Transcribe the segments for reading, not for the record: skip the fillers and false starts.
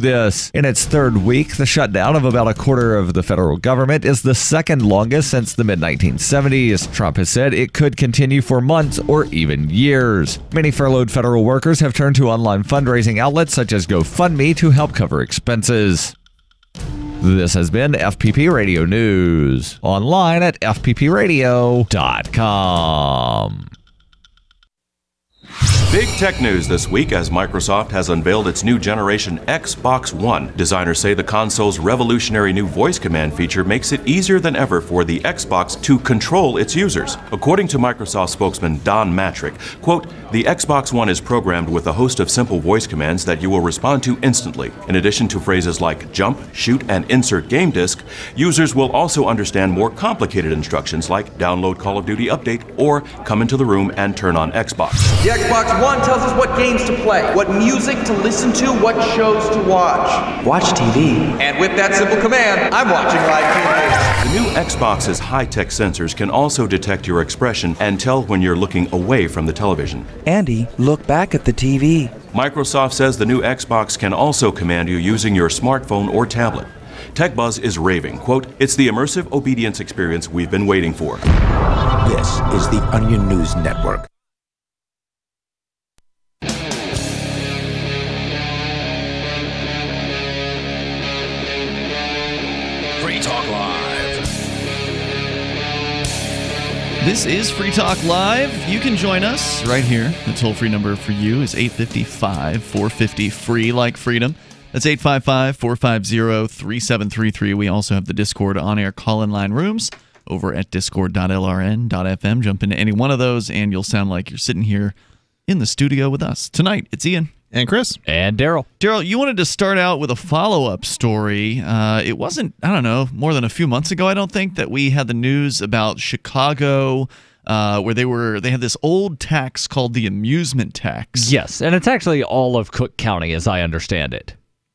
this. In its third week, the shutdown of about a quarter of the federal government is the second longest since the mid-1970s. Trump has said it could continue for months or even years. Many furloughed federal workers have turned to online fundraising outlets such as GoFundMe to help cover expenses. This has been FPP Radio News. Online at fppradio.com. Big tech news this week as Microsoft has unveiled its new generation Xbox One. Designers say the console's revolutionary new voice command feature makes it easier than ever for the Xbox to control its users. According to Microsoft spokesman Don Matrick, quote, "The Xbox One is programmed with a host of simple voice commands that you will respond to instantly. In addition to phrases like jump, shoot, and insert game disc, users will also understand more complicated instructions like download Call of Duty Update or come into the room and turn on Xbox." The Xbox One tells us what games to play, what music to listen to, what shows to watch. Watch TV. And with that simple command, I'm watching live TV. The new Xbox's high-tech sensors can also detect your expression and tell when you're looking away from the television. Andy, look back at the TV. Microsoft says the new Xbox can also command you using your smartphone or tablet. TechBuzz is raving, quote, "It's the immersive obedience experience we've been waiting for." This is the Onion News Network. Free Talk Live. This is Free Talk Live. You can join us right here. The toll-free number for you is 855-450-FREE, like freedom. That's 855-450-3733. We also have the Discord on-air call-in line rooms over at discord.lrn.fm. Jump into any one of those, and you'll sound like you're sitting here in the studio with us. Tonight, it's Ian. And Chris. And Darryl. Darryl, you wanted to start out with a follow-up story. It wasn't, I don't know, more than a few months ago, I don't think, that we had the news about Chicago, where they had this old tax called the amusement tax. Yes, and it's actually all of Cook County, as I understand it.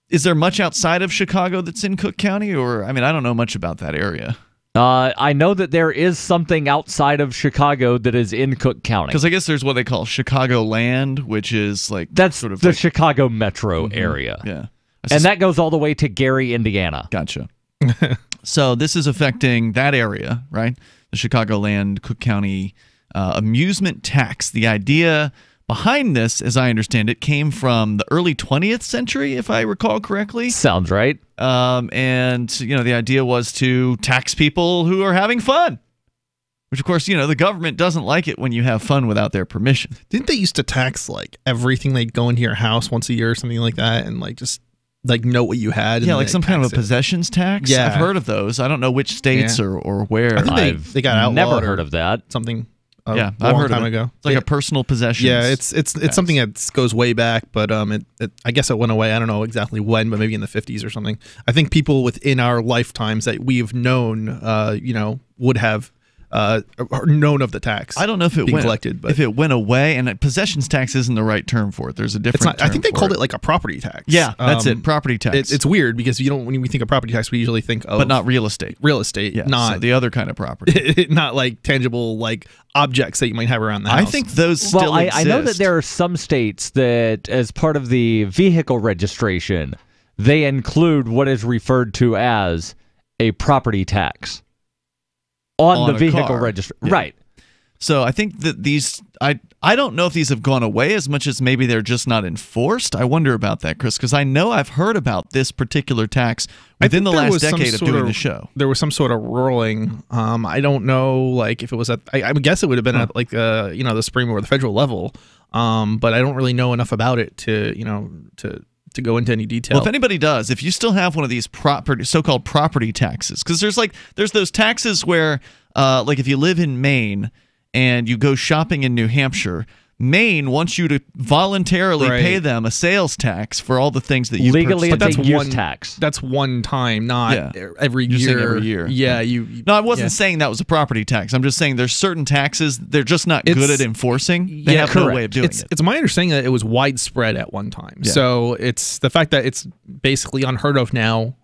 Is there much outside of Chicago that's in Cook County? Or, I mean, I don't know much about that area. I know that there is something outside of Chicago that is in Cook County. Because I guess there's what they call Chicagoland, which is like... That's sort of the like, Chicago metro area. Yeah. And that goes all the way to Gary, Indiana. Gotcha. So this is affecting that area, right? The Chicagoland, Cook County amusement tax. The idea behind this, as I understand it, came from the early 20th century, if I recall correctly. Sounds right. And, you know, the idea was to tax people who are having fun. Which, of course, you know, the government doesn't like it when you have fun without their permission. Didn't they used to tax, like, everything? They'd go into your house once a year or something like that and, like, just... like know what you had. Yeah, like some kind of a possessions tax. Yeah. I've heard of those. I don't know which states or where. I think they got outlawed. Never heard of that. Something. Yeah, I've heard time ago. It's like a personal possessions. Yeah, it's something that goes way back, but I guess it went away. I don't know exactly when, but maybe in the 50s or something. I think people within our lifetimes that we've known, would have known of the tax. I don't know if it went collected, but if it went away, and possessions tax isn't the right term for it. There's a different. I think they called it like a property tax. Yeah, that's it. Property tax. It's weird because when we think of property tax, we usually think of but not real estate. Real estate, yeah, not so the other kind of property. Not like tangible like objects that you might have around the house. I think those still exist. I know that there are some states that, as part of the vehicle registration, they include what is referred to as a property tax on the vehicle registration. Yeah. Right. So I think that these, I don't know if these have gone away as much as maybe they're just not enforced. I wonder about that, Chris, because I know I've heard about this particular tax within the last decade of doing the show. There was some sort of ruling. I don't know, like if it was at. I would guess it would have been at like the Supreme or the federal level. But I don't really know enough about it to go into any detail. Well, if anybody does, if you still have one of these so-called property taxes, because there's those taxes where, like if you live in Maine and you go shopping in New Hampshire, Maine wants you to voluntarily pay them a sales tax for all the things that you legally purchased. it's a use tax. That's one time, not every year. You're saying every year. Yeah, No, I wasn't saying that was a property tax. I'm just saying there's certain taxes they're just not good at enforcing. They have no way of doing it. It's my understanding that it was widespread at one time. Yeah. So it's the fact that it's basically unheard of now.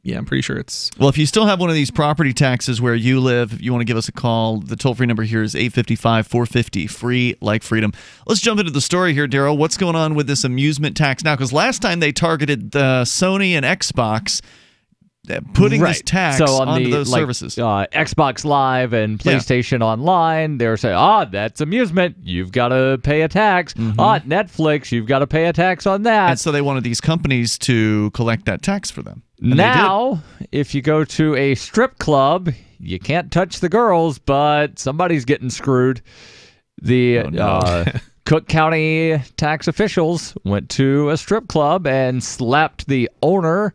Yeah, I'm pretty sure it's... Well, if you still have one of these property taxes where you live, if you want to give us a call, the toll-free number here is 855-450, free like freedom. Let's jump into the story here, Darryl. What's going on with this amusement tax now? Because last time they targeted Sony and Xbox, putting this tax onto those services. Xbox Live and PlayStation Online, they're saying, that's amusement. You've got to pay a tax. Netflix, you've got to pay a tax on that. And so they wanted these companies to collect that tax for them. And now, if you go to a strip club, you can't touch the girls, but somebody's getting screwed. The Cook County tax officials went to a strip club and slapped the owner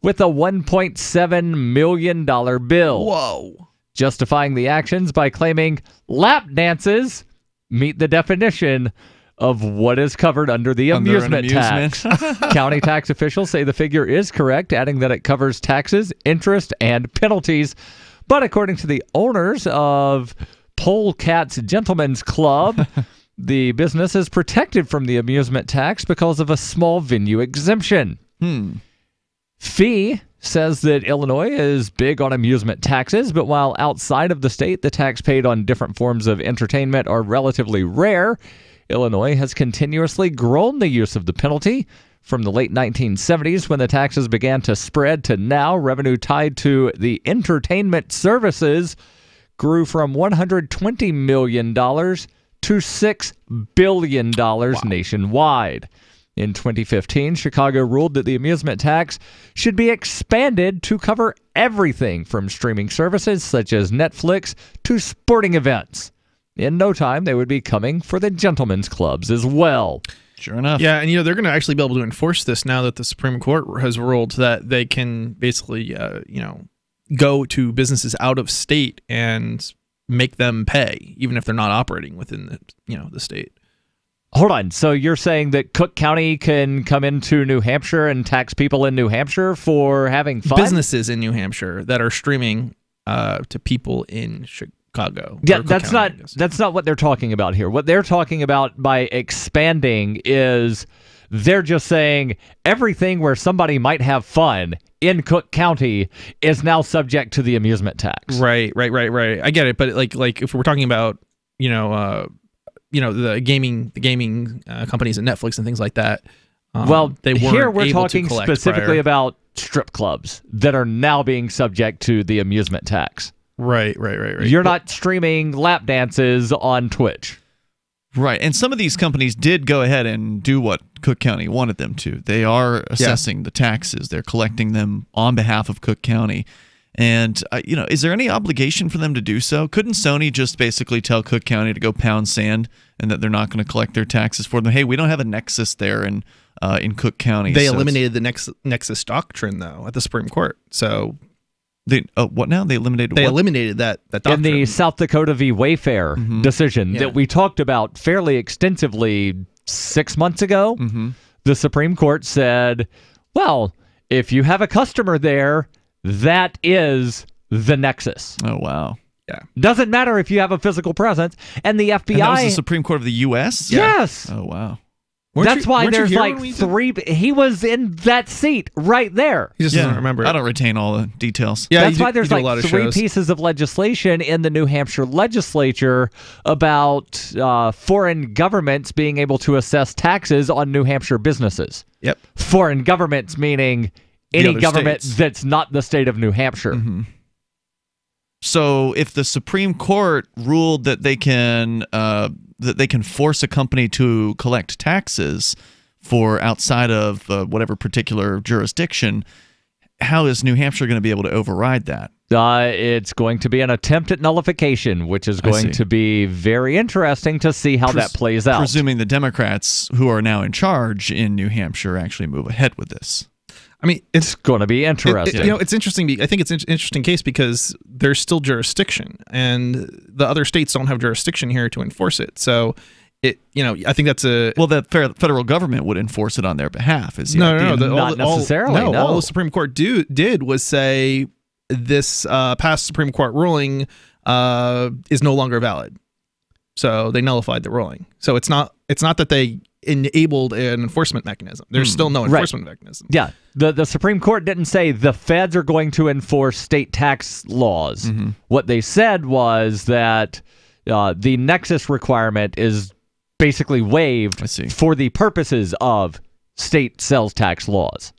with a $1.7 million bill. Whoa. Justifying the actions by claiming lap dances meet the definition of what is covered under the amusement tax. County tax officials say the figure is correct, adding that it covers taxes, interest, and penalties. But according to the owners of Polecat's Gentlemen's Club, the business is protected from the amusement tax because of a small venue exemption. Fee says that Illinois is big on amusement taxes, but while outside of the state, the tax paid on different forms of entertainment are relatively rare, Illinois has continuously grown the use of the penalty. From the late 1970s, when the taxes began to spread, to now, revenue tied to the entertainment services grew from $120 million to $6 billion nationwide. In 2015, Chicago ruled that the amusement tax should be expanded to cover everything from streaming services such as Netflix to sporting events. In no time, they would be coming for the gentlemen's clubs as well. Sure enough. Yeah, and they're going to actually be able to enforce this now that the Supreme Court has ruled that they can basically, go to businesses out of state and make them pay, even if they're not operating within the state. Hold on. So you're saying that Cook County can come into New Hampshire and tax people in New Hampshire for having fun? Businesses in New Hampshire that are streaming to people in Chicago. Yeah, that's not what they're talking about here. What they're talking about by expanding is they're just saying everything where somebody might have fun in Cook County is now subject to the amusement tax. Right. I get it, but like if we're talking about the gaming companies and Netflix and things like that. They weren't here we're able talking to specifically about strip clubs that are now being subject to the amusement tax. Right. You're not streaming lap dances on Twitch. Right. And some of these companies did go ahead and do what Cook County wanted them to. They are assessing the taxes. They're collecting them on behalf of Cook County. And, is there any obligation for them to do so? Couldn't Sony just basically tell Cook County to go pound sand and that they're not going to collect their taxes for them? Hey, we don't have a nexus there in Cook County. They eliminated the nexus doctrine, though, at the Supreme Court. So... what now? They eliminated They eliminated that doctrine. In the South Dakota v. Wayfair decision that we talked about fairly extensively 6 months ago, the Supreme Court said, well, if you have a customer there, that is the nexus. Oh, wow. Yeah. Doesn't matter if you have a physical presence. And the FBI... And that was the Supreme Court of the U.S.? Yes. Oh, wow. That's why there's like three... He was in that seat right there. He just doesn't remember it. I don't retain all the details. Yeah, that's why there's like three pieces of legislation in the New Hampshire legislature about foreign governments being able to assess taxes on New Hampshire businesses. Yep. Foreign governments meaning any government that's not the state of New Hampshire. So if the Supreme Court ruled that they can force a company to collect taxes for outside of whatever particular jurisdiction, how is New Hampshire going to be able to override that? It's going to be an attempt at nullification, which is going to be very interesting to see how that plays out. Presuming the Democrats, who are now in charge in New Hampshire, actually move ahead with this. I mean, it's going to be interesting. It's interesting. I think it's an interesting case because there's still jurisdiction, and the other states don't have jurisdiction here to enforce it. So, I think that's the federal government would enforce it on their behalf. Not necessarily. All the Supreme Court did was say this past Supreme Court ruling is no longer valid. So they nullified the ruling. So it's not that they enabled an enforcement mechanism. There's still no enforcement mechanism. Yeah. The Supreme Court didn't say the feds are going to enforce state tax laws. What they said was that the nexus requirement is basically waived for the purposes of state sales tax laws.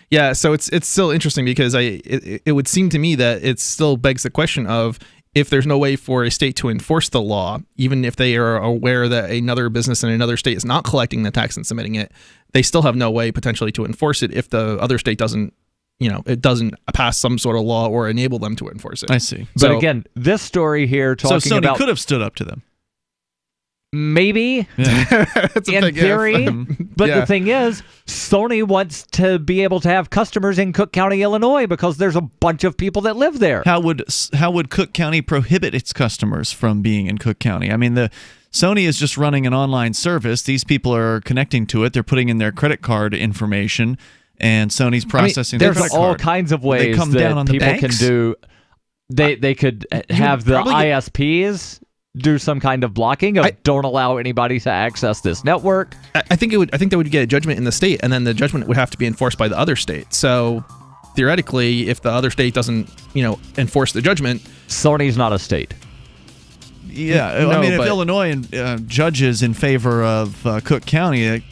Yeah, so it's still interesting because it would seem to me that it still begs the question of, if there's no way for a state to enforce the law, even if they are aware that another business in another state is not collecting the tax and submitting it, they still have no way potentially to enforce it if the other state doesn't, it doesn't pass some sort of law or enable them to enforce it. I see. But again, this story here talking so Sony about could have stood up to them. Maybe, in theory, but the thing is, Sony wants to be able to have customers in Cook County, Illinois, because there's a bunch of people that live there. How would Cook County prohibit its customers from being in Cook County? I mean, Sony is just running an online service. These people are connecting to it. They're putting in their credit card information, and Sony's processing their credit card. There's all kinds of ways they come that down on the people banks? can do. They could have the ISPs do some kind of blocking of don't allow anybody to access this network. I think they would get a judgment in the state, and then the judgment would have to be enforced by the other state. So theoretically, if the other state doesn't, enforce the judgment, Sony's not a state. Yeah, I mean, if Illinois judges in favor of Cook County,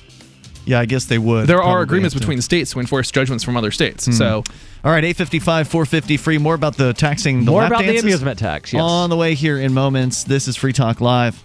I guess they would. There are agreements between states to enforce judgments from other states. So, all right, 855 450 free. More about the taxing, more lap about dances the amusement tax. Yes. On the way here in moments. This is Free Talk Live.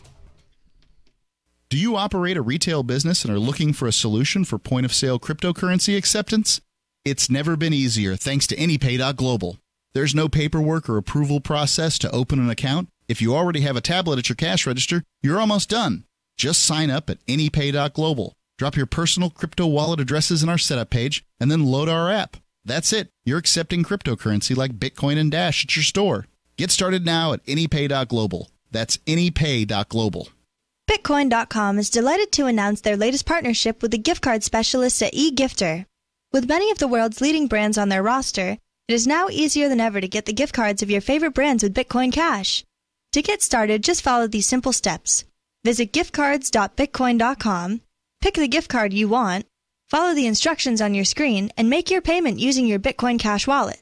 Do you operate a retail business and are looking for a solution for point-of-sale cryptocurrency acceptance? It's never been easier thanks to AnyPay.Global. There's no paperwork or approval process to open an account. If you already have a tablet at your cash register, you're almost done. Just sign up at AnyPay.Global. Drop your personal crypto wallet addresses in our setup page, and then load our app. That's it. You're accepting cryptocurrency like Bitcoin and Dash at your store. Get started now at AnyPay.Global. That's AnyPay.Global. Bitcoin.com is delighted to announce their latest partnership with the gift card specialists at eGifter. With many of the world's leading brands on their roster, it is now easier than ever to get the gift cards of your favorite brands with Bitcoin Cash. To get started, just follow these simple steps. Visit giftcards.bitcoin.com, pick the gift card you want, follow the instructions on your screen, and make your payment using your Bitcoin Cash wallet.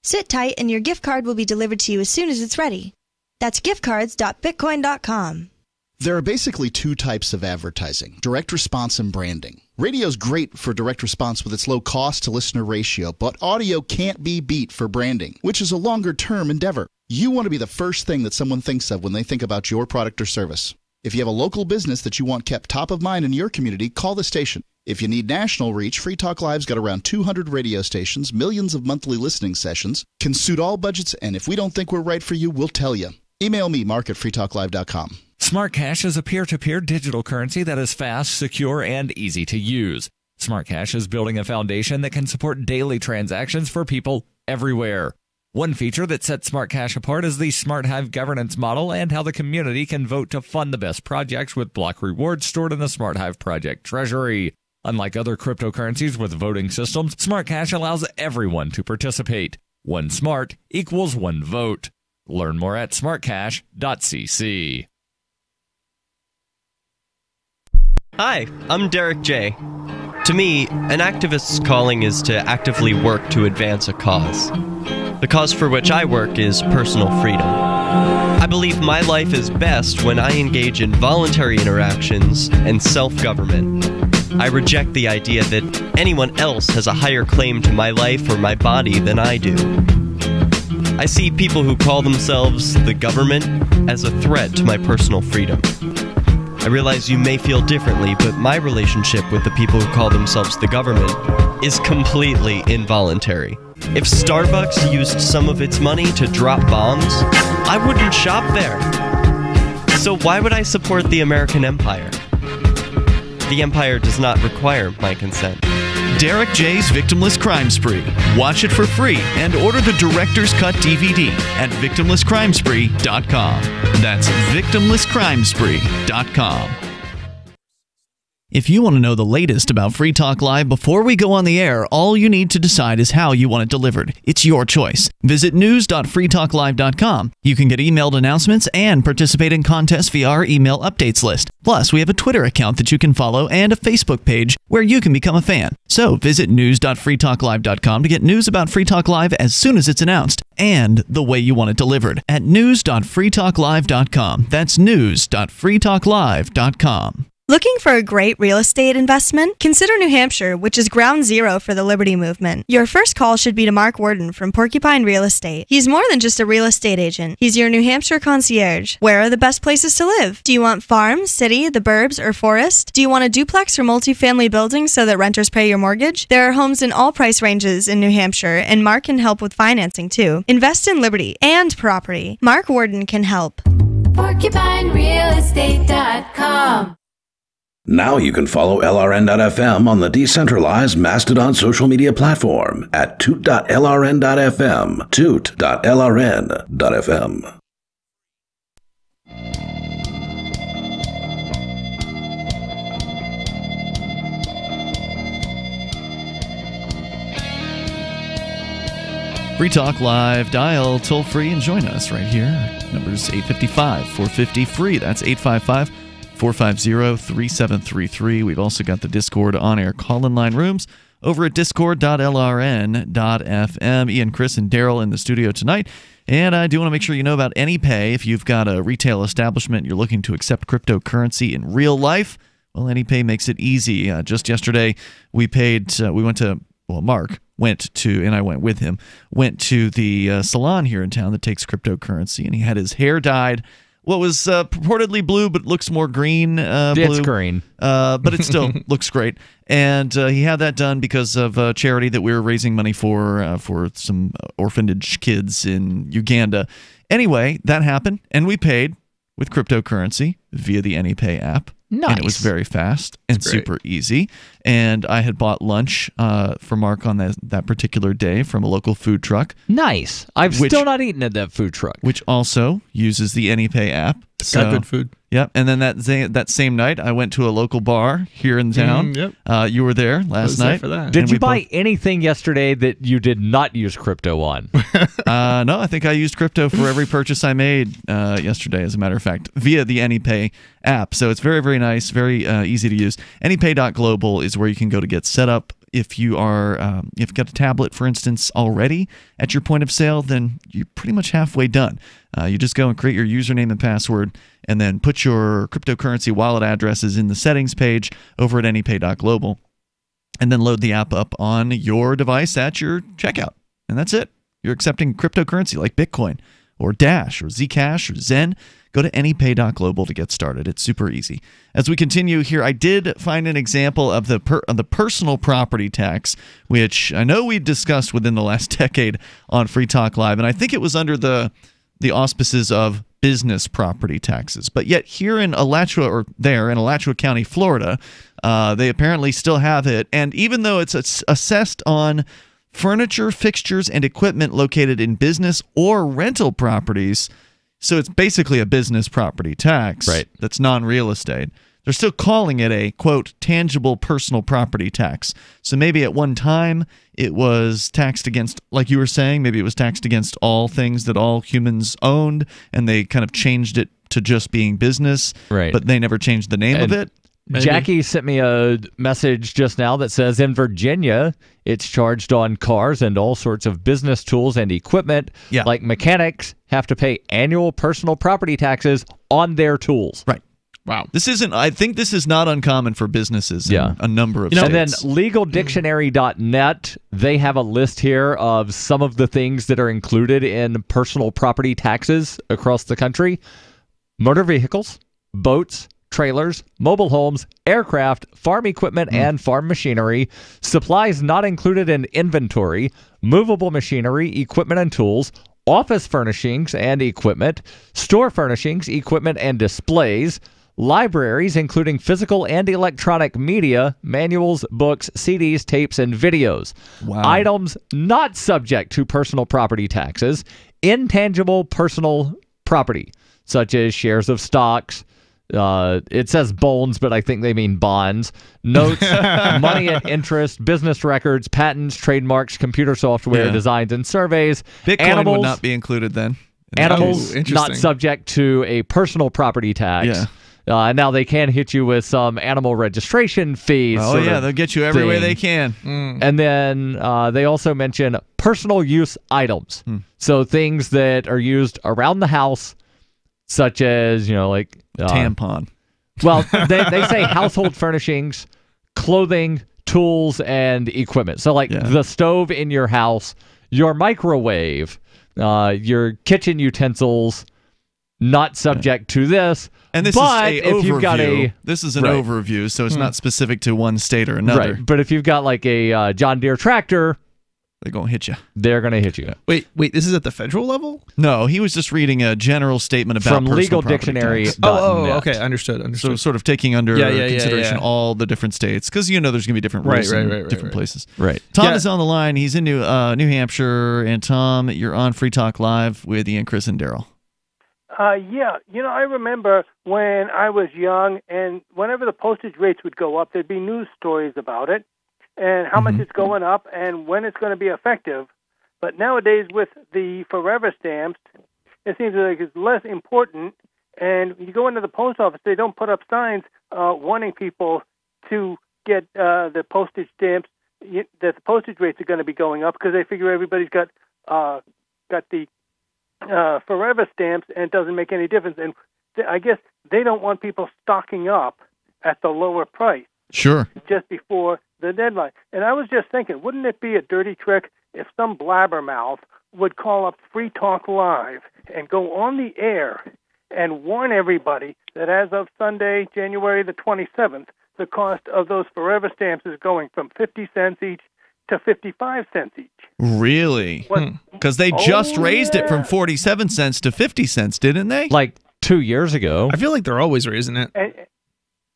Sit tight and your gift card will be delivered to you as soon as it's ready. That's giftcards.bitcoin.com. There are basically two types of advertising, direct response and branding. Radio's great for direct response with its low cost to listener ratio, but audio can't be beat for branding, which is a longer-term endeavor. You want to be the first thing that someone thinks of when they think about your product or service. If you have a local business that you want kept top of mind in your community, call the station. If you need national reach, Free Talk Live's got around 200 radio stations, millions of monthly listening sessions, can suit all budgets, and if we don't think we're right for you, we'll tell you. Email me, mark@freetalklive.com. Smart Cash is a peer-to-peer digital currency that is fast, secure, and easy to use. Smart Cash is building a foundation that can support daily transactions for people everywhere. One feature that sets Smart Cash apart is the Smart Hive governance model and how the community can vote to fund the best projects with block rewards stored in the Smart Hive project treasury. Unlike other cryptocurrencies with voting systems, Smart Cash allows everyone to participate. One smart equals one vote. Learn more at smartcash.cc. Hi, I'm Derek J. To me, an activist's calling is to actively work to advance a cause. The cause for which I work is personal freedom. I believe my life is best when I engage in voluntary interactions and self-government. I reject the idea that anyone else has a higher claim to my life or my body than I do. I see people who call themselves the government as a threat to my personal freedom. I realize you may feel differently, but my relationship with the people who call themselves the government is completely involuntary. If Starbucks used some of its money to drop bombs, I wouldn't shop there. So why would I support the American empire? The empire does not require my consent. Derek J's Victimless Crime Spree. Watch it for free and order the Director's Cut DVD at victimlesscrimespree.com. That's victimlesscrimespree.com. If you want to know the latest about Free Talk Live before we go on the air, all you need to decide is how you want it delivered. It's your choice. Visit news.freetalklive.com. You can get emailed announcements and participate in contests via our email updates list. Plus, we have a Twitter account that you can follow and a Facebook page where you can become a fan. So visit news.freetalklive.com to get news about Free Talk Live as soon as it's announced and the way you want it delivered at news.freetalklive.com. That's news.freetalklive.com. Looking for a great real estate investment? Consider New Hampshire, which is ground zero for the Liberty Movement. Your first call should be to Mark Worden from Porcupine Real Estate. He's more than just a real estate agent. He's your New Hampshire concierge. Where are the best places to live? Do you want farm, city, the burbs, or forest? Do you want a duplex or multifamily building so that renters pay your mortgage? There are homes in all price ranges in New Hampshire, and Mark can help with financing too. Invest in liberty and property. Mark Worden can help. PorcupineRealEstate.com. Now you can follow LRN.FM on the decentralized Mastodon social media platform at toot.lrn.fm, toot.lrn.fm. Free Talk Live, dial toll free and join us right here. Number's 855-450-FREE. That's 855-450-3733. We've also got the Discord on-air call-in line rooms over at discord.lrn.fm. Ian, Chris, and Darryl in the studio tonight. And I do want to make sure you know about AnyPay. If you've got a retail establishment, you're looking to accept cryptocurrency in real life, well, AnyPay makes it easy. Just yesterday, we went to, Mark went to, and I went with him, went to the salon here in town that takes cryptocurrency, and he had his hair dyed what was purportedly blue but looks more green. Blue. It's green. But it still looks great. And he had that done because of a charity that we were raising money for some orphanage kids in Uganda. Anyway, that happened, and we paid with cryptocurrency via the AnyPay app. Nice. And it was very fast and super easy. And I had bought lunch for Mark on that particular day from a local food truck. Nice. I've still not eaten at that food truck. Which also uses the AnyPay app. It's got good food. Yep. And then that same night, I went to a local bar here in town. Yep. You were there last night. For that. Did you buy anything yesterday that you did not use crypto on? No, I think I used crypto for every purchase I made yesterday, as a matter of fact, via the AnyPay app. So it's very, very nice, very easy to use. AnyPay.global is where you can go to get set up. If you are, if you've got a tablet, for instance, already at your point of sale, then you're pretty much halfway done. You just go and create your username and password, and then put your cryptocurrency wallet addresses in the settings page over at AnyPay.global, and then load the app up on your device at your checkout. And that's it. You're accepting cryptocurrency like Bitcoin or Dash or Zcash or Zen. Go to AnyPay.global to get started. It's super easy. As we continue here, I did find an example of the personal property tax, which I know we discussed within the last decade on Free Talk Live, and I think it was under the auspices of business property taxes. But yet here in Alachua County, Florida, they apparently still have it. And even though it's assessed on furniture, fixtures, and equipment located in business or rental properties, so it's basically a business property tax that's non-real estate. They're still calling it a, quote, tangible personal property tax. So maybe at one time it was taxed against, like you were saying, maybe it was taxed against all things that all humans owned, and they kind of changed it to just being business, but they never changed the name of it. Maybe. Jackie sent me a message just now that says in Virginia, it's charged on cars and all sorts of business tools and equipment. Like mechanics have to pay annual personal property taxes on their tools. Right. Wow. I think this is not uncommon for businesses in a number of states. And then legaldictionary.net, they have a list here of some of the things that are included in personal property taxes across the country. Motor vehicles, boats, trailers, mobile homes, aircraft, farm equipment and farm machinery, supplies not included in inventory, movable machinery, equipment and tools, office furnishings and equipment, store furnishings, equipment and displays, libraries including physical and electronic media, manuals, books, CDs, tapes, and videos. Wow. Items not subject to personal property taxes, intangible personal property, such as shares of stocks, It says bones, but I think they mean bonds. Notes, money and interest, business records, patents, trademarks, computer software, designs, and surveys. Bitcoin would not be included then. Animals not subject to a personal property tax. Now they can hit you with some animal registration fees. Oh yeah, they'll get you every way they can. And then they also mention personal use items. So things that are used around the house, such as like tampon. Well, they say household furnishings, clothing, tools, and equipment. So like the stove in your house, your microwave, your kitchen utensils. Not subject to this, and this but is if you've got this is an overview, so it's not specific to one state or another. Right, but if you've got like a John Deere tractor, they're gonna hit you. They're gonna hit you. Wait, this is at the federal level? No, he was just reading a general statement about from Legal Dictionary. Okay, understood. So sort of taking under consideration all the different states, because there's going to be different rules in different places. Right. Tom is on the line. He's in New Hampshire, and Tom, you're on Free Talk Live with Ian, Chris, and Darryl. I remember when I was young, and whenever the postage rates would go up, there'd be news stories about it and how much it's going up and when it's going to be effective. But nowadays, with the forever stamps, it seems like it's less important. And you go into the post office, they don't put up signs warning people to get the postage stamps, that the postage rates are going to be going up, because they figure everybody's got the forever stamps, and it doesn't make any difference. And I guess they don't want people stocking up at the lower price. Sure. Just before the deadline. And I was just thinking, wouldn't it be a dirty trick if some blabbermouth would call up Free Talk Live and go on the air and warn everybody that as of Sunday, January the 27th, the cost of those forever stamps is going from 50 cents each to 55 cents each. Really? Because they just raised it from 47 cents to 50 cents, didn't they? Like 2 years ago. I feel like they're always raising it.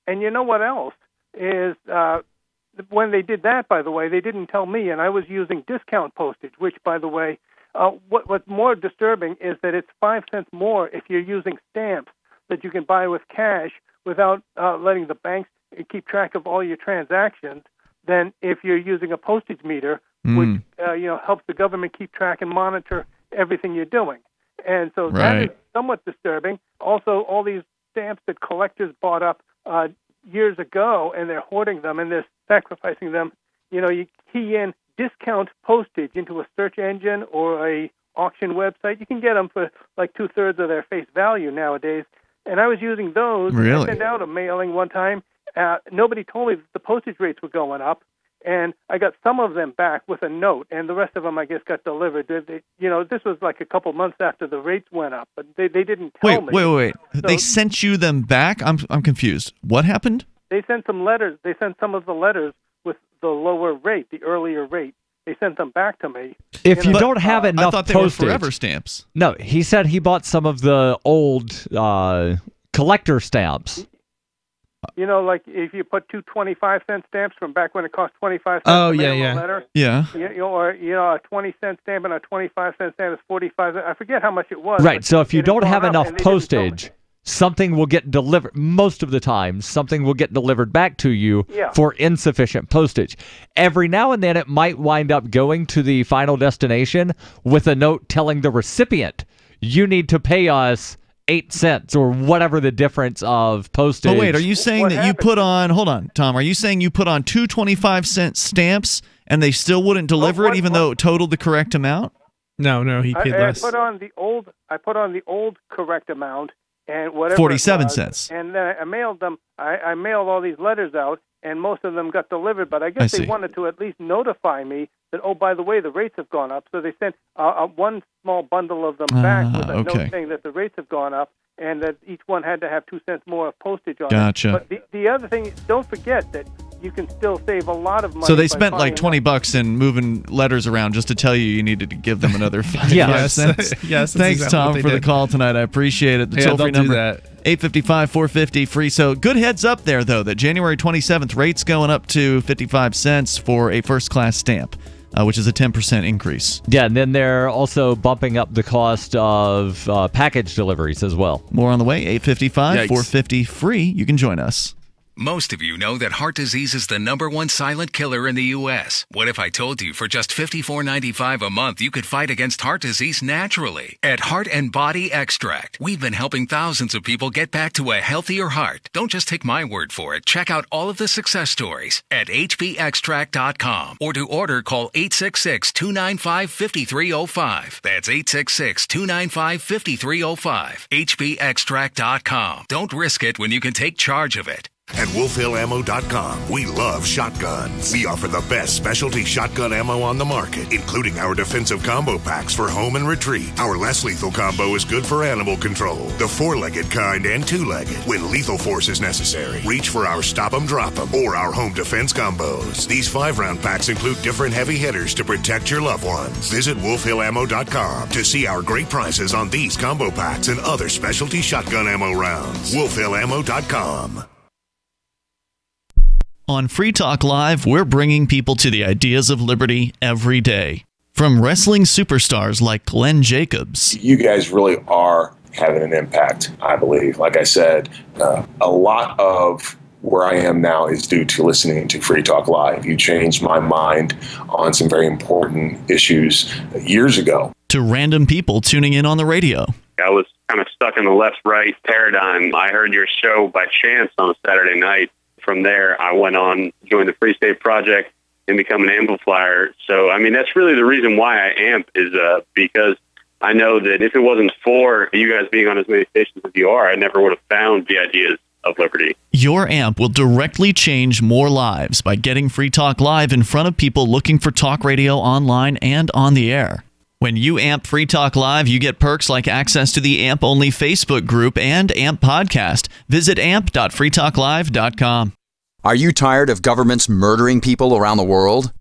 And you know what else is, when they did that, by the way, they didn't tell me, and I was using discount postage, which, by the way, what's more disturbing is that it's 5 cents more if you're using stamps that you can buy with cash without letting the banks keep track of all your transactions, than if you're using a postage meter, which helps the government keep track and monitor everything you're doing. And so that is somewhat disturbing. Also, all these stamps that collectors bought up years ago, and they're hoarding them and they're sacrificing them. You key in discount postage into a search engine or a auction website, you can get them for like 2/3 of their face value nowadays. And I was using those. Really? I sent out a mailing one time. Nobody told me that the postage rates were going up, and I got some of them back with a note, and the rest of them, I guess, got delivered. This was like a couple months after the rates went up, but they didn't tell me. Wait. So they sent you them back? I'm confused. What happened? They sent some letters. They sent some of the letters with the lower rate, the earlier rate. They sent them back to me. If you don't have enough I thought they postage, were forever stamps. No, he said he bought some of the old collector stamps. Like if you put 2 25-cent stamps from back when it cost 25 cents to mail a letter. Yeah. Or a 20-cent stamp and a 25-cent stamp is 45 cents. I forget how much it was. Right. So if you don't have enough postage, something will get delivered. Most of the time, something will get delivered back to you for insufficient postage. Every now and then, it might wind up going to the final destination with a note telling the recipient, you need to pay us 8 cents or whatever the difference of postage. But wait, are you saying that you put on, hold on, Tom, are you saying you put on 2 25-cent stamps and they still wouldn't deliver it even though it totaled the correct amount? No, he paid less. I put on the old correct amount and whatever 47 cents. And then I mailed them. I mailed all these letters out, and most of them got delivered, but I guess they wanted to at least notify me that, oh, by the way, the rates have gone up. So they sent one small bundle of them back with a note saying that the rates have gone up and that each one had to have 2 cents more of postage on Gotcha. it. But the other thing, don't forget that you can still save a lot of money. So they spent like $20 in moving letters around just to tell you needed to give them another 5 cents. Yes. Thanks, exactly Tom, for the call tonight. I appreciate it. The toll-free number, 855-450 free. So good heads up there, though, that January 27th rates going up to 55 cents for a first-class stamp. which is a 10% increase. Yeah, and then they're also bumping up the cost of package deliveries as well. More on the way, 855, 450 free. You can join us. Most of you know that heart disease is the #1 silent killer in the U.S. What if I told you for just $54.95 a month you could fight against heart disease naturally? At Heart and Body Extract, we've been helping thousands of people get back to a healthier heart. Don't just take my word for it. Check out all of the success stories at hbextract.com, or to order, call 866-295-5305. That's 866-295-5305. hbextract.com. Don't risk it when you can take charge of it. At WolfHillAmmo.com, we love shotguns. We offer the best specialty shotgun ammo on the market, including our defensive combo packs for home and retreat. Our less lethal combo is good for animal control, the 4-legged kind and 2-legged, when lethal force is necessary. Reach for our Stop 'em, Drop 'em, or our home defense combos. These 5-round packs include different heavy hitters to protect your loved ones. Visit WolfHillAmmo.com to see our great prices on these combo packs and other specialty shotgun ammo rounds. WolfHillAmmo.com. On Free Talk Live, we're bringing people to the ideas of liberty every day. From wrestling superstars like Glenn Jacobs. You guys really are having an impact, I believe. Like I said, a lot of where I am now is due to listening to Free Talk Live. You changed my mind on some very important issues years ago. To random people tuning in on the radio. I was kind of stuck in the left-right paradigm. I heard your show by chance on a Saturday night. From there, I went on, joined the Free State Project, and become an amplifier. So, I mean, that's really the reason why I amp, is because I know that if it wasn't for you guys being on as many stations as you are, I never would have found the ideas of liberty. Your amp will directly change more lives by getting Free Talk Live in front of people looking for talk radio online and on the air. When you amp Free Talk Live, you get perks like access to the AMP-only Facebook group and AMP podcast. Visit amp.freetalklive.com. Are you tired of governments murdering people around the world?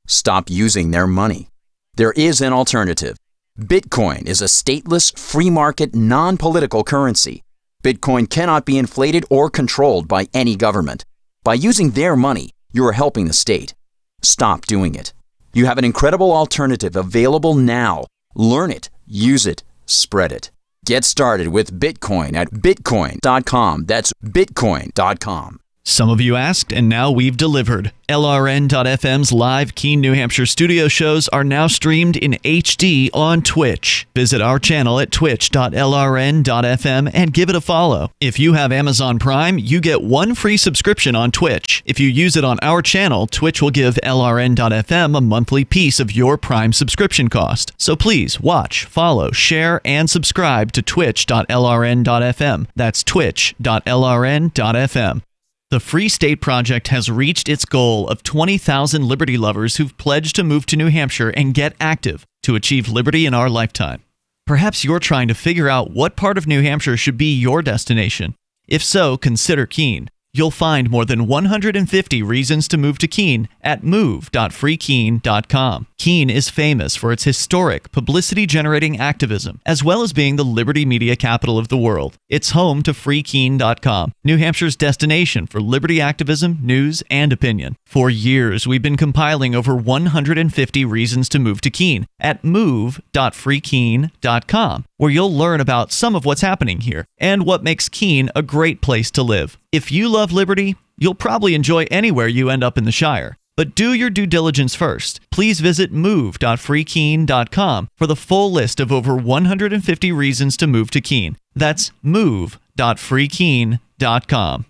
Stop using their money. There is an alternative. Bitcoin is a stateless, free market, non-political currency. Bitcoin cannot be inflated or controlled by any government. By using their money, you are helping the state. Stop doing it. You have an incredible alternative available now. Learn it, use it, spread it. Get started with Bitcoin at bitcoin.com. That's bitcoin.com. Some of you asked, and now we've delivered. LRN.FM's live Keene, New Hampshire studio shows are now streamed in HD on Twitch. Visit our channel at twitch.lrn.fm and give it a follow. If you have Amazon Prime, you get 1 free subscription on Twitch. If you use it on our channel, Twitch will give LRN.FM a monthly piece of your Prime subscription cost. So please watch, follow, share, and subscribe to twitch.lrn.fm. That's twitch.lrn.fm. The Free State Project has reached its goal of 20,000 liberty lovers who've pledged to move to New Hampshire and get active to achieve liberty in our lifetime. Perhaps you're trying to figure out what part of New Hampshire should be your destination. If so, consider Keene. You'll find more than 150 reasons to move to Keene at move.freekeene.com. Keene is famous for its historic, publicity-generating activism, as well as being the liberty media capital of the world. It's home to freekeene.com, New Hampshire's destination for liberty activism, news, and opinion. For years, we've been compiling over 150 reasons to move to Keene at move.freekeene.com, where you'll learn about some of what's happening here and what makes Keene a great place to live. If you love liberty, you'll probably enjoy anywhere you end up in the Shire. But do your due diligence first. Please visit move.freekeene.com for the full list of over 150 reasons to move to Keene. That's move.freekeene.com.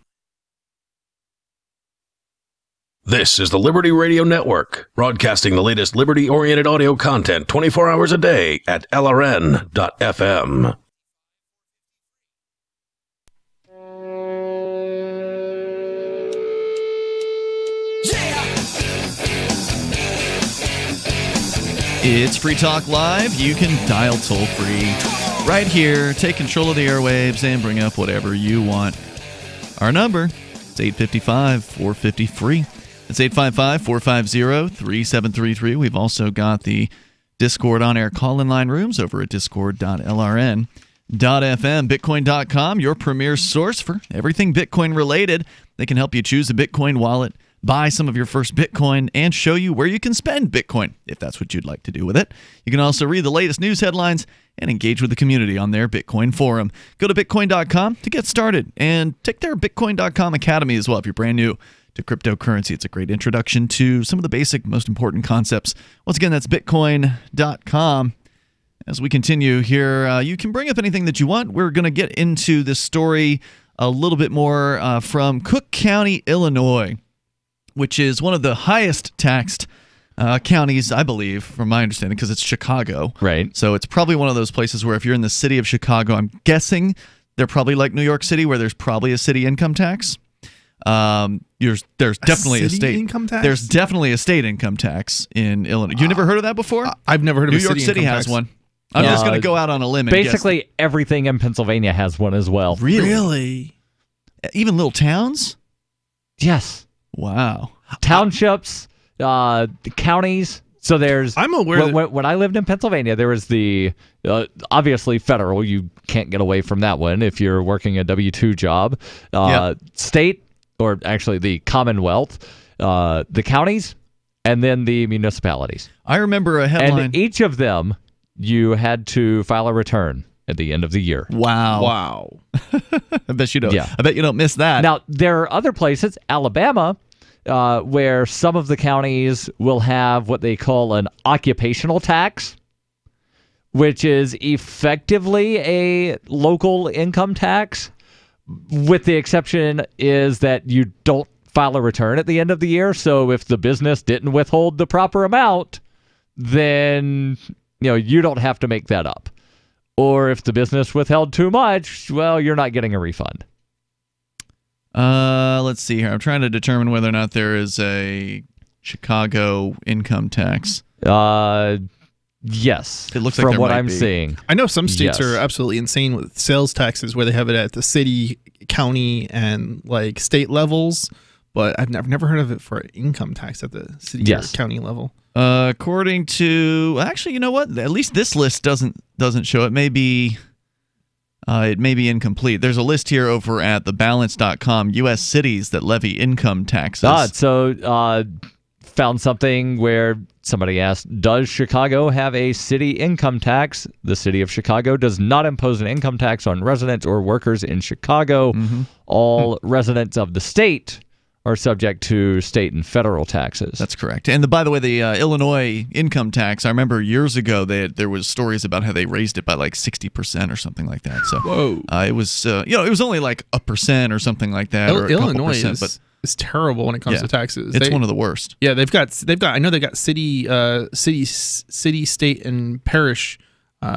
This is the Liberty Radio Network, broadcasting the latest liberty-oriented audio content 24 hours a day at LRN.FM. It's Free Talk Live. You can dial toll-free right here. Take control of the airwaves and bring up whatever you want. Our number is 855-450-FREE. It's 855-450-3733. We've also got the Discord on-air call-in line rooms over at discord.lrn.fm. Bitcoin.com, your premier source for everything Bitcoin-related. They can help you choose a Bitcoin wallet, buy some of your first Bitcoin, and show you where you can spend Bitcoin, if that's what you'd like to do with it. You can also read the latest news headlines and engage with the community on their Bitcoin forum. Go to Bitcoin.com to get started, and take their Bitcoin.com Academy as well if you're brand new to cryptocurrency. It's a great introduction to some of the basic, most important concepts. Once again, that's Bitcoin.com. As we continue here, you can bring up anything that you want. We're going to get into this story a little bit more from Cook County, Illinois, which is one of the highest taxed counties, I believe, from my understanding, because it's Chicago. Right. So it's probably one of those places where if you're in the city of Chicago, I'm guessing they're probably like New York City, where there's probably a city income tax. There's definitely a state income tax. There's definitely a state income tax in Illinois. You never heard of that before? I've never heard of New a York city City income has tax. one. I'm just going to go out on a limb and basically everything in Pennsylvania has one as well. Really? Even little towns? Yes. Wow. Townships, counties. So there's. I'm aware when I lived in Pennsylvania, there was the obviously federal. You can't get away from that one if you're working a W-2 job. State, or actually the Commonwealth, the counties, and then the municipalities. I remember a headline. And each of them, you had to file a return at the end of the year. Wow. I bet you don't. Yeah. I bet you don't miss that. Now, there are other places, Alabama, where some of the counties will have what they call an occupational tax, which is effectively a local income tax, with the exception is that you don't file a return at the end of the year. So if the business didn't withhold the proper amount, then you don't have to make that up. Or if the business withheld too much, well, you're not getting a refund. Let's see here. I'm trying to determine whether or not there is a Chicago income tax. Yes. It looks like from there what might I'm be. seeing. I know some states Yes. are absolutely insane with sales taxes, where they have it at the city, county, and like state levels. But I've never heard of it for income tax at the city or county level. According to, actually, you know what? At least this list doesn't show. It may be incomplete. There's a list here over at thebalance.com, U.S. cities that levy income taxes. So found something where somebody asked, does Chicago have a city income tax? The city of Chicago does not impose an income tax on residents or workers in Chicago. Mm-hmm. All residents of the state are subject to state and federal taxes. That's correct. And by the way, the Illinois income tax, I remember years ago there was stories about how they raised it by like 60% or something like that. So whoa, it was it was only like 1% or something like that. Or Illinois a couple percent, is terrible when it comes to taxes. It's one of the worst. Yeah, they've got. I know they've got city, state, and parish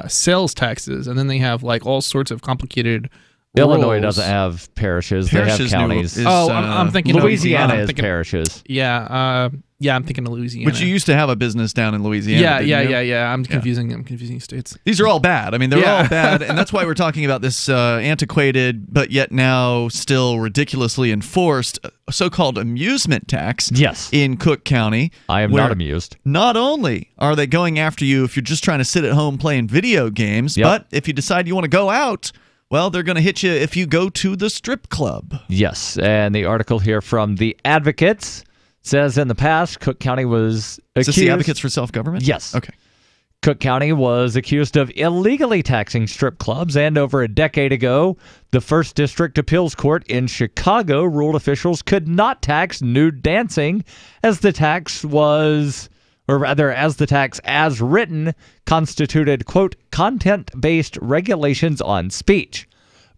sales taxes, and then they have like all sorts of complicated. Illinois rules. doesn't have parishes. They have counties. I'm thinking Louisiana is parishes. Yeah, I'm thinking of Louisiana. But you used to have a business down in Louisiana. Yeah. I'm confusing states. These are all bad. I mean, they're all bad, and that's why we're talking about this antiquated, but yet now still ridiculously enforced, so-called amusement tax. Yes. In Cook County. I am not amused. Not only are they going after you if you're just trying to sit at home playing video games, but if you decide you want to go out, well, they're going to hit you if you go to the strip club. Yes, and the article here from The Advocates says in the past, Cook County was accused... Is this the Advocates for Self-Government? Yes. Okay. Cook County was accused of illegally taxing strip clubs, and over a decade ago, the First District Appeals Court in Chicago ruled officials could not tax nude dancing as the tax was... or rather, as the tax as written constituted, quote, content-based regulations on speech.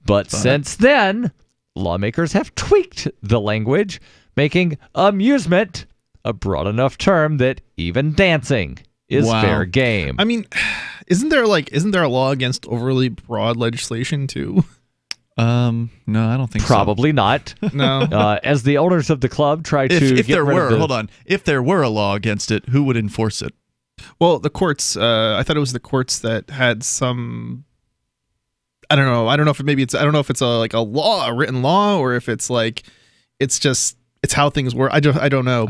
But since then, lawmakers have tweaked the language, making amusement a broad enough term that even dancing is fair game. I mean, isn't there a law against overly broad legislation too? No, I don't think Probably not. No. As the owners of the club try to if get there rid were, of the... hold on. If there were a law against it, who would enforce it? Well, the courts. I thought it was the courts that had some. I don't know. I don't know if it's a law, a written law, or if it's like, it's how things work. I don't know.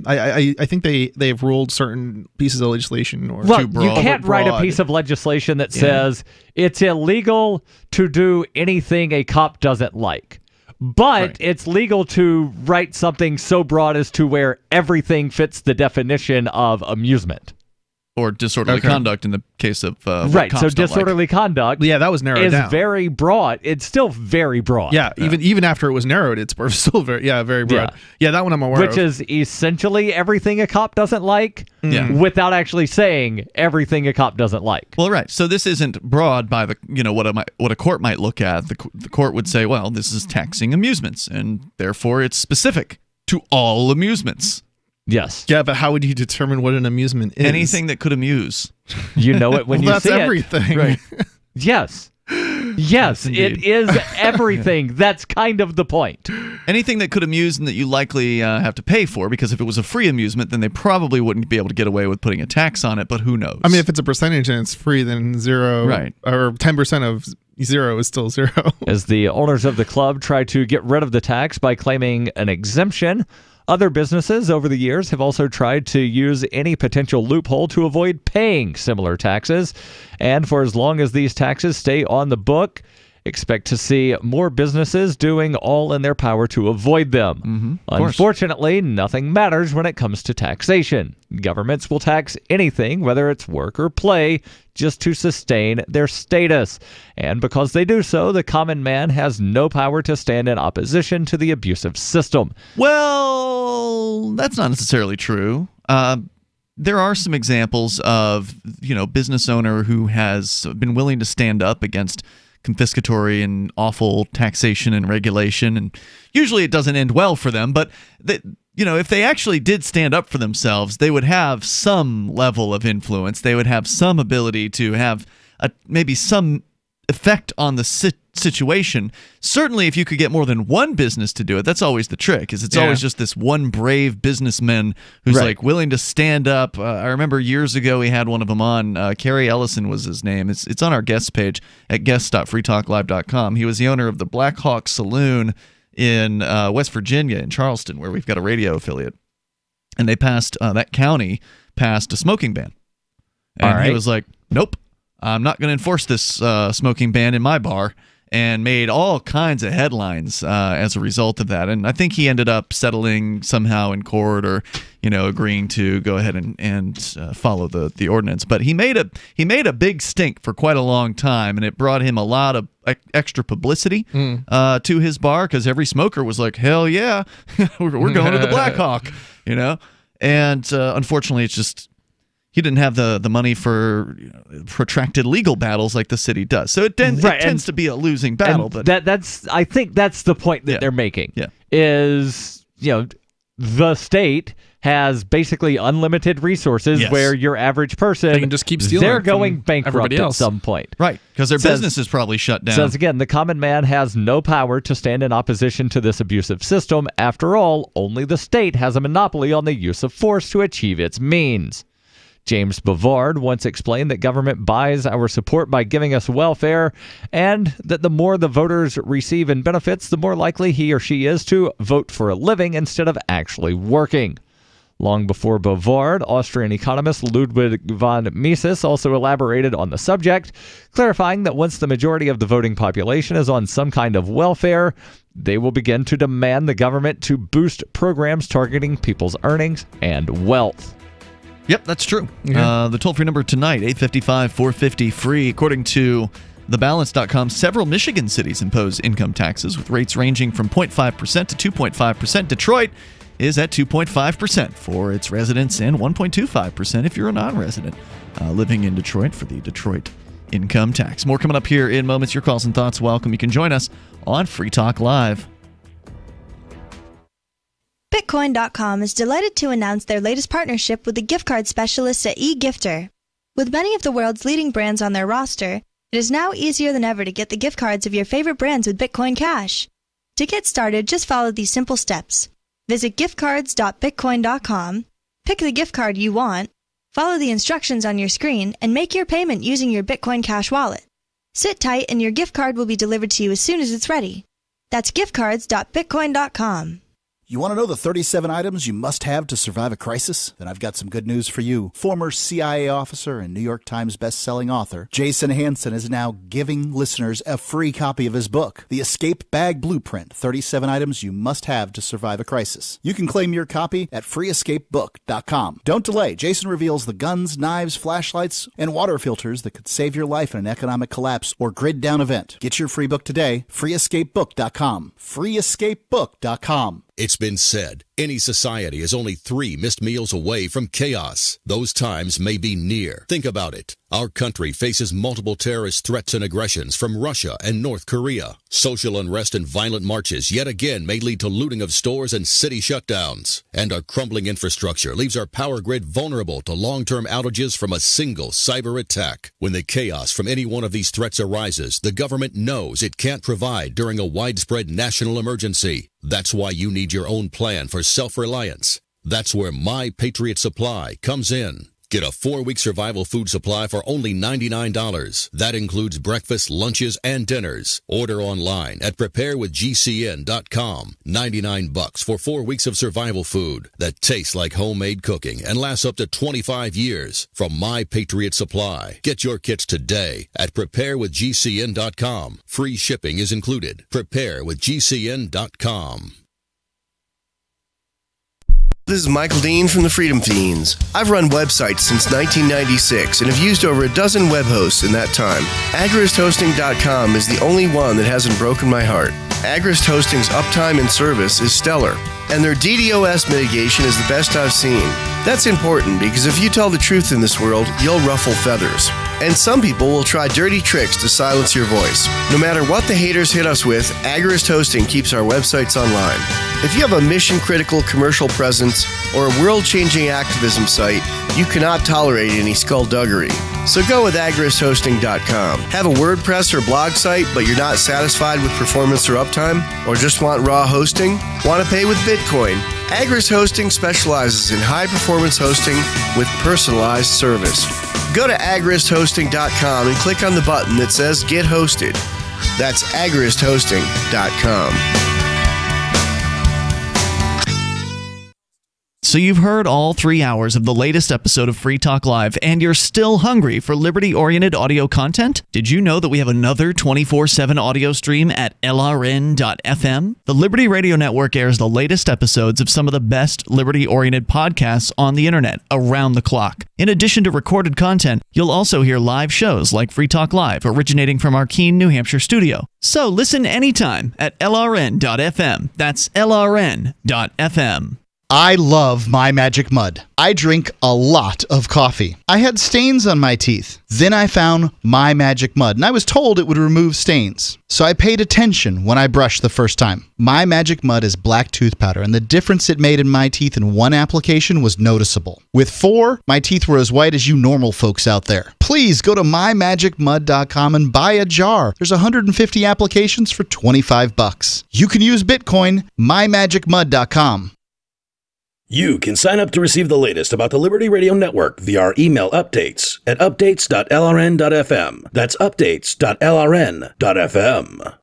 I think they've ruled certain pieces of legislation or well, too broad. you can't write a piece of legislation that says it's illegal to do anything a cop doesn't like, But it's legal to write something so broad as to where everything fits the definition of amusement. Or disorderly conduct in the case of right. So disorderly conduct. Yeah, that was narrowed down. Is very broad. It's still very broad. Yeah, even after it was narrowed, it's still very broad. Yeah, that one I'm aware of. Which is essentially everything a cop doesn't like, without actually saying everything a cop doesn't like. Well, right. So this isn't broad by the what a court might look at. The court would say, well, this is taxing amusements, and therefore it's specific to all amusements. Yes. Yeah, but how would you determine what an amusement is? Anything that could amuse. You know it when you that's see everything. it. Right. Yes. Yes, it is everything. That's kind of the point. Anything that could amuse and that you likely have to pay for, because if it was a free amusement, then they probably wouldn't be able to get away with putting a tax on it, but who knows? I mean, if it's a percentage and it's free, then zero, or 10% of zero is still zero. As the owners of the club try to get rid of the tax by claiming an exemption, other businesses over the years have also tried to use any potential loophole to avoid paying similar taxes. And for as long as these taxes stay on the book, expect to see more businesses doing all in their power to avoid them. Unfortunately, nothing matters when it comes to taxation. Governments will tax anything, whether it's work or play, just to sustain their status. And because they do so, the common man has no power to stand in opposition to the abusive system. Well, that's not necessarily true. There are some examples of, business owner who has been willing to stand up against confiscatory and awful taxation and regulation, and usually it doesn't end well for them, but if they actually did stand up for themselves, they would have some level of influence. They would have some ability to have maybe some effect on the situation. Certainly, if you could get more than one business to do it, that's always the trick. It's always just this one brave businessman who's like willing to stand up. I remember years ago we had one of them on. Kerry Ellison was his name. It's on our guest page at guest.freetalklive.com. He was the owner of the Black Hawk Saloon in West Virginia, in Charleston, where we've got a radio affiliate. And they passed that county passed a smoking ban, and he was like, "Nope, I'm not going to enforce this smoking ban in my bar," and made all kinds of headlines as a result of that. And I think he ended up settling somehow in court, or agreeing to go ahead and follow the ordinance. But he made a big stink for quite a long time, and it brought him a lot of extra publicity to his bar, because every smoker was like, "Hell yeah, we're going to the Black Hawk," And unfortunately, it's just, he didn't have the money for protracted legal battles like the city does. So it tends to be a losing battle. But I think that's the point that they're making. Yeah. Is, the state has basically unlimited resources, where your average person, they can just keep stealing. They're going bankrupt at some point. Right, because their business is probably shut down. Says again, the common man has no power to stand in opposition to this abusive system. After all, only the state has a monopoly on the use of force to achieve its means. James Bovard once explained that government buys our support by giving us welfare, and that the more the voters receive in benefits, the more likely he or she is to vote for a living instead of actually working. Long before Bovard, Austrian economist Ludwig von Mises also elaborated on the subject, clarifying that once the majority of the voting population is on some kind of welfare, they will begin to demand the government to boost programs targeting people's earnings and wealth. Yep, that's true. The toll-free number tonight, 855-450-FREE. According to thebalance.com, several Michigan cities impose income taxes with rates ranging from 0.5% to 2.5%. Detroit is at 2.5% for its residents and 1.25% if you're a non-resident living in Detroit for the Detroit income tax. More coming up here in moments. Your calls and thoughts welcome. You can join us on Free Talk Live. Bitcoin.com is delighted to announce their latest partnership with the gift card specialists at eGifter. With many of the world's leading brands on their roster, it is now easier than ever to get the gift cards of your favorite brands with Bitcoin Cash. To get started, just follow these simple steps. Visit giftcards.bitcoin.com, pick the gift card you want, follow the instructions on your screen, and make your payment using your Bitcoin Cash wallet. Sit tight and your gift card will be delivered to you as soon as it's ready. That's giftcards.bitcoin.com. You want to know the 37 items you must have to survive a crisis? Then I've got some good news for you. Former CIA officer and New York Times best-selling author Jason Hansen is now giving listeners a free copy of his book, The Escape Bag Blueprint, 37 Items You Must Have to Survive a Crisis. You can claim your copy at freeescapebook.com. Don't delay. Jason reveals the guns, knives, flashlights, and water filters that could save your life in an economic collapse or grid-down event. Get your free book today, freeescapebook.com. freeescapebook.com. It's been said, any society is only 3 missed meals away from chaos. Those times may be near. Think about it. Our country faces multiple terrorist threats and aggressions from Russia and North Korea. Social unrest and violent marches yet again may lead to looting of stores and city shutdowns. And our crumbling infrastructure leaves our power grid vulnerable to long-term outages from a single cyber attack. When the chaos from any one of these threats arises, the government knows it can't provide during a widespread national emergency. That's why you need your own plan for self-reliance. That's where My Patriot Supply comes in. Get a 4-week survival food supply for only $99. That includes breakfast, lunches, and dinners. Order online at preparewithgcn.com. $99 for 4 weeks of survival food that tastes like homemade cooking and lasts up to 25 years. From My Patriot Supply. Get your kits today at preparewithgcn.com. Free shipping is included. Preparewithgcn.com. This is Michael Dean from the Freedom Fiends. I've run websites since 1996 and have used over a dozen web hosts in that time. AgristHosting.com is the only one that hasn't broken my heart. Agrist Hosting's uptime and service is stellar, and their DDoS mitigation is the best I've seen. That's important because if you tell the truth in this world, you'll ruffle feathers. And some people will try dirty tricks to silence your voice. No matter what the haters hit us with, Agrist Hosting keeps our websites online. If you have a mission-critical commercial presence or a world-changing activism site, you cannot tolerate any skullduggery. So go with agristhosting.com. Have a WordPress or blog site, but you're not satisfied with performance or uptime? Or just want raw hosting? Want to pay with Bitcoin? Agrist Hosting specializes in high-performance hosting with personalized service. Go to agristhosting.com and click on the button that says Get Hosted. That's agristhosting.com. So you've heard all 3 hours of the latest episode of Free Talk Live, and you're still hungry for liberty-oriented audio content? Did you know that we have another 24/7 audio stream at LRN.FM? The Liberty Radio Network airs the latest episodes of some of the best liberty-oriented podcasts on the internet around the clock. In addition to recorded content, you'll also hear live shows like Free Talk Live, originating from our Keene, New Hampshire studio. So listen anytime at LRN.FM. That's LRN.FM. I love My Magic Mud. I drink a lot of coffee. I had stains on my teeth. Then I found My Magic Mud, and I was told it would remove stains. So I paid attention when I brushed the first time. My Magic Mud is black tooth powder, and the difference it made in my teeth in one application was noticeable. With 4, my teeth were as white as you normal folks out there. Please go to mymagicmud.com and buy a jar. There's 150 applications for $25. You can use Bitcoin, mymagicmud.com. You can sign up to receive the latest about the Liberty Radio Network via our email updates at updates.lrn.fm. That's updates.lrn.fm.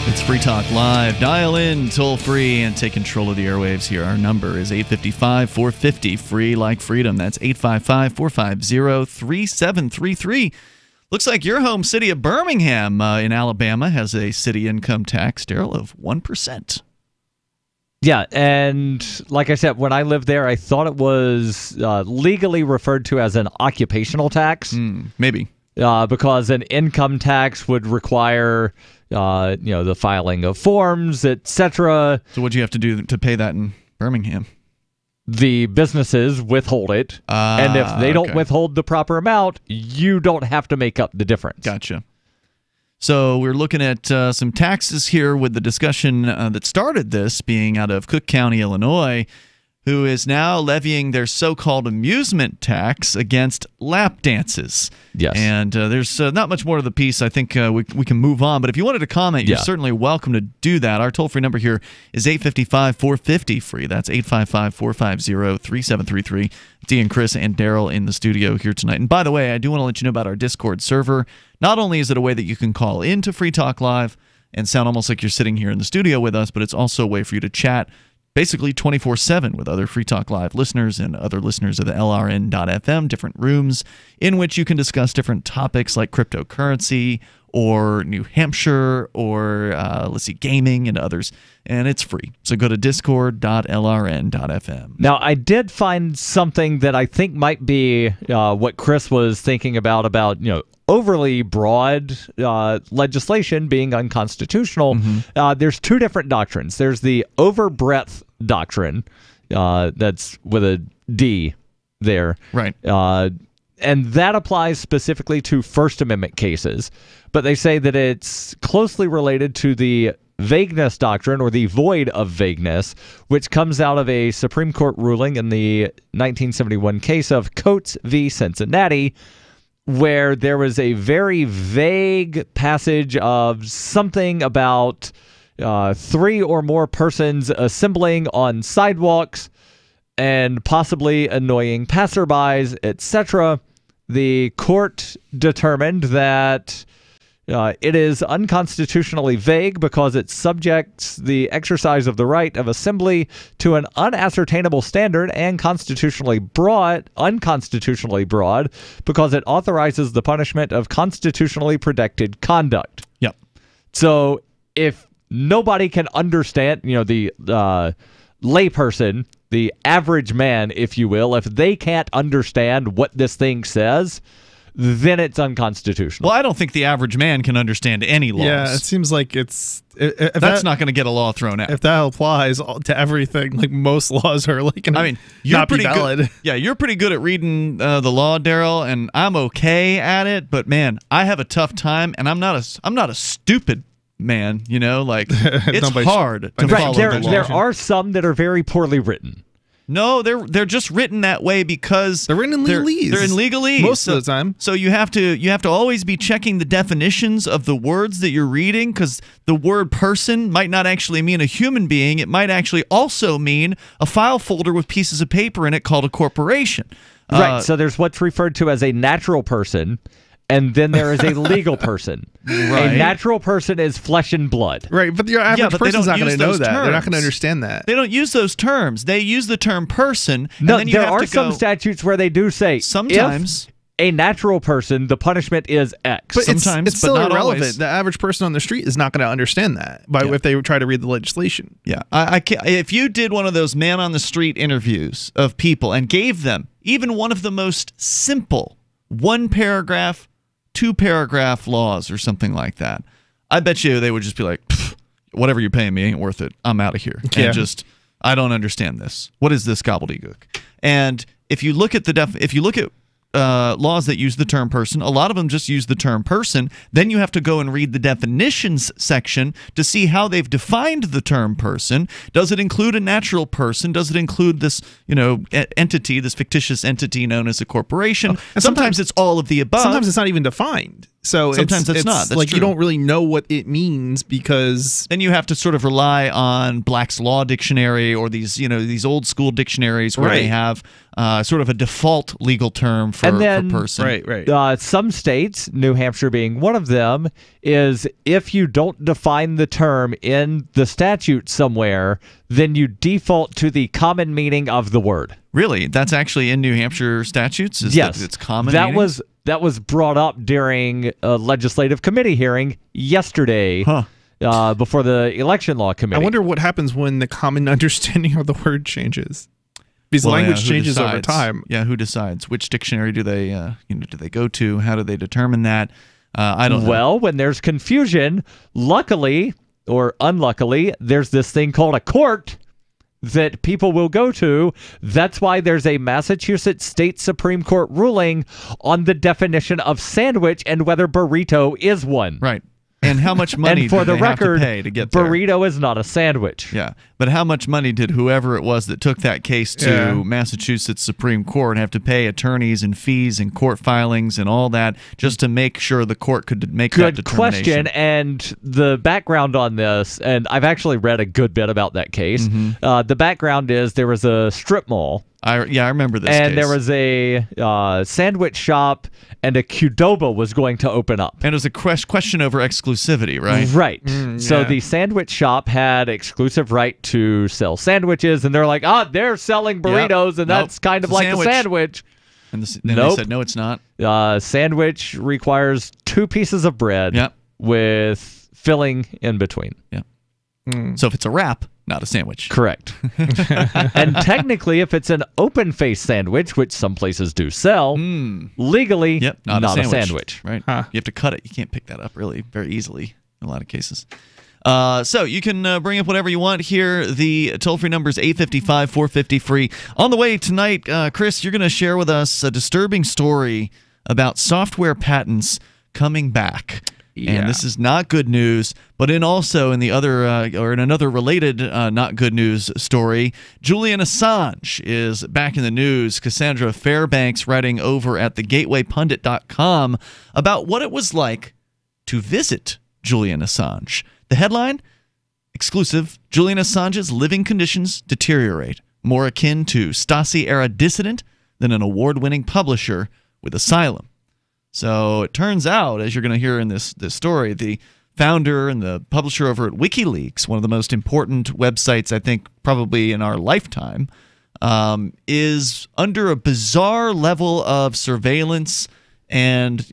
It's Free Talk Live. Dial in toll free and take control of the airwaves here. Our number is 855-450, free like freedom. That's 855-450-3733. Looks like your home city of Birmingham in Alabama has a city income tax, Darryl, of 1%. Yeah, and like I said, when I lived there, I thought it was legally referred to as an occupational tax. Maybe. Because an income tax would require the filing of forms, etc. So what do you have to do to pay that in Birmingham? The businesses withhold it, and if they don't withhold the proper amount, you don't have to make up the difference. Gotcha. So we're looking at some taxes here with the discussion that started this being out of Cook County, Illinois, who is now levying their so-called amusement tax against lap dances. Yes. And there's not much more to the piece. I think we can move on. But if you wanted to comment, you're certainly welcome to do that. Our toll-free number here is 855-450-FREE. That's 855-450-3733. Ian, Chris, and Darryl in the studio here tonight. And by the way, I do want to let you know about our Discord server. Not only is it a way that you can call into Free Talk Live and sound almost like you're sitting here in the studio with us, but it's also a way for you to chat basically 24/7 with other Free Talk Live listeners and other listeners of the LRN.FM, different rooms in which you can discuss different topics like cryptocurrency or New Hampshire or, gaming and others. And it's free. So go to discord.lrn.fm. Now, I did find something that I think might be what Chris was thinking about overly broad legislation being unconstitutional. There's two different doctrines. There's the overbreadth doctrine, that's with a D there. Right. And that applies specifically to First Amendment cases. But they say that it's closely related to the vagueness doctrine, or the void of vagueness, which comes out of a Supreme Court ruling in the 1971 case of Coates v. Cincinnati, where there was a very vague passage of something about 3 or more persons assembling on sidewalks and possibly annoying passerbys, etc. The court determined that it is unconstitutionally vague because it subjects the exercise of the right of assembly to an unascertainable standard, and unconstitutionally broad because it authorizes the punishment of constitutionally protected conduct. Yep. So if nobody can understand, the layperson, the average man, if you will, if they can't understand what this thing says, then it's unconstitutional. Well, I don't think the average man can understand any laws. Yeah, it seems like it's... That's not going to get a law thrown out. If that applies to everything, like most laws are like not be valid. Good. Yeah, you're pretty good at reading the law, Darryl, and I'm okay at it. But man, I have a tough time, and I'm not a stupid man. It's hard to follow the law. There are some that are very poorly written. No, they're just written that way because they're written in legalese. They're in legalese most of the time. So you have to always be checking the definitions of the words that you're reading, because the word person might not actually mean a human being. It might actually also mean a file folder with pieces of paper in it called a corporation. Right. So there's what's referred to as a natural person, and then there is a legal person. Right. A natural person is flesh and blood. Right, but your average person's not going to know that. Terms. They're not going to understand that. They don't use those terms. They use the term person. No, and then there are some statutes where they do say, sometimes, if a natural person, the punishment is X. But sometimes, it's still but not irrelevant. Always. The average person on the street is not going to understand that if they try to read the legislation. Yeah, I can't, if you did one of those man on the street interviews of people and gave them even one of the most simple 1-paragraph, 2-paragraph laws or something like that, I bet you they would just be like, whatever you're paying me ain't worth it. I'm out of here. Yeah. And I don't understand this. What is this gobbledygook? And if you look at laws that use the term person, a lot of them just use the term person. Then you have to go and read the definitions section to see how they've defined the term person. Does it include a natural person? Does it include this, entity, this fictitious entity known as a corporation? And sometimes it's all of the above. Sometimes it's not even defined. So sometimes it's not. That's like true. You don't really know what it means, because then you have to sort of rely on Black's Law Dictionary or these old school dictionaries where they have sort of a default legal term for person. Right. Some states, New Hampshire being one of them, is if you don't define the term in the statute somewhere, then you default to the common meaning of the word. Really? That's actually in New Hampshire statutes? Yes. It's common meaning? That was brought up during a legislative committee hearing yesterday before the election law committee. I wonder what happens when the common understanding of the word changes. Because language changes over time. Yeah, who decides? Which dictionary do they go to? How do they determine that? I don't know. Well, when there's confusion, luckily or unluckily, there's this thing called a court that people will go to. That's why there's a Massachusetts State Supreme Court ruling on the definition of sandwich and whether burrito is one. Right. And how much money and for did the they record, have to pay to get there? burrito is not a sandwich. Yeah, but how much money did whoever it was that took that case to Massachusetts Supreme Court have to pay attorneys and fees and court filings and all that just to make sure the court could make that determination? Good question. And the background on this, and I've actually read a good bit about that case. The background is there was a strip mall. I remember this and case. There was a sandwich shop, and a Qdoba was going to open up. And it was a question over exclusivity, right? Right. So the sandwich shop had exclusive right to sell sandwiches, and they're like, they're selling burritos, and that's kind of like a sandwich. And then they said, no, it's not. Sandwich requires 2 pieces of bread with filling in between. Yeah. So if it's a wrap, not a sandwich. Correct. And technically, if it's an open-faced sandwich, which some places do sell, legally, not a sandwich. Right. You have to cut it. You can't pick that up really very easily in a lot of cases. So you can bring up whatever you want here. The toll-free number is 855-450-FREE. On the way tonight, Chris, you're going to share with us a disturbing story about software patents coming back. And this is not good news, but in the other or in another related not good news story, Julian Assange is back in the news. Cassandra Fairbanks writing over at thegatewaypundit.com about what it was like to visit Julian Assange. The headline, exclusive, Julian Assange's living conditions deteriorate, more akin to Stasi-era dissident than an award-winning publisher with asylum. So it turns out, as you're going to hear in this story, the founder and the publisher over at WikiLeaks, one of the most important websites, I think, probably in our lifetime, is under a bizarre level of surveillance and,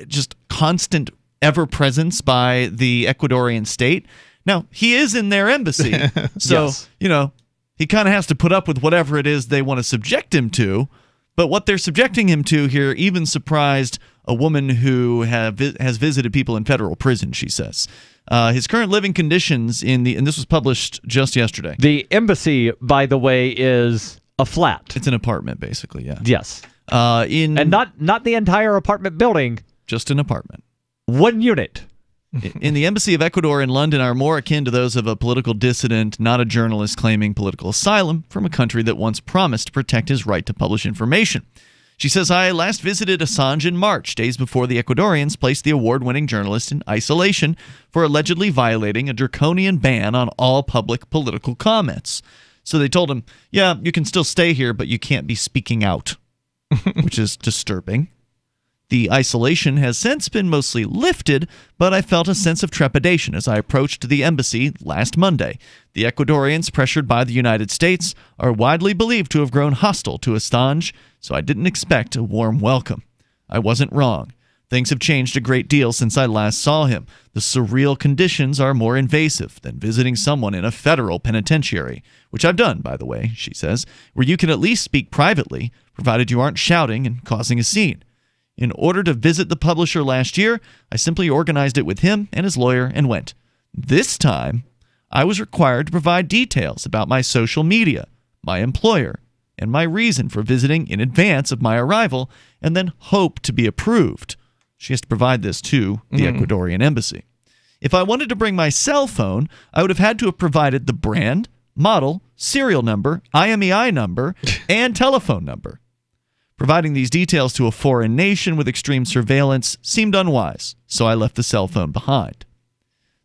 just constant ever-presence by the Ecuadorian state. Now, he is in their embassy, so, he kind of has to put up with whatever it is they want to subject him to. But what they're subjecting him to here even surprised a woman who has visited people in federal prison, she says. His current living conditions and this was published just yesterday. The embassy, by the way, is a flat. It's an apartment, basically, yeah. Yes. And not the entire apartment building. Just an apartment. 1 unit. In the Embassy of Ecuador in London are more akin to those of a political dissident, not a journalist claiming political asylum from a country that once promised to protect his right to publish information. She says, I last visited Assange in March, days before the Ecuadorians placed the award-winning journalist in isolation for allegedly violating a draconian ban on all public political comments. So they told him, yeah, you can still stay here, but you can't be speaking out, which is disturbing. The isolation has since been mostly lifted, but I felt a sense of trepidation as I approached the embassy last Monday. The Ecuadorians, pressured by the United States, are widely believed to have grown hostile to Assange, so I didn't expect a warm welcome. I wasn't wrong. Things have changed a great deal since I last saw him. The surreal conditions are more invasive than visiting someone in a federal penitentiary, which I've done, by the way, she says, where you can at least speak privately, provided you aren't shouting and causing a scene. In order to visit the publisher last year, I simply organized it with him and his lawyer and went. This time, I was required to provide details about my social media, my employer, and my reason for visiting in advance of my arrival, and then hope to be approved. She has to provide this to the Ecuadorian embassy. If I wanted to bring my cell phone, I would have had to have provided the brand, model, serial number, IMEI number, and telephone number. Providing these details to a foreign nation with extreme surveillance seemed unwise, so I left the cell phone behind.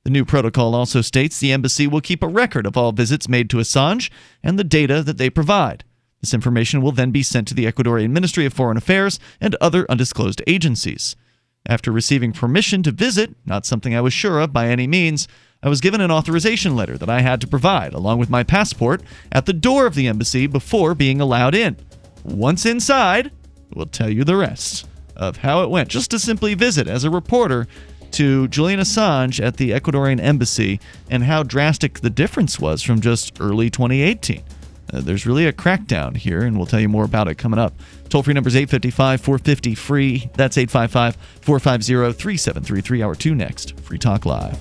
The new protocol also states the embassy will keep a record of all visits made to Assange and the data that they provide. This information will then be sent to the Ecuadorian Ministry of Foreign Affairs and other undisclosed agencies. After receiving permission to visit, not something I was sure of by any means, I was given an authorization letter that I had to provide, along with my passport, at the door of the embassy before being allowed in. Once inside, we'll tell you the rest of how it went. Just to simply visit as a reporter to Julian Assange at the Ecuadorian embassy and how drastic the difference was from just early 2018. There's really a crackdown here, and we'll tell you more about it coming up. Toll-free number is 855-450-FREE. That's 855-450-3733. Hour 2 next. Free Talk Live.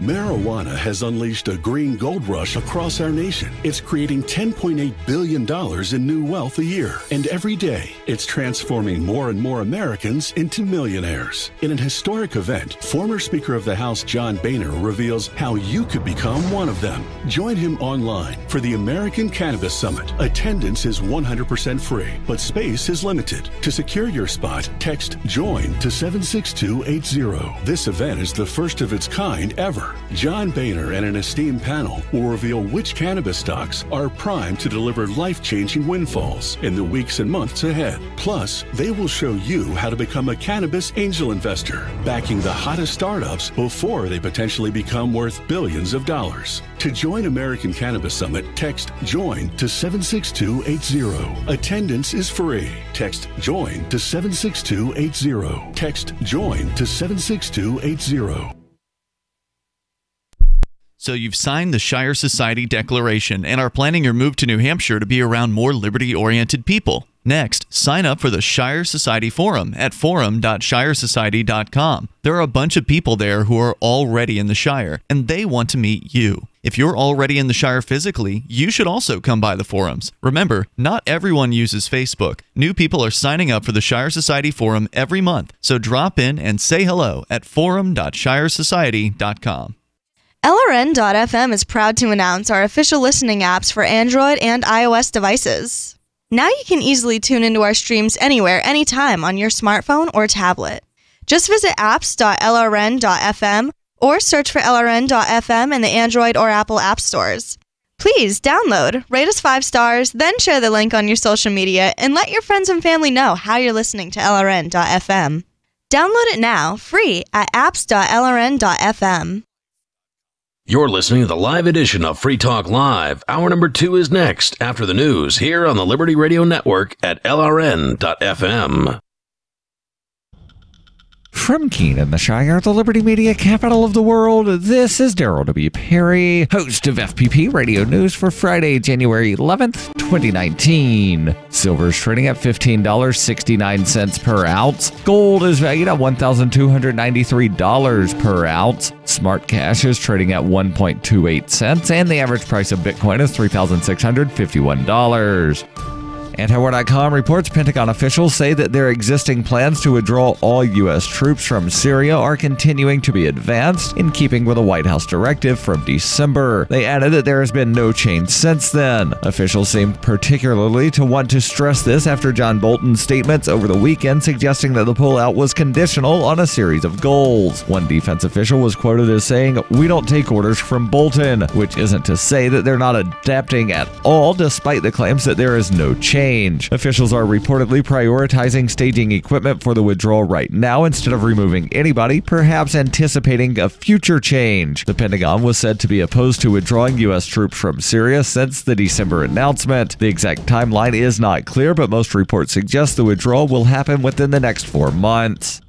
Marijuana has unleashed a green gold rush across our nation. It's creating $10.8 billion in new wealth a year. And every day, it's transforming more and more Americans into millionaires. In an historic event, former Speaker of the House John Boehner reveals how you could become one of them. Join him online for the American Cannabis Summit. Attendance is 100% free, but space is limited. To secure your spot, text JOIN to 76280. This event is the first of its kind ever. John Boehner and an esteemed panel will reveal which cannabis stocks are primed to deliver life-changing windfalls in the weeks and months ahead. Plus, they will show you how to become a cannabis angel investor, backing the hottest startups before they potentially become worth billions of dollars. To join American Cannabis Summit, text JOIN to 76280. Attendance is free. Text JOIN to 76280. Text JOIN to 76280. So you've signed the Shire Society Declaration and are planning your move to New Hampshire to be around more liberty-oriented people. Next, sign up for the Shire Society Forum at forum.shiresociety.com. There are a bunch of people there who are already in the Shire, and they want to meet you. If you're already in the Shire physically, you should also come by the forums. Remember, not everyone uses Facebook. New people are signing up for the Shire Society Forum every month, so drop in and say hello at forum.shiresociety.com. LRN.FM is proud to announce our official listening apps for Android and iOS devices. Now you can easily tune into our streams anywhere, anytime on your smartphone or tablet. Just visit apps.lrn.fm or search for LRN.FM in the Android or Apple app stores. Please download, rate us 5 stars, then share the link on your social media and let your friends and family know how you're listening to LRN.FM. Download it now, free at apps.lrn.fm. You're listening to the live edition of Free Talk Live. Hour number 2 is next after the news here on the Liberty Radio Network at LRN.FM. From Keene in the Shire, the Liberty Media capital of the world, this is Darryl W. Perry, host of FPP Radio News for Friday, January 11th, 2019. Silver is trading at $15.69 per ounce. Gold is valued at $1,293 per ounce. Smart cash is trading at 1.28 cents, and the average price of Bitcoin is $3,651. Antiwar.com reports Pentagon officials say that their existing plans to withdraw all U.S. troops from Syria are continuing to be advanced, in keeping with a White House directive from December. They added that there has been no change since then. Officials seem particularly to want to stress this after John Bolton's statements over the weekend suggesting that the pullout was conditional on a series of goals. One defense official was quoted as saying, "We don't take orders from Bolton," which isn't to say that they're not adapting at all, despite the claims that there is no change. Officials are reportedly prioritizing staging equipment for the withdrawal right now instead of removing anybody, perhaps anticipating a future change. The Pentagon was said to be opposed to withdrawing U.S. troops from Syria since the December announcement. The exact timeline is not clear, but most reports suggest the withdrawal will happen within the next 4 months.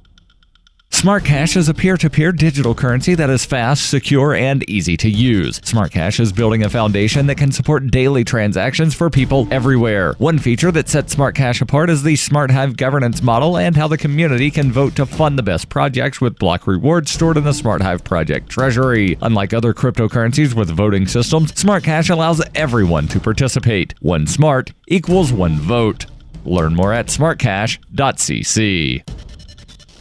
Smart Cash is a peer-to-peer digital currency that is fast, secure, and easy to use. Smart Cash is building a foundation that can support daily transactions for people everywhere. One feature that sets Smart Cash apart is the Smart Hive governance model and how the community can vote to fund the best projects with block rewards stored in the Smart Hive project treasury. Unlike other cryptocurrencies with voting systems, Smart Cash allows everyone to participate. One smart equals one vote. Learn more at smartcash.cc.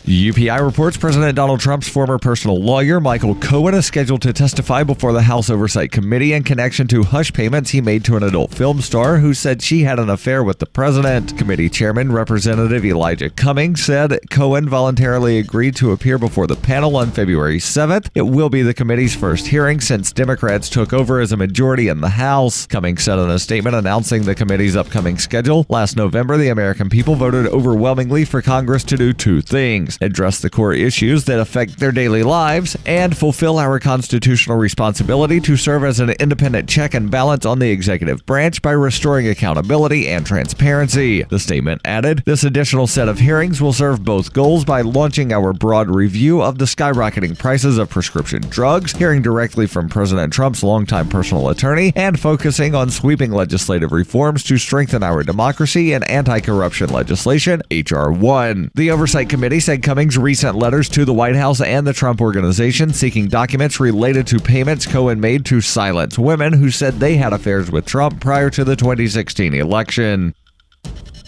UPI reports President Donald Trump's former personal lawyer, Michael Cohen, is scheduled to testify before the House Oversight Committee in connection to hush payments he made to an adult film star who said she had an affair with the president. Committee Chairman Representative Elijah Cummings said Cohen voluntarily agreed to appear before the panel on February 7th. It will be the committee's first hearing since Democrats took over as a majority in the House. Cummings said in a statement announcing the committee's upcoming schedule, last November, the American people voted overwhelmingly for Congress to do 2 things: address the core issues that affect their daily lives, and fulfill our constitutional responsibility to serve as an independent check and balance on the executive branch by restoring accountability and transparency. The statement added, "This additional set of hearings will serve both goals by launching our broad review of the skyrocketing prices of prescription drugs, hearing directly from President Trump's longtime personal attorney, and focusing on sweeping legislative reforms to strengthen our democracy and anti-corruption legislation, H.R. 1. The Oversight Committee said Greg Cummings' recent letters to the White House and the Trump Organization seeking documents related to payments Cohen made to silence women who said they had affairs with Trump prior to the 2016 election.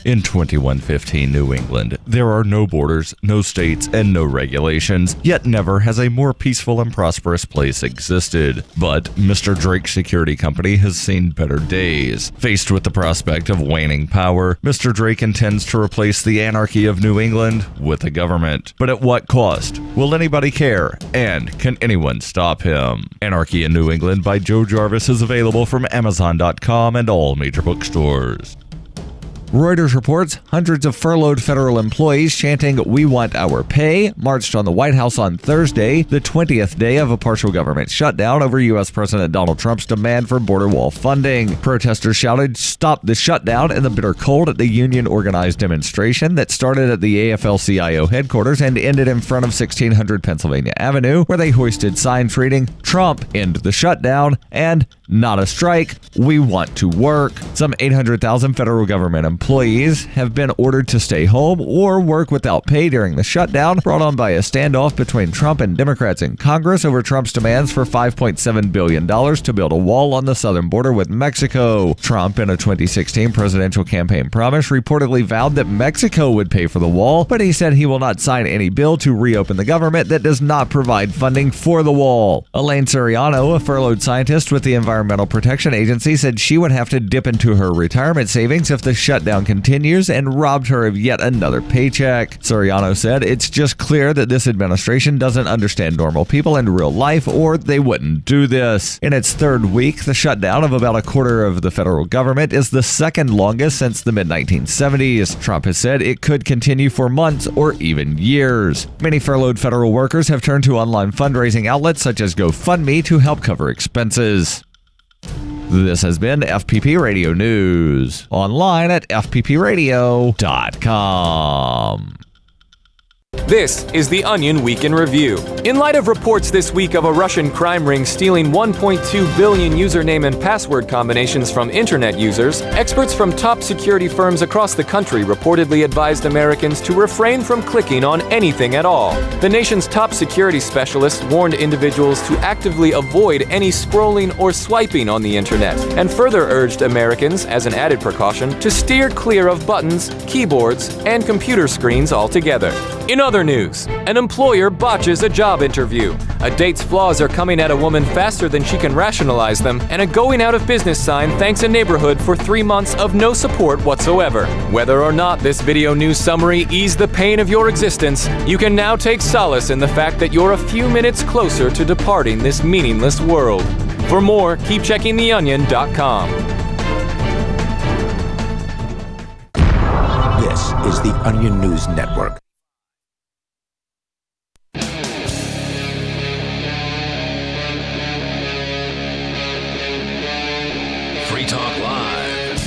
In 2115 New England, there are no borders, no states, and no regulations, yet never has a more peaceful and prosperous place existed. But Mr. Drake's security company has seen better days. Faced with the prospect of waning power, Mr. Drake intends to replace the anarchy of New England with a government. But at what cost? Will anybody care? And can anyone stop him? Anarchy in New England by Joe Jarvis is available from Amazon.com and all major bookstores. Reuters reports hundreds of furloughed federal employees chanting, "We want our pay," marched on the White House on Thursday, the 20th day of a partial government shutdown over U.S. President Donald Trump's demand for border wall funding. Protesters shouted, "Stop the shutdown," in the bitter cold at the union-organized demonstration that started at the AFL-CIO headquarters and ended in front of 1600 Pennsylvania Avenue, where they hoisted signs reading, "Trump, end the shutdown," and "Not a strike, we want to work." Some 800,000 federal government employees have been ordered to stay home or work without pay during the shutdown, brought on by a standoff between Trump and Democrats in Congress over Trump's demands for $5.7 billion to build a wall on the southern border with Mexico. Trump, in a 2016 presidential campaign promise, reportedly vowed that Mexico would pay for the wall, but he said he will not sign any bill to reopen the government that does not provide funding for the wall. Elaine Suriano, a furloughed scientist with the Environmental Protection Agency, said she would have to dip into her retirement savings if the shutdown continues and robbed her of yet another paycheck. Suriano said, "It's just clear that this administration doesn't understand normal people in real life, or they wouldn't do this." In its third week, the shutdown of about a quarter of the federal government is the second longest since the mid-1970s. Trump has said it could continue for months or even years. Many furloughed federal workers have turned to online fundraising outlets such as GoFundMe to help cover expenses. This has been FPP Radio News, online at fppradio.com. This is The Onion Week in Review. In light of reports this week of a Russian crime ring stealing 1.2 billion username and password combinations from internet users, experts from top security firms across the country reportedly advised Americans to refrain from clicking on anything at all. The nation's top security specialists warned individuals to actively avoid any scrolling or swiping on the internet, and further urged Americans, as an added precaution, to steer clear of buttons, keyboards, and computer screens altogether. In other news, an employer botches a job interview. A date's flaws are coming at a woman faster than she can rationalize them, and a going out of business sign thanks a neighborhood for 3 months of no support whatsoever. Whether or not this video news summary eased the pain of your existence, you can now take solace in the fact that you're a few minutes closer to departing this meaningless world. For more, keep checking theonion.com. This is the Onion News Network. Free Talk Live.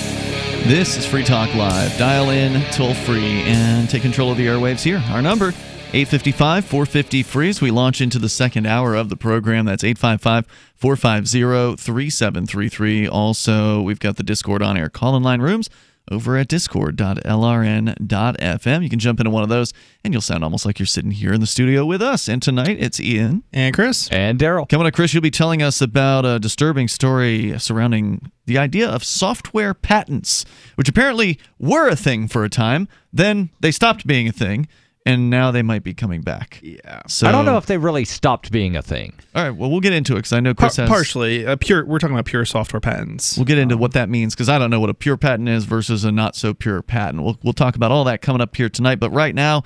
This is Free Talk Live. Dial in, toll free, and take control of the airwaves here. Our number, 855-450-FREE, as we launch into the second hour of the program. That's 855-450-3733. Also, we've got the Discord on-air call-in line rooms over at discord.lrn.fm. You can jump into one of those, and you'll sound almost like you're sitting here in the studio with us. And tonight, it's Ian. And Chris. And Darryl. Coming up, Chris, you'll be telling us about a disturbing story surrounding the idea of software patents, which apparently were a thing for a time. Then they stopped being a thing, and now they might be coming back. Yeah. So I don't know if they really stopped being a thing. All right, well, we'll get into it because I know Chris has... Partially. We're talking about pure software patents. We'll get into what that means because I don't know what a pure patent is versus a not-so-pure patent. We'll talk about all that coming up here tonight. But right now,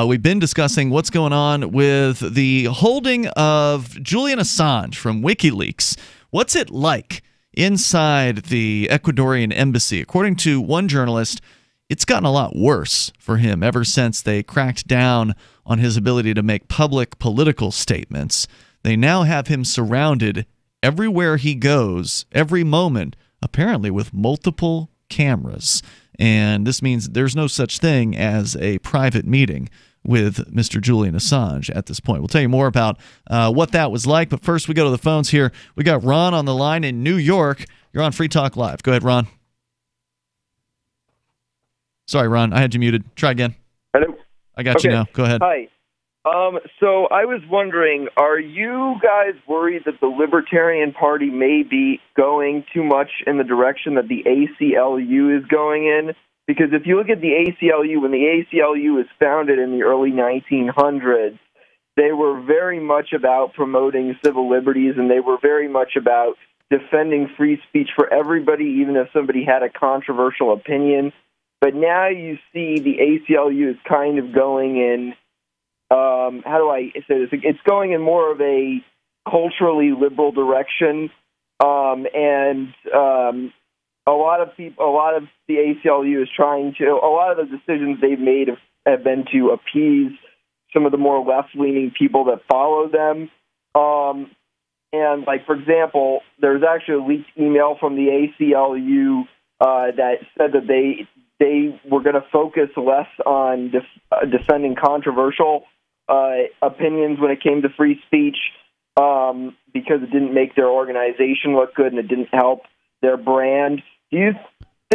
we've been discussing what's going on with the holding of Julian Assange from WikiLeaks. What's it like inside the Ecuadorian embassy? According to one journalist, it's gotten a lot worse for him ever since they cracked down on his ability to make public political statements. They now have him surrounded everywhere he goes, every moment, apparently with multiple cameras. And this means there's no such thing as a private meeting with Mr. Julian Assange at this point. We'll tell you more about what that was like, but first we go to the phones here. We got Ron on the line in New York. You're on Free Talk Live. Go ahead, Ron. Sorry, Ron, I had you muted. Try again. Hello. I got you now. Go ahead. Hi. So I was wondering, are you guys worried that the Libertarian Party may be going too much in the direction that the ACLU is going in? Because if you look at the ACLU, when the ACLU was founded in the early 1900s, they were very much about promoting civil liberties, and they were very much about defending free speech for everybody, even if somebody had a controversial opinion. But now you see the ACLU is kind of going in, how do I say this? It's going in more of a culturally liberal direction, and a lot of the ACLU is trying to. A lot of the decisions they've made have been to appease some of the more left-leaning people that follow them. And, like, for example, there's actually a leaked email from the ACLU that said that they were going to focus less on defending controversial opinions when it came to free speech because it didn't make their organization look good and it didn't help their brand. Do you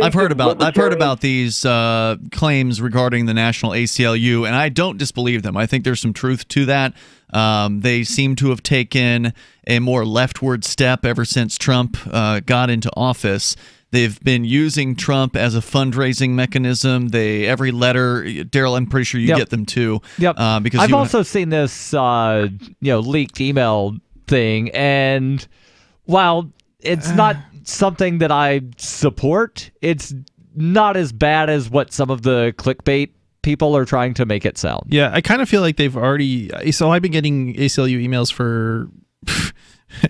I've heard about these claims regarding the National ACLU, and I don't disbelieve them. I think there's some truth to that. They seem to have taken a more leftward step ever since Trump got into office. They've been using Trump as a fundraising mechanism. Every letter, Darryl, I'm pretty sure you get them too. Yep. Because I've also seen this, leaked email thing, and while it's not something that I support, it's not as bad as what some of the clickbait people are trying to make it sound. Yeah, I kind of feel like they've already. So I've been getting ACLU emails for. I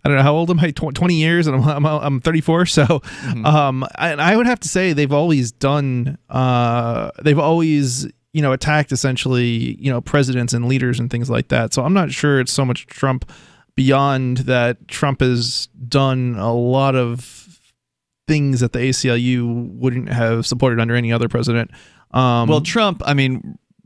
don't know how old am I? 20 years, and I'm 34. So, and I would have to say they've always done. They've always attacked essentially presidents and leaders and things like that. So I'm not sure it's so much Trump. Beyond that, Trump has done a lot of things that the ACLU wouldn't have supported under any other president. Well, Trump,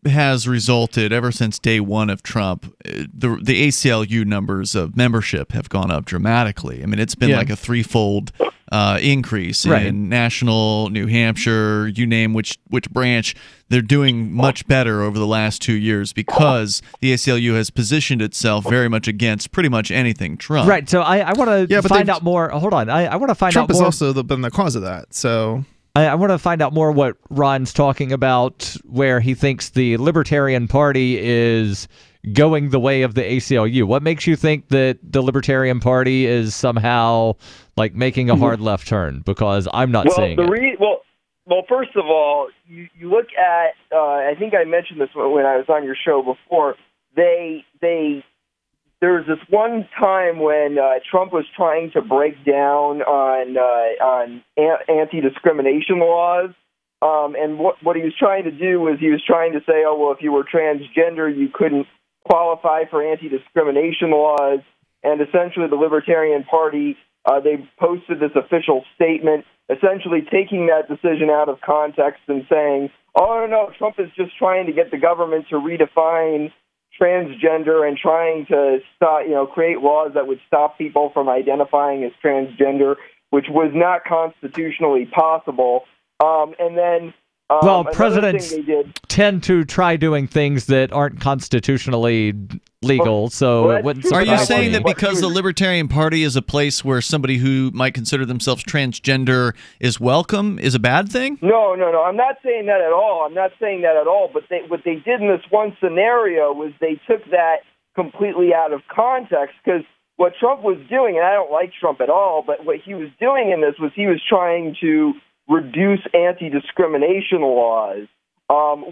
has resulted ever since day one of Trump. The ACLU numbers of membership have gone up dramatically. It's been like a threefold increase in national, New Hampshire, you name which branch. They're doing much better over the last 2 years because the ACLU has positioned itself very much against pretty much anything Trump. Right. So I want to find out more. Hold on. I want to find Trump out more. Trump has also been the cause of that. So I want to find out more what Ron's talking about, where he thinks the Libertarian Party is going the way of the ACLU. What makes you think that the Libertarian Party is somehow like making a hard left turn? Because I'm not seeing it. Well, first of all, you look at, I think I mentioned this when I was on your show before, there was this one time when Trump was trying to break down on anti-discrimination laws, and what he was trying to do was he was trying to say, if you were transgender, you couldn't qualify for anti-discrimination laws, and essentially the Libertarian Party, they posted this official statement essentially taking that decision out of context and saying, no, Trump is just trying to get the government to redefine transgender and trying to stop, create laws that would stop people from identifying as transgender, which was not constitutionally possible. Presidents tend to try doing things that aren't constitutionally legal, so it wouldn't surprise me. Are you saying that because the Libertarian Party is a place where somebody who might consider themselves transgender is welcome is a bad thing? No. I'm not saying that at all. But what they did in this one scenario was they took that completely out of context, because what Trump was doing, and I don't like Trump at all, but what he was doing in this was he was trying to reduce anti-discrimination laws,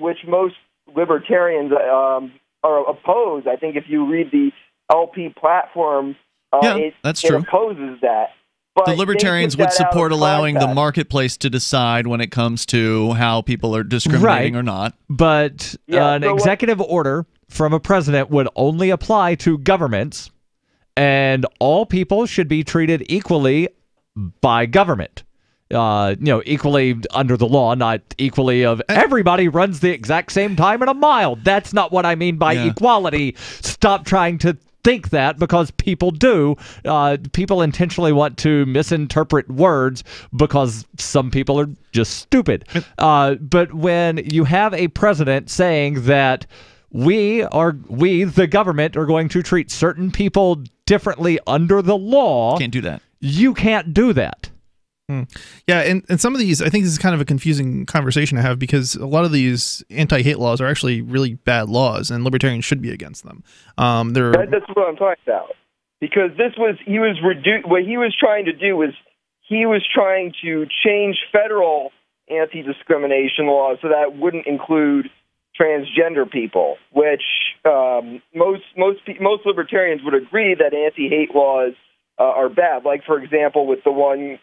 which most libertarians are opposed. I think if you read the LP platform, it opposes that. But the libertarians would support allowing the marketplace to decide when it comes to how people are discriminating or not. But an executive order from a president would only apply to governments, and all people should be treated equally by government. Equally under the law, not equally of everybody runs the exact same time in a mile. That's not what I mean by equality. Stop trying to think that because people do. People intentionally want to misinterpret words because some people are just stupid. But when you have a president saying that we, the government, are going to treat certain people differently under the law. Can't do that. You can't do that. Yeah, and some of these, I think this is kind of a confusing conversation to have because a lot of these anti-hate laws are actually really bad laws, and libertarians should be against them. That's what I'm talking about. Because what he was trying to do was he was trying to change federal anti-discrimination laws so that wouldn't include transgender people, which most libertarians would agree that anti-hate laws are bad. Like, for example, with the one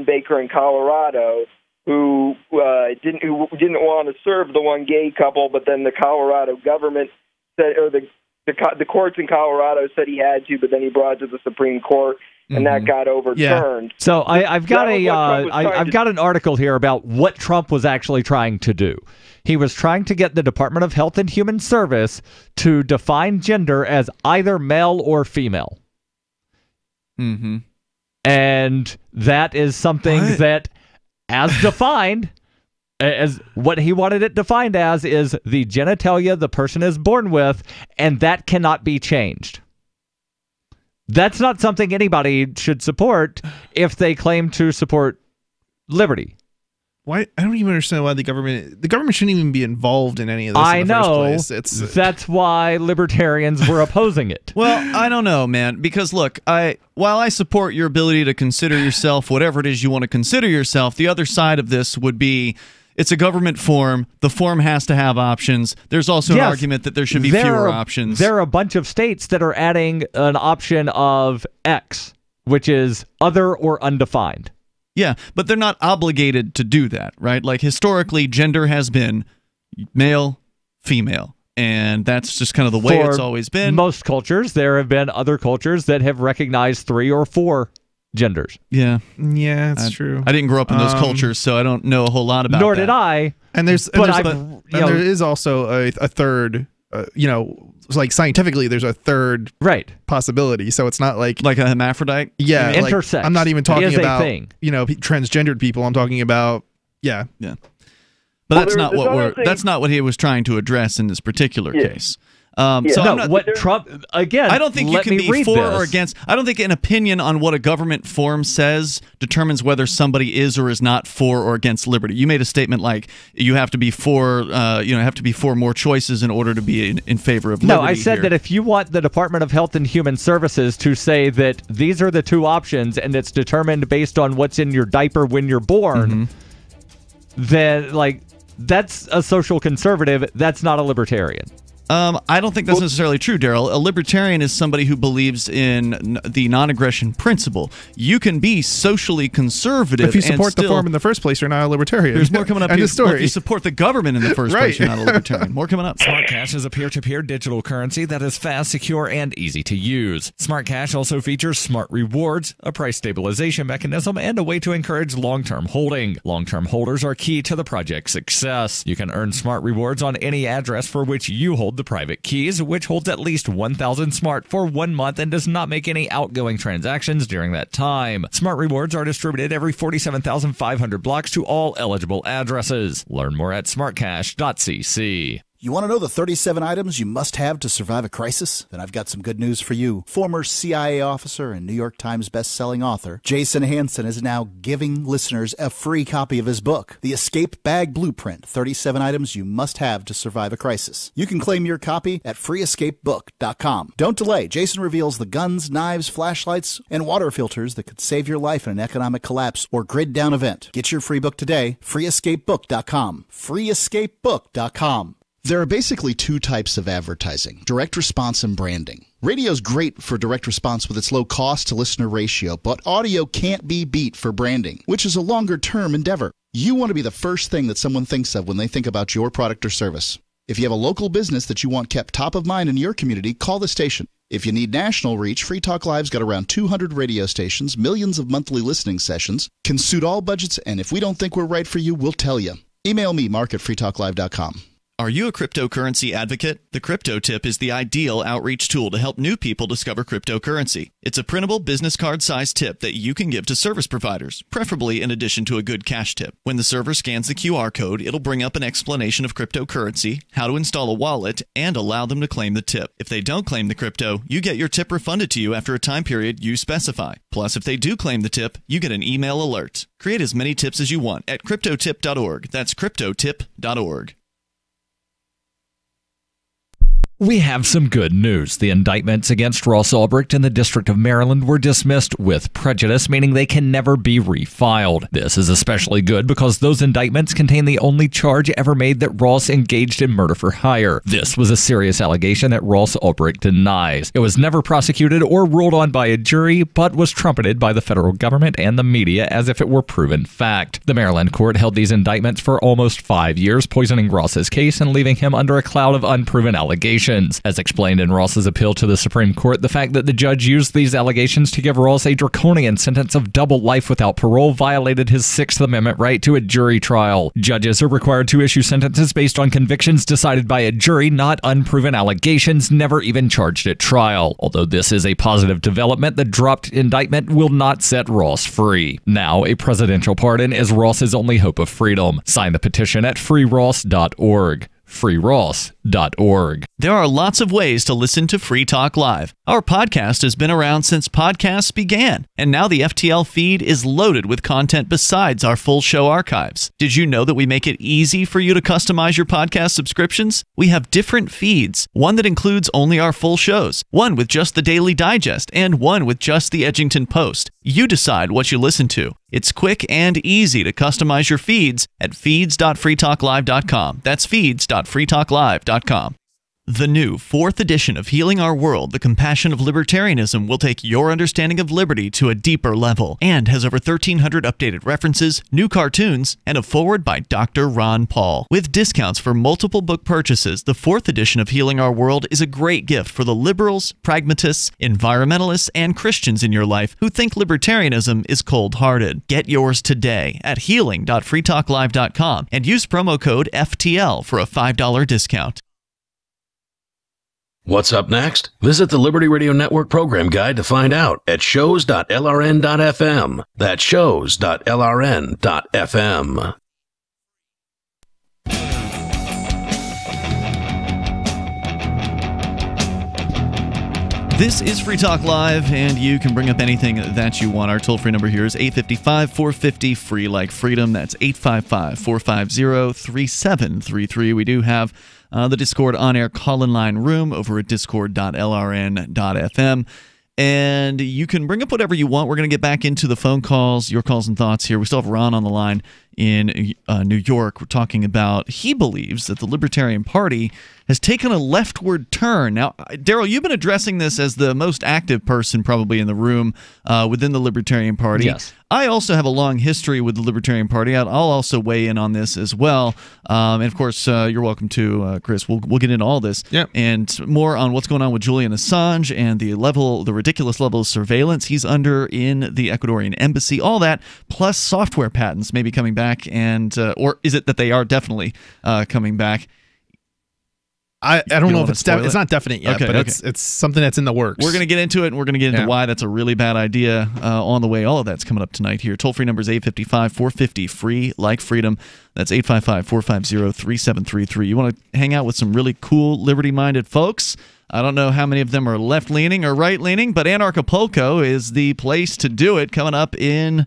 baker in Colorado who didn't want to serve the one gay couple, but then the Colorado government said, or the courts in Colorado said he had to, but then he brought it to the Supreme Court, and that got overturned. Yeah. So I've got an article here about what Trump was actually trying to do. He was trying to get the Department of Health and Human Service to define gender as either male or female. Mm-hmm. And that is something that, as defined, as what he wanted it defined as, is the genitalia the person is born with, and that cannot be changed. That's not something anybody should support if they claim to support liberty. Why? I don't even understand why the government shouldn't even be involved in any of this in the first place. That's why libertarians were opposing it. Well, I don't know, man, because look, while I support your ability to consider yourself whatever it is you want to consider yourself, the other side of this would be it's a government form. The form has to have options. There's also an argument that there should be fewer options. There are a bunch of states that are adding an option of X, which is other or undefined. Yeah, but they're not obligated to do that, right? Like, historically, gender has been male, female, and that's just kind of the way it's always been. Most cultures, there have been other cultures that have recognized 3 or 4 genders. Yeah, that's true. I didn't grow up in those cultures, so I don't know a whole lot about that. Nor did I. And there is also a third, like scientifically, there's a third possibility. So it's not like a hermaphrodite. Yeah, intersex. I'm not even talking about transgendered people. I'm talking about But that's not what he was trying to address in this particular case. Trump again. I don't think you can be for or against. I don't think an opinion on what a government form says determines whether somebody is or is not for or against liberty. You made a statement like you have to be for, more choices in order to be in favor of liberty. No, I said that if you want the Department of Health and Human Services to say that these are the 2 options and it's determined based on what's in your diaper when you're born, then that's a social conservative. That's not a libertarian. I don't think that's necessarily true, Darryl. A libertarian is somebody who believes in the non-aggression principle. You can be socially conservative. If you support the form in the first place, you're not a libertarian. There's more coming up here. Story. If you support the government in the first place, you're not a libertarian. More coming up. Smart Cash is a peer-to-peer digital currency that is fast, secure, and easy to use. Smart Cash also features smart rewards, a price stabilization mechanism, and a way to encourage long-term holding. Long-term holders are key to the project's success. You can earn smart rewards on any address for which you hold the private keys, which holds at least 1,000 smart for 1 month and does not make any outgoing transactions during that time. Smart rewards are distributed every 47,500 blocks to all eligible addresses. Learn more at smartcash.cc. You want to know the 37 items you must have to survive a crisis? Then I've got some good news for you. Former CIA officer and New York Times best-selling author Jason Hansen is now giving listeners a free copy of his book, The Escape Bag Blueprint, 37 Items You Must Have to Survive a Crisis. You can claim your copy at freeescapebook.com. Don't delay. Jason reveals the guns, knives, flashlights, and water filters that could save your life in an economic collapse or grid-down event. Get your free book today, freeescapebook.com. freeescapebook.com. There are basically 2 types of advertising, direct response and branding. Radio's great for direct response with its low cost to listener ratio, but audio can't be beat for branding, which is a longer term endeavor. You want to be the first thing that someone thinks of when they think about your product or service. If you have a local business that you want kept top of mind in your community, call the station. If you need national reach, Free Talk Live's got around 200 radio stations, millions of monthly listening sessions, can suit all budgets, and if we don't think we're right for you, we'll tell you. Email me, mark@freetalklive.com. Are you a cryptocurrency advocate? The Crypto Tip is the ideal outreach tool to help new people discover cryptocurrency. It's a printable business card-sized tip that you can give to service providers, preferably in addition to a good cash tip. When the server scans the QR code, it'll bring up an explanation of cryptocurrency, how to install a wallet, and allow them to claim the tip. If they don't claim the crypto, you get your tip refunded to you after a time period you specify. Plus, if they do claim the tip, you get an email alert. Create as many tips as you want at cryptotip.org. That's cryptotip.org. We have some good news. The indictments against Ross Ulbricht in the District of Maryland were dismissed with prejudice, meaning they can never be refiled. This is especially good because those indictments contain the only charge ever made that Ross engaged in murder for hire. This was a serious allegation that Ross Ulbricht denies. It was never prosecuted or ruled on by a jury, but was trumpeted by the federal government and the media as if it were proven fact. The Maryland court held these indictments for almost 5 years, poisoning Ross's case and leaving him under a cloud of unproven allegations. As explained in Ross's appeal to the Supreme Court, the fact that the judge used these allegations to give Ross a draconian sentence of double life without parole violated his Sixth Amendment right to a jury trial. Judges are required to issue sentences based on convictions decided by a jury, not unproven allegations never even charged at trial. Although this is a positive development, the dropped indictment will not set Ross free. Now, a presidential pardon is Ross's only hope of freedom. Sign the petition at freeross.org. freeross.org. There are lots of ways to listen to Free Talk Live. Our podcast has been around since podcasts began, and now the FTL feed is loaded with content besides our full show archives. Did you know that we make it easy for you to customize your podcast subscriptions? We have different feeds, one that includes only our full shows, one with just the Daily Digest, and one with just the Edgington Post. You decide what you listen to. It's quick and easy to customize your feeds at feeds.freetalklive.com. That's feeds.freetalklive.com. The new 4th edition of Healing Our World, The Compassion of Libertarianism, will take your understanding of liberty to a deeper level and has over 1,300 updated references, new cartoons, and a foreword by Dr. Ron Paul. With discounts for multiple book purchases, the 4th edition of Healing Our World is a great gift for the liberals, pragmatists, environmentalists, and Christians in your life who think libertarianism is cold-hearted. Get yours today at healing.freetalklive.com and use promo code FTL for a $5 discount. What's up next? Visit the Liberty Radio Network program guide to find out at shows.lrn.fm. That's shows.lrn.fm. This is Free Talk Live, and you can bring up anything that you want. Our toll-free number here is 855-450-FREE like freedom. That's 855-450-3733. We do have the Discord on-air call-in line room over at discord.lrn.fm. And you can bring up whatever you want. We're going to get back into the phone calls, your calls and thoughts here. We still have Ron on the line in New York. We're talking about, he believes that the Libertarian Party has taken a leftward turn. Now, Darryl, you've been addressing this as the most active person probably in the room within the Libertarian Party. Yes. I also have a long history with the Libertarian Party. I'll also weigh in on this as well. And, of course, you're welcome to, Chris. We'll get into all this. Yep. And more on what's going on with Julian Assange and the ridiculous level of surveillance he's under in the Ecuadorian embassy. All that, plus software patents maybe coming back. And or is it that they are definitely coming back? I don't know if it's not definite yet, okay, but it's something that's in the works. We're going to get into it, and we're going to get into why that's a really bad idea on the way. All of that's coming up tonight here. Toll-free number is 855-450-FREE, like freedom. That's 855-450-3733. You want to hang out with some really cool, liberty-minded folks? I don't know how many of them are left-leaning or right-leaning, but Anarchapulco is the place to do it, coming up in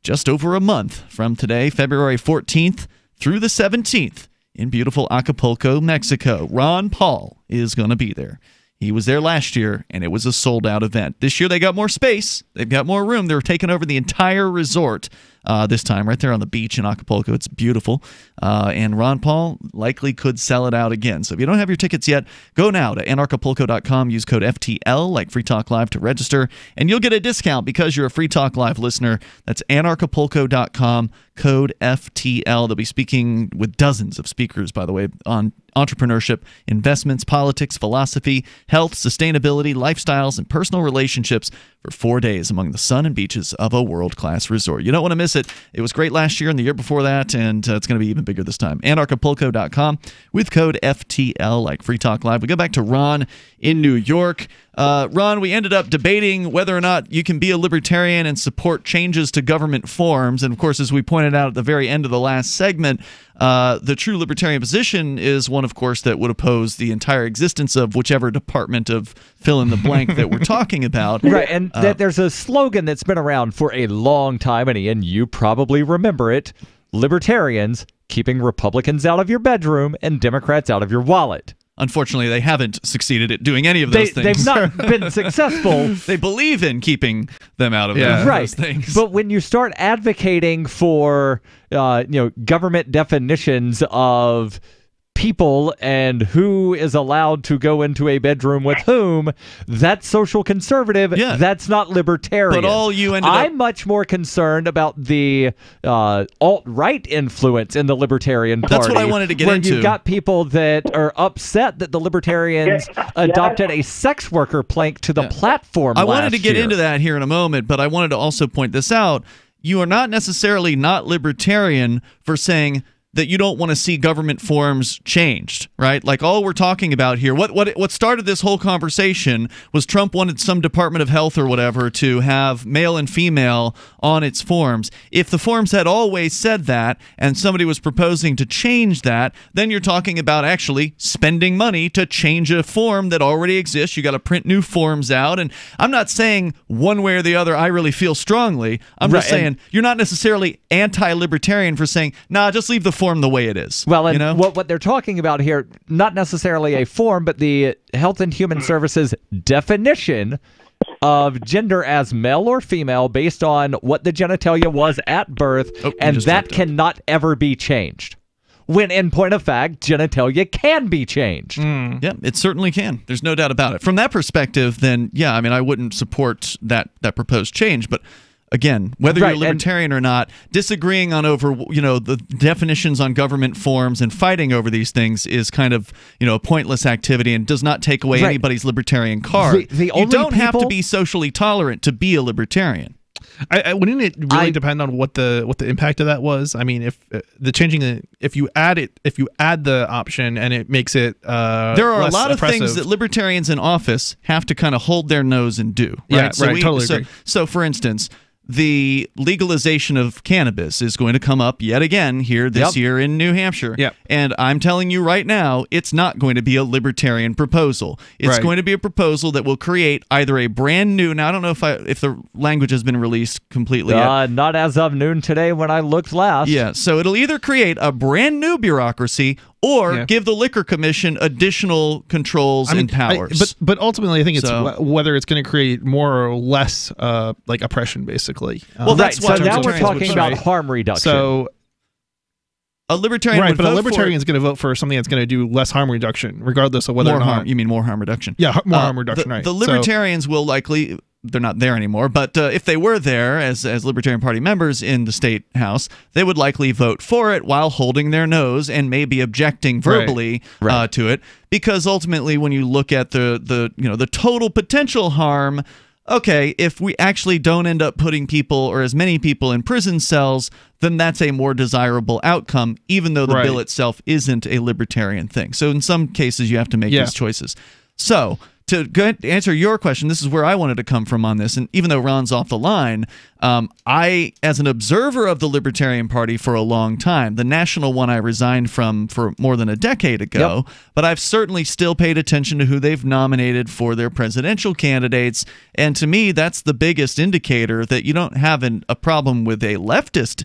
just over a month from today, February 14th through the 17th. In beautiful Acapulco, Mexico. Ron Paul is going to be there. He was there last year, and it was a sold-out event. This year, they got more space. They've got more room. They're taking over the entire resort this time, right there on the beach in Acapulco. It's beautiful. And Ron Paul likely could sell it out again. So if you don't have your tickets yet, go now to anarchapulco.com. Use code FTL, like Free Talk Live, to register, and you'll get a discount because you're a Free Talk Live listener. That's anarchapulco.com, code FTL. They'll be speaking with dozens of speakers, by the way, on entrepreneurship, investments, politics, philosophy, health, sustainability, lifestyles, and personal relationships for 4 days among the sun and beaches of a world-class resort. You don't want to miss it. It was great last year and the year before that, and it's going to be even bigger this time. Anarchapulco.com with code FTL, like Free Talk Live. We go back to Ron in New York. Ron, we ended up debating whether or not you can be a libertarian and support changes to government forms. And, of course, as we pointed out at the very end of the last segment, the true libertarian position is one, of course, that would oppose the entire existence of whichever department of fill-in-the-blank that we're talking about. Right, and there's a slogan that's been around for a long time, and Ian, you probably remember it. Libertarians, keeping Republicans out of your bedroom and Democrats out of your wallet. Unfortunately, they haven't succeeded at doing any of those things. They've not been successful. They believe in keeping them out of those things. But when you start advocating for government definitions of people and who is allowed to go into a bedroom with whom, that's social conservative. Yeah. That's not libertarian. But all you ended I'm much more concerned about the alt-right influence in the Libertarian Party. That's what I wanted to get into. Where you've got people that are upset that the Libertarians adopted a sex worker plank to the platform I wanted to get year. into that here in a moment, but I wanted to also point this out. You are not necessarily not libertarian for saying that you don't want to see government forms changed, right? Like all we're talking about here, what started this whole conversation was Trump wanted some Department of Health or whatever to have male and female on its forms. If the forms had always said that and somebody was proposing to change that, then you're talking about actually spending money to change a form that already exists. You got to print new forms out. And I'm not saying one way or the other I really feel strongly. I'm just saying you're not necessarily anti-libertarian for saying, nah, just leave the form the way it is. Well, and what they're talking about here, not necessarily a form, but the Health and Human Services definition of gender as male or female based on what the genitalia was at birth, and that cannot ever be changed. When, in point of fact, genitalia can be changed. Yeah, it certainly can. There's no doubt about it. From that perspective, then, yeah, I mean, I wouldn't support that proposed change, but again, whether you're libertarian or not, disagreeing on over the definitions on government forms and fighting over these things is kind of a pointless activity and does not take away anybody's libertarian card. You don't have to be socially tolerant to be a libertarian. Wouldn't it really depend on what the impact of that was? I mean, if you add the option and it makes it there are less a lot oppressive. of things that libertarians in office have to kind of hold their nose and do. Right? Yeah, totally agree. So, for instance, the legalization of cannabis is going to come up yet again here this year in New Hampshire. Yep. And I'm telling you right now, it's not going to be a libertarian proposal. It's going to be a proposal that will create either a brand new, now I don't know if the language has been released completely yet. Not as of noon today when I looked last. Yeah, so it'll either create a brand new bureaucracy or give the Liquor Commission additional controls and powers. But ultimately, I think it's whether it's going to create more or less like oppression, basically. Well, that's why. So now we're talking about harm reduction. So a libertarian would but vote a libertarian for is going to vote for something that's going to do less harm reduction, regardless of whether more or not harm. You mean more harm reduction? Yeah, more harm reduction. The libertarians will likely. They're not there anymore, but if they were there as Libertarian Party members in the state house, they would likely vote for it while holding their nose and maybe objecting verbally to it, because ultimately, when you look at the total potential harm, okay, if we actually don't end up putting people or as many people in prison cells, then that's a more desirable outcome, even though the bill itself isn't a libertarian thing. So in some cases, you have to make these choices. So to answer your question, this is where I wanted to come from on this. And even though Ron's off the line, I, as an observer of the Libertarian Party for a long time, the national one I resigned from for more than a decade ago, but I've certainly still paid attention to who they've nominated for their presidential candidates. And to me, that's the biggest indicator that you don't have a problem with a leftist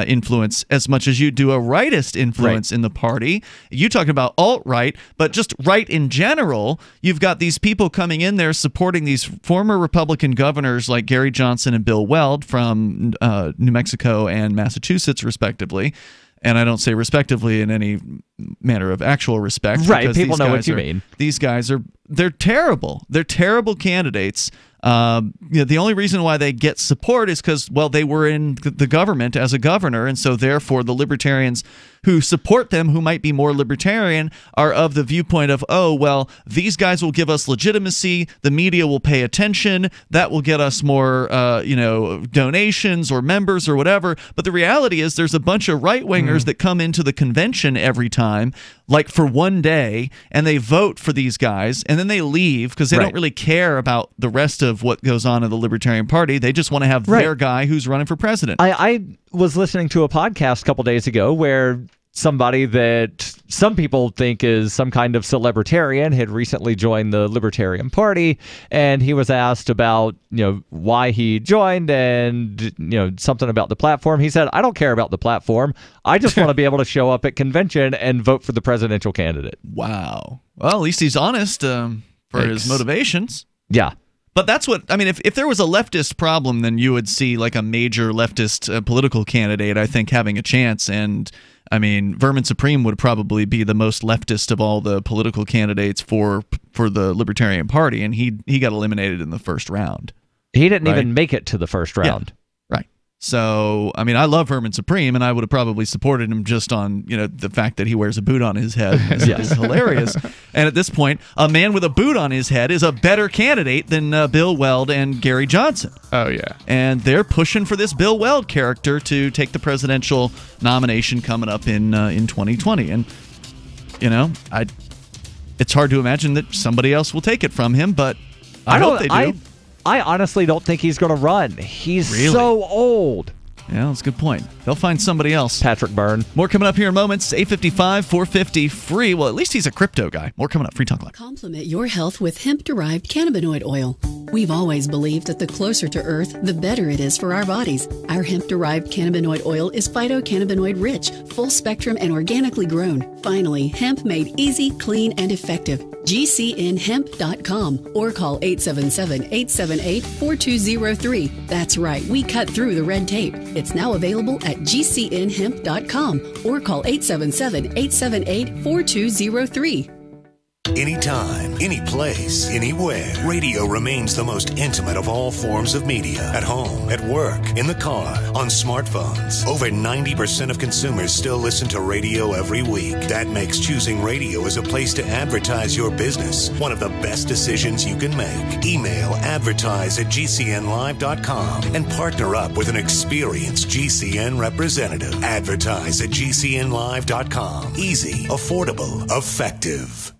influence as much as you do a rightist influence in the party. You talk about alt-right, but just right in general, you've got these people coming in there supporting these former Republican governors like Gary Johnson and Bill Weld from New Mexico and Massachusetts, respectively. And I don't say respectively in any manner of actual respect. Right, people know what you mean. These guys they're terrible. They're terrible candidates. The only reason why they get support is because, well, they were in the government as a governor, and so therefore the libertarians who support them, who might be more libertarian, are of the viewpoint of, oh, well, these guys will give us legitimacy, the media will pay attention, that will get us more, donations or members or whatever. But the reality is there's a bunch of right-wingers that come into the convention every time, like for one day, and they vote for these guys, and then they leave because they don't really care about the rest of what goes on in the Libertarian Party. They just want to have their guy who's running for president. I was listening to a podcast a couple days ago where somebody that some people think is some kind of celebritarian had recently joined the Libertarian Party, and he was asked about, why he joined and, something about the platform. He said, I don't care about the platform. I just want to be able to show up at convention and vote for the presidential candidate. Wow. Well, at least he's honest for his motivations. Yeah. But that's what, I mean, if there was a leftist problem, then you would see like a major leftist political candidate, I think, having a chance. And I mean, Vermin Supreme would probably be the most leftist of all the political candidates for the Libertarian Party, and he got eliminated in the first round. He didn't even make it to the first round. Yeah, right. So, I mean, I love Vermin Supreme, and I would have probably supported him just on, the fact that he wears a boot on his head is hilarious. And at this point, a man with a boot on his head is a better candidate than Bill Weld and Gary Johnson. Oh, yeah. And they're pushing for this Bill Weld character to take the presidential nomination coming up in 2020. And, it's hard to imagine that somebody else will take it from him, but I hope they do. I honestly don't think he's going to run. He's so old. Yeah, that's a good point. They'll find somebody else. Patrick Byrne. More coming up here in moments. 855, 450, free. Well, at least he's a crypto guy. More coming up. Free Talk Live. Complement your health with hemp-derived cannabinoid oil. We've always believed that the closer to Earth, the better it is for our bodies. Our hemp-derived cannabinoid oil is phytocannabinoid rich, full spectrum, and organically grown. Finally, hemp made easy, clean, and effective. GCNhemp.com or call 877-878-4203. That's right, we cut through the red tape. It's now available at GCNhemp.com or call 877-878-4203. Anytime, any place, anywhere, radio remains the most intimate of all forms of media. At home, at work, in the car, on smartphones. Over 90% of consumers still listen to radio every week. That makes choosing radio as a place to advertise your business one of the best decisions you can make. Email advertise@gcnlive.com and partner up with an experienced GCN representative. Advertise@gcnlive.com. Easy, affordable, effective.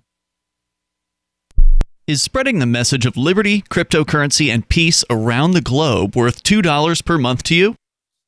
Is spreading the message of liberty, cryptocurrency, and peace around the globe worth $2 per month to you?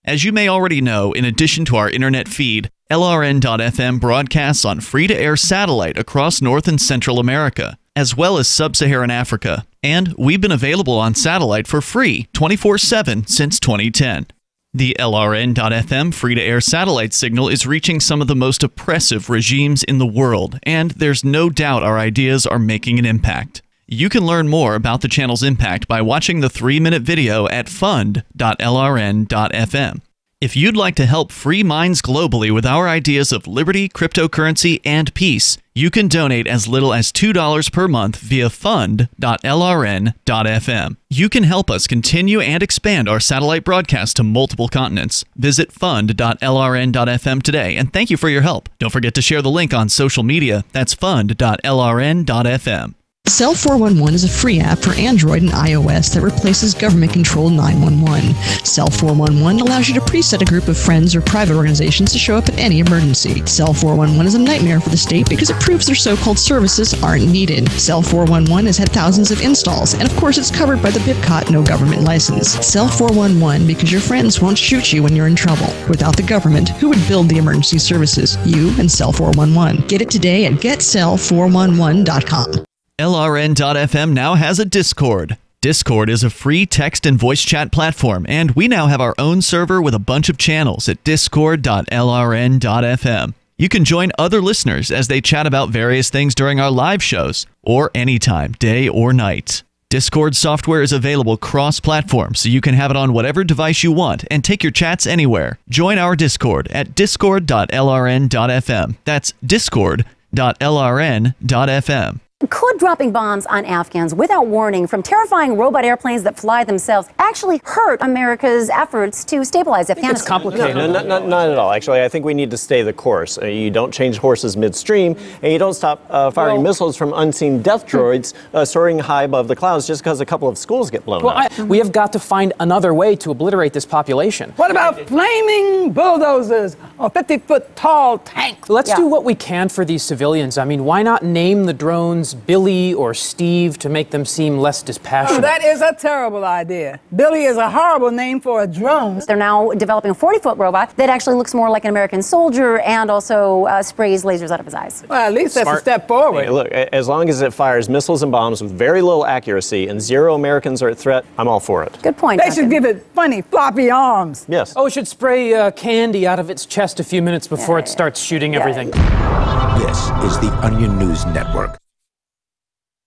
As you may already know, in addition to our internet feed, LRN.FM broadcasts on free-to-air satellite across North and Central America, as well as Sub-Saharan Africa. And we've been available on satellite for free 24/7 since 2010. The LRN.FM free-to-air satellite signal is reaching some of the most oppressive regimes in the world, and there's no doubt our ideas are making an impact. You can learn more about the channel's impact by watching the 3-minute video at fund.lrn.fm. If you'd like to help free minds globally with our ideas of liberty, cryptocurrency, and peace, you can donate as little as $2 per month via fund.lrn.fm. You can help us continue and expand our satellite broadcast to multiple continents. Visit fund.lrn.fm today, and thank you for your help. Don't forget to share the link on social media. That's fund.lrn.fm. Cell 411 is a free app for Android and iOS that replaces government-controlled 911. Cell 411 allows you to preset a group of friends or private organizations to show up at any emergency. Cell 411 is a nightmare for the state because it proves their so-called services aren't needed. Cell 411 has had thousands of installs, and of course it's covered by the BIPCOT no government license. Cell 411 because your friends won't shoot you when you're in trouble. Without the government, who would build the emergency services? You and Cell 411. Get it today at getcell411.com. LRN.FM now has a Discord. Discord is a free text and voice chat platform, and we now have our own server with a bunch of channels at discord.lrn.fm. You can join other listeners as they chat about various things during our live shows, or anytime, day or night. Discord software is available cross-platform, so you can have it on whatever device you want and take your chats anywhere. Join our Discord at discord.lrn.fm. That's discord.lrn.fm. Could dropping bombs on Afghans without warning from terrifying robot airplanes that fly themselves actually hurt America's efforts to stabilize Afghanistan? It's complicated. No, not at all. Actually, I think we need to stay the course. You don't change horses midstream, and you don't stop firing missiles from unseen death droids soaring high above the clouds just because a couple of schools get blown up. We have got to find another way to obliterate this population. What about flaming bulldozers or 50-foot tall tanks? Let's do what we can for these civilians. I mean, why not name the drones Billy or Steve to make them seem less dispassionate? That is a terrible idea. Billy is a horrible name for a drone. They're now developing a 40-foot robot that actually looks more like an American soldier and also sprays lasers out of his eyes. Well, at least that's a step forward. Hey, look, as long as it fires missiles and bombs with very little accuracy and 0 Americans are at threat, I'm all for it. Good point. They should give it funny, floppy arms. Yes. Oh, it should spray candy out of its chest a few minutes before it starts shooting everything. This is the Onion News Network.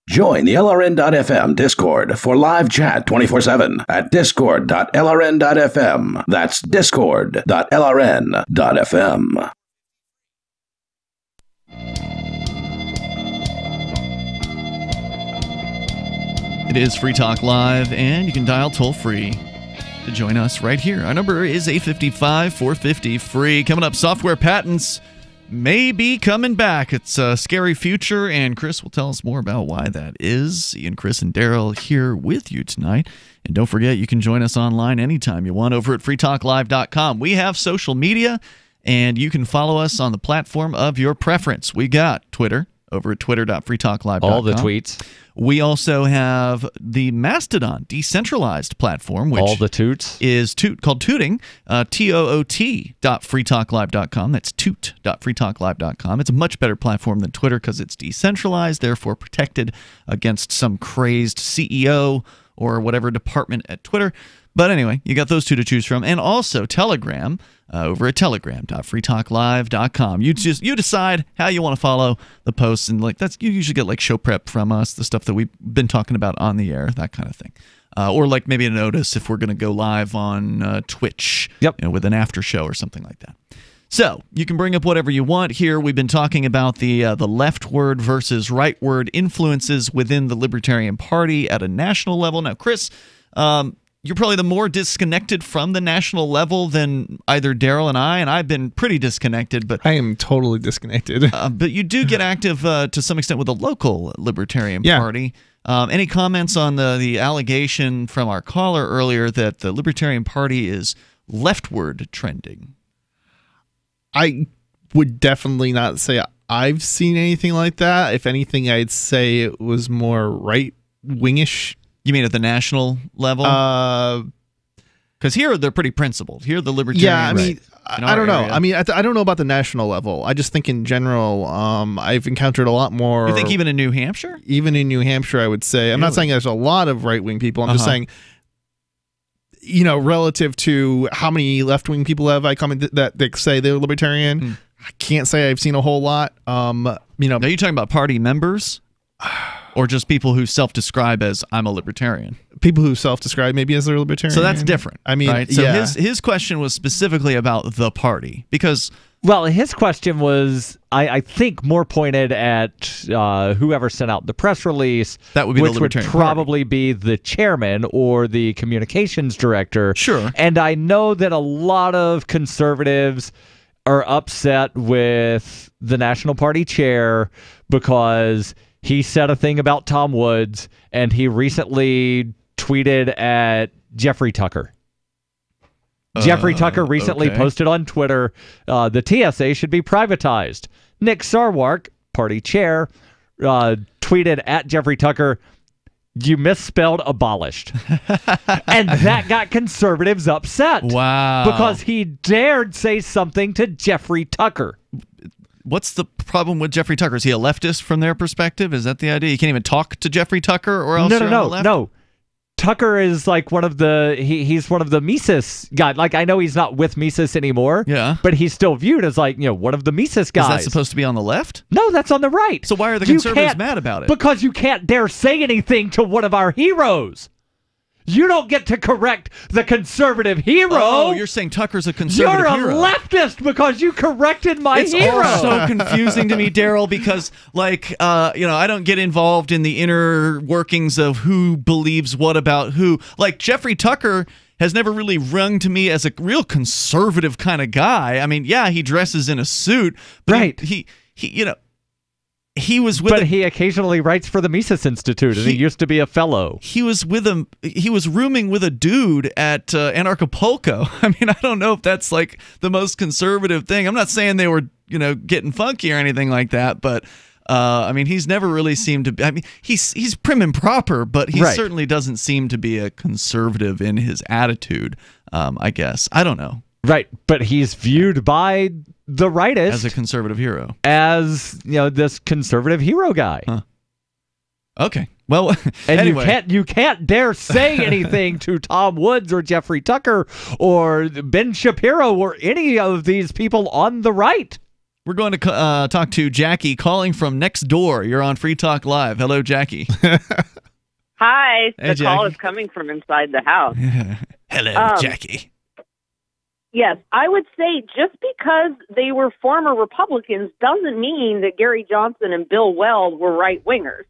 Join the LRN.FM Discord for live chat 24/7 at discord.lrn.fm. That's discord.lrn.fm. It is Free Talk Live, and you can dial toll-free to join us right here. Our number is 855-450-FREE. Coming up, software patents may be coming back. It's a scary future, and Chris will tell us more about why that is. Ian, Chris, and Darryl here with you tonight. And don't forget, you can join us online anytime you want over at freetalklive.com. We have social media, and you can follow us on the platform of your preference. We got Twitter over at twitter.freetalklive.com. All the tweets. We also have the Mastodon decentralized platform, which all the toots is called Tooting, toot.freetalklive.com. That's toot.freetalklive.com. It's a much better platform than Twitter because it's decentralized, therefore protected against some crazed CEO or whatever department at Twitter. But anyway, you got those two to choose from, and also Telegram over at telegram.freetalklive.com. You decide how you want to follow the posts, and you usually get show prep from us, the stuff that we've been talking about on the air, that kind of thing, or maybe a notice if we're going to go live on Twitch, with an after show or something like that. So you can bring up whatever you want here. We've been talking about the leftward versus rightward influences within the Libertarian Party at a national level. Now, Chris, you're probably the more disconnected from the national level than either Darryl and I've been pretty disconnected. But I am totally disconnected. But you do get active to some extent with the local Libertarian Party. Any comments on the allegation from our caller earlier that the Libertarian Party is leftward trending? I would definitely not say I've seen anything like that. If anything, I'd say it was more right-wingish. You mean at the national level? Because here they're pretty principled. Here the Libertarians. Yeah, I mean, I don't know. I mean, I don't know about the national level. I just think in general, I've encountered a lot more. You think even in New Hampshire? Even in New Hampshire, I would say. I'm not saying there's a lot of right-wing people. I'm just saying, relative to how many left-wing people have I come that they say they're libertarian, I can't say I've seen a whole lot. Are you talking about party members? Or just people who self-describe as I'm a libertarian? People who self-describe maybe as a libertarian. So that's different. I mean, right? So his question was specifically about the party because... Well, his question was, I think, more pointed at whoever sent out the press release, that would be which the Libertarian would probably be the chairman or the communications director. Sure. And I know that a lot of conservatives are upset with the National Party chair because he said a thing about Tom Woods, and he recently tweeted at Jeffrey Tucker. Jeffrey Tucker recently posted on Twitter, the TSA should be privatized. Nick Sarwark, party chair, tweeted at Jeffrey Tucker, you misspelled abolished. And that got conservatives upset. Wow. Because he dared say something to Jeffrey Tucker. What's the problem with Jeffrey Tucker? Is he a leftist from their perspective? Is that the idea? You can't even talk to Jeffrey Tucker or else you're on the left? No. Tucker is like one of the he's one of the Mises guys. Like, I know he's not with Mises anymore. Yeah. But he's still viewed as one of the Mises guys. Is that supposed to be on the left? No, that's on the right. So why are the conservatives mad about it? Because you can't dare say anything to one of our heroes. You don't get to correct the conservative hero. Oh, you're saying Tucker's a conservative hero. You're a leftist because you corrected my hero. It's so confusing to me, Darryl, because, like, I don't get involved in the inner workings of who believes what about who. Like, Jeffrey Tucker has never really rung to me as a real conservative kind of guy. I mean, yeah, he dresses in a suit, but right. He was with. But he occasionally writes for the Mises Institute, and he used to be a fellow. He was rooming with a dude at Anarchapulco. I mean, I don't know if that's like the most conservative thing. I'm not saying they were, getting funky or anything like that, but I mean, he's never really seemed to be. I mean, he's prim and proper, but he certainly doesn't seem to be a conservative in his attitude. I guess I don't know. Right, but he's viewed by the rightist as a conservative hero, as this conservative hero guy. Huh. Okay, well, and anyway. you can't dare say anything to Tom Woods or Jeffrey Tucker or Ben Shapiro or any of these people on the right. We're going to talk to Jackie calling from next door. You're on Free Talk Live. Hello, Jackie. Hi, Hey, the call Jackie. is coming from inside the house. Hello, Jackie. Yes, I would say just because they were former Republicans doesn't mean that Gary Johnson and Bill Weld were right-wingers.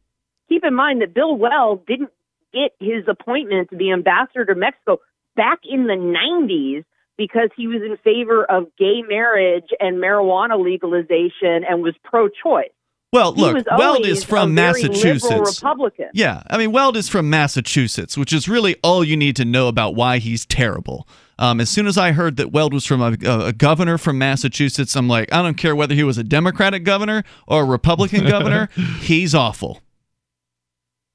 Keep in mind that Bill Weld didn't get his appointment to be ambassador to Mexico back in the 90s because he was in favor of gay marriage and marijuana legalization and was pro-choice. Well, look, was Weld always is from a very liberal Massachusetts. Republican. Yeah, I mean, Weld is from Massachusetts, which is really all you need to know about why he's terrible. As soon as I heard that Weld was from a governor from Massachusetts, I'm like, I don't care whether he was a Democratic governor or a Republican governor, he's awful.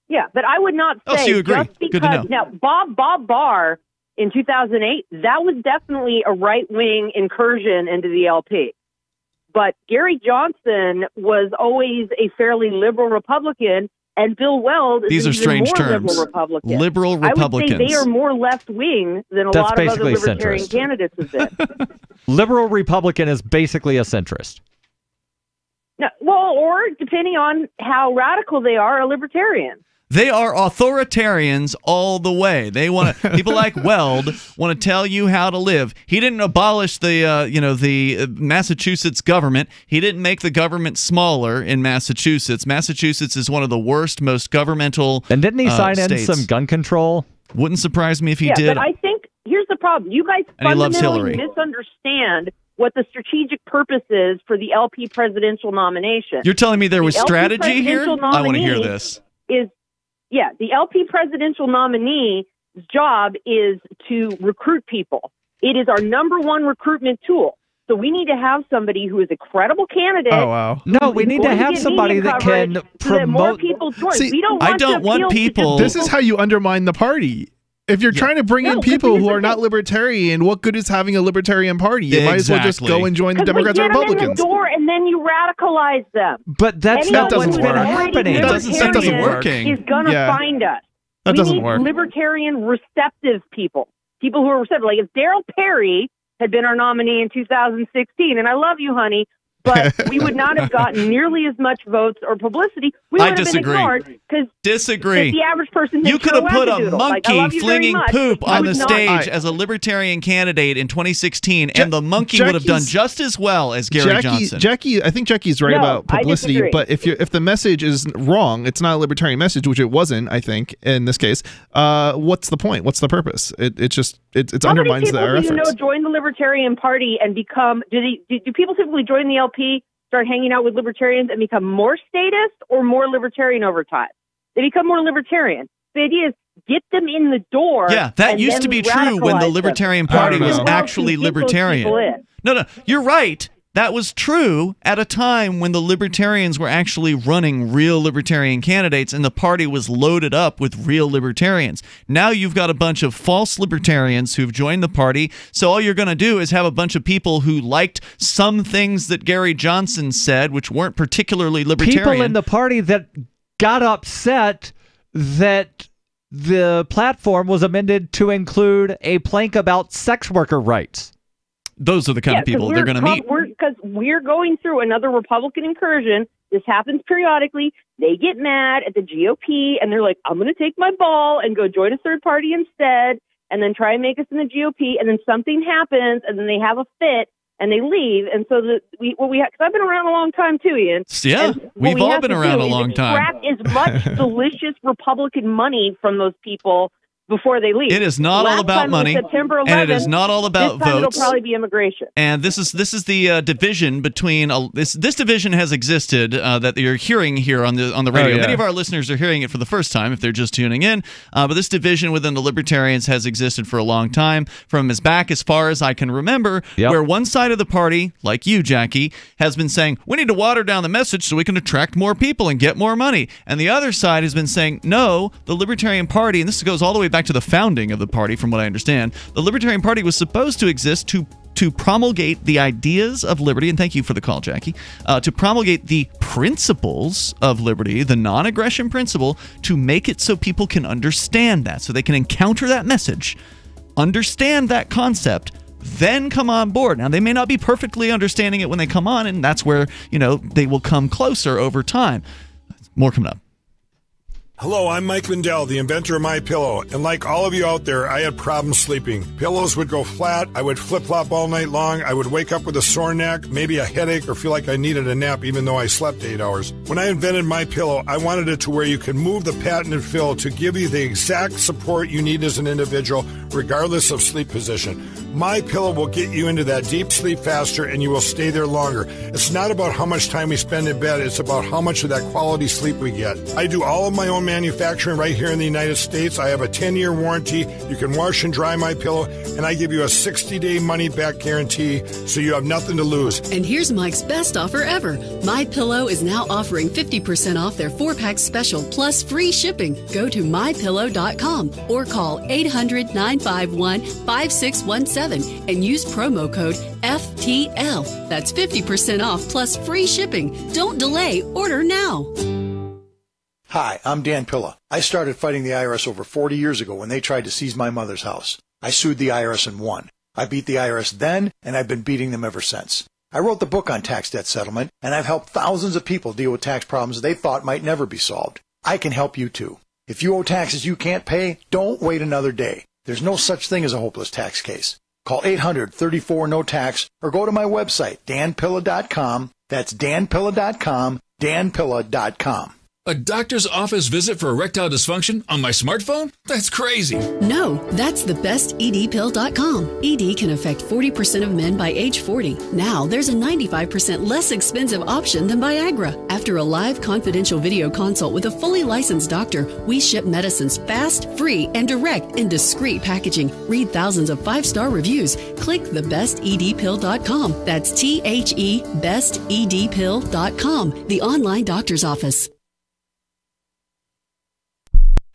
Yeah, but I would not say Oh, so you agree. just Good to because know. now Bob Barr in 2008, that was definitely a right-wing incursion into the LP. But Gary Johnson was always a fairly liberal Republican, and Bill Weld is These an are even strange more terms. liberal Republican. Liberal I would Republicans. say they are more left-wing than a That's lot of other basically Libertarian centrist. candidates have been. Liberal Republican is basically a centrist. No, well, or depending on how radical they are, a Libertarian. They are authoritarians all the way. They want to. People like Weld want to tell you how to live. He didn't abolish the Massachusetts government. He didn't make the government smaller in Massachusetts. Massachusetts is one of the worst, most governmental. And didn't he sign in states. some gun control? Wouldn't surprise me if he Yeah, did. but I think here's the problem. You guys And he loves fundamentally Hillary. misunderstand what the strategic purpose is for the LP presidential nomination. You're telling me there was The LP strategy here? presidential I want to hear nominee this. Yeah, the LP presidential nominee's job is to recruit people. It is our number one recruitment tool. So we need to have somebody who is a credible candidate. Oh, wow. No, we who's need to going have get somebody media that coverage can so that more promote. people join. See, we don't I want don't to want appeal to people- just This is how you undermine the party. If you're trying to bring in No, people but who are not libertarian, what good is having a libertarian party? You might as well just Exactly. go and join the 'Cause we Democrats or get them in Republicans. the door and then you radicalize them. But that's Anyone not what's who's been already happening. That doesn't libertarian working. is going to Yeah. find us. That we doesn't need work. libertarian receptive people who are receptive. Like if Darryl Perry had been our nominee in 2016, and I love you, honey, but we would not have gotten nearly as much votes or publicity. We I would have disagree. been ignored because Disagree. the average person You could have put a Like, I monkey love you very flinging much, poop but you on the would not- stage as a libertarian candidate in 2016, and the monkey would have done Jackie's- just as well as Gary Johnson. I think Jackie's right No, about I publicity, disagree. but if the message is wrong, it's not a libertarian message, which it wasn't, I think, in this case. What's the point? What's the purpose? It How many undermines people our do you know efforts. join the Libertarian Party and become? Do people typically join the LP, start hanging out with libertarians, and become more statist or more libertarian over time? They become more libertarian. The idea is get them in the door. Yeah, that and used then to be we true when the radicalize Libertarian them. Party was Well, to actually get those libertarian. people in. No, you're right. That was true at a time when the libertarians were actually running real libertarian candidates and the party was loaded up with real libertarians. Now you've got a bunch of false libertarians who've joined the party, so all you're going to do is have a bunch of people who liked some things that Gary Johnson said, which weren't particularly libertarian. People in the party that got upset that the platform was amended to include a plank about sex worker rights. Those are the kind of people they're going to meet. Because we're going through another Republican incursion This happens periodically. They get mad at the GOP, and they're like, I'm going to take my ball and go join a third party instead, and then try and make us in the GOP, and then something happens, and then they have a fit, and they leave. And so because I've been around a long time too, Ian. Yeah, we've all been around a long time. Extract as much delicious Republican money from those people before they leave. It is not all about money, September 11th, and it is not all about this time votes. It'll probably be immigration. And this is the division between this division has existed that you're hearing here on the radio. Oh, yeah. Many of our listeners are hearing it for the first time if they're just tuning in. But this division within the Libertarians has existed for a long time, from as back as far as I can remember, where one side of the party, like you, Jackie, has been saying we need to water down the message so we can attract more people and get more money, and the other side has been saying no, the Libertarian Party, and this goes all the way back to the founding of the party, from what I understand, the Libertarian Party was supposed to exist to promulgate the ideas of liberty, and thank you for the call, Jackie, to promulgate the principles of liberty, the non-aggression principle, to make it so people can understand that, so they can encounter that message, understand that concept, then come on board. Now, they may not be perfectly understanding it when they come on, and that's where, they will come closer over time. More coming up. Hello, I'm Mike Lindell, the inventor of MyPillow, and like all of you out there, I had problems sleeping. Pillows would go flat, I would flip-flop all night long, I would wake up with a sore neck, maybe a headache, or feel like I needed a nap even though I slept 8 hours. When I invented MyPillow, I wanted it to where you can move the patented fill to give you the exact support you need as an individual, regardless of sleep position. MyPillow will get you into that deep sleep faster, and you will stay there longer. It's not about how much time we spend in bed, it's about how much of that quality sleep we get. I do all of my own manufacturing right here in the United States. I have a 10-year warranty. You can wash and dry MyPillow, and I give you a 60-day money-back guarantee, so you have nothing to lose. And here's Mike's best offer ever. MyPillow is now offering 50% off their 4-pack special plus free shipping. Go to MyPillow.com or call 800-951-5617 and use promo code FTL. That's 50% off plus free shipping. Don't delay. Order now. Hi, I'm Dan Pilla. I started fighting the IRS over 40 years ago when they tried to seize my mother's house. I sued the IRS and won. I beat the IRS then, and I've been beating them ever since. I wrote the book on tax debt settlement, and I've helped thousands of people deal with tax problems they thought might never be solved. I can help you too. If you owe taxes you can't pay, don't wait another day. There's no such thing as a hopeless tax case. Call 800-34-NO-TAX or go to my website, danpilla.com. That's danpilla.com, danpilla.com. A doctor's office visit for erectile dysfunction on my smartphone? That's crazy. No, that's the bestedpill.com. ED can affect 40% of men by age 40. Now there's a 95% less expensive option than Viagra. After a live confidential video consult with a fully licensed doctor, we ship medicines fast, free, and direct in discreet packaging. Read thousands of 5-star reviews. Click thebestedpill.com. That's THE bestedpill.com, the online doctor's office.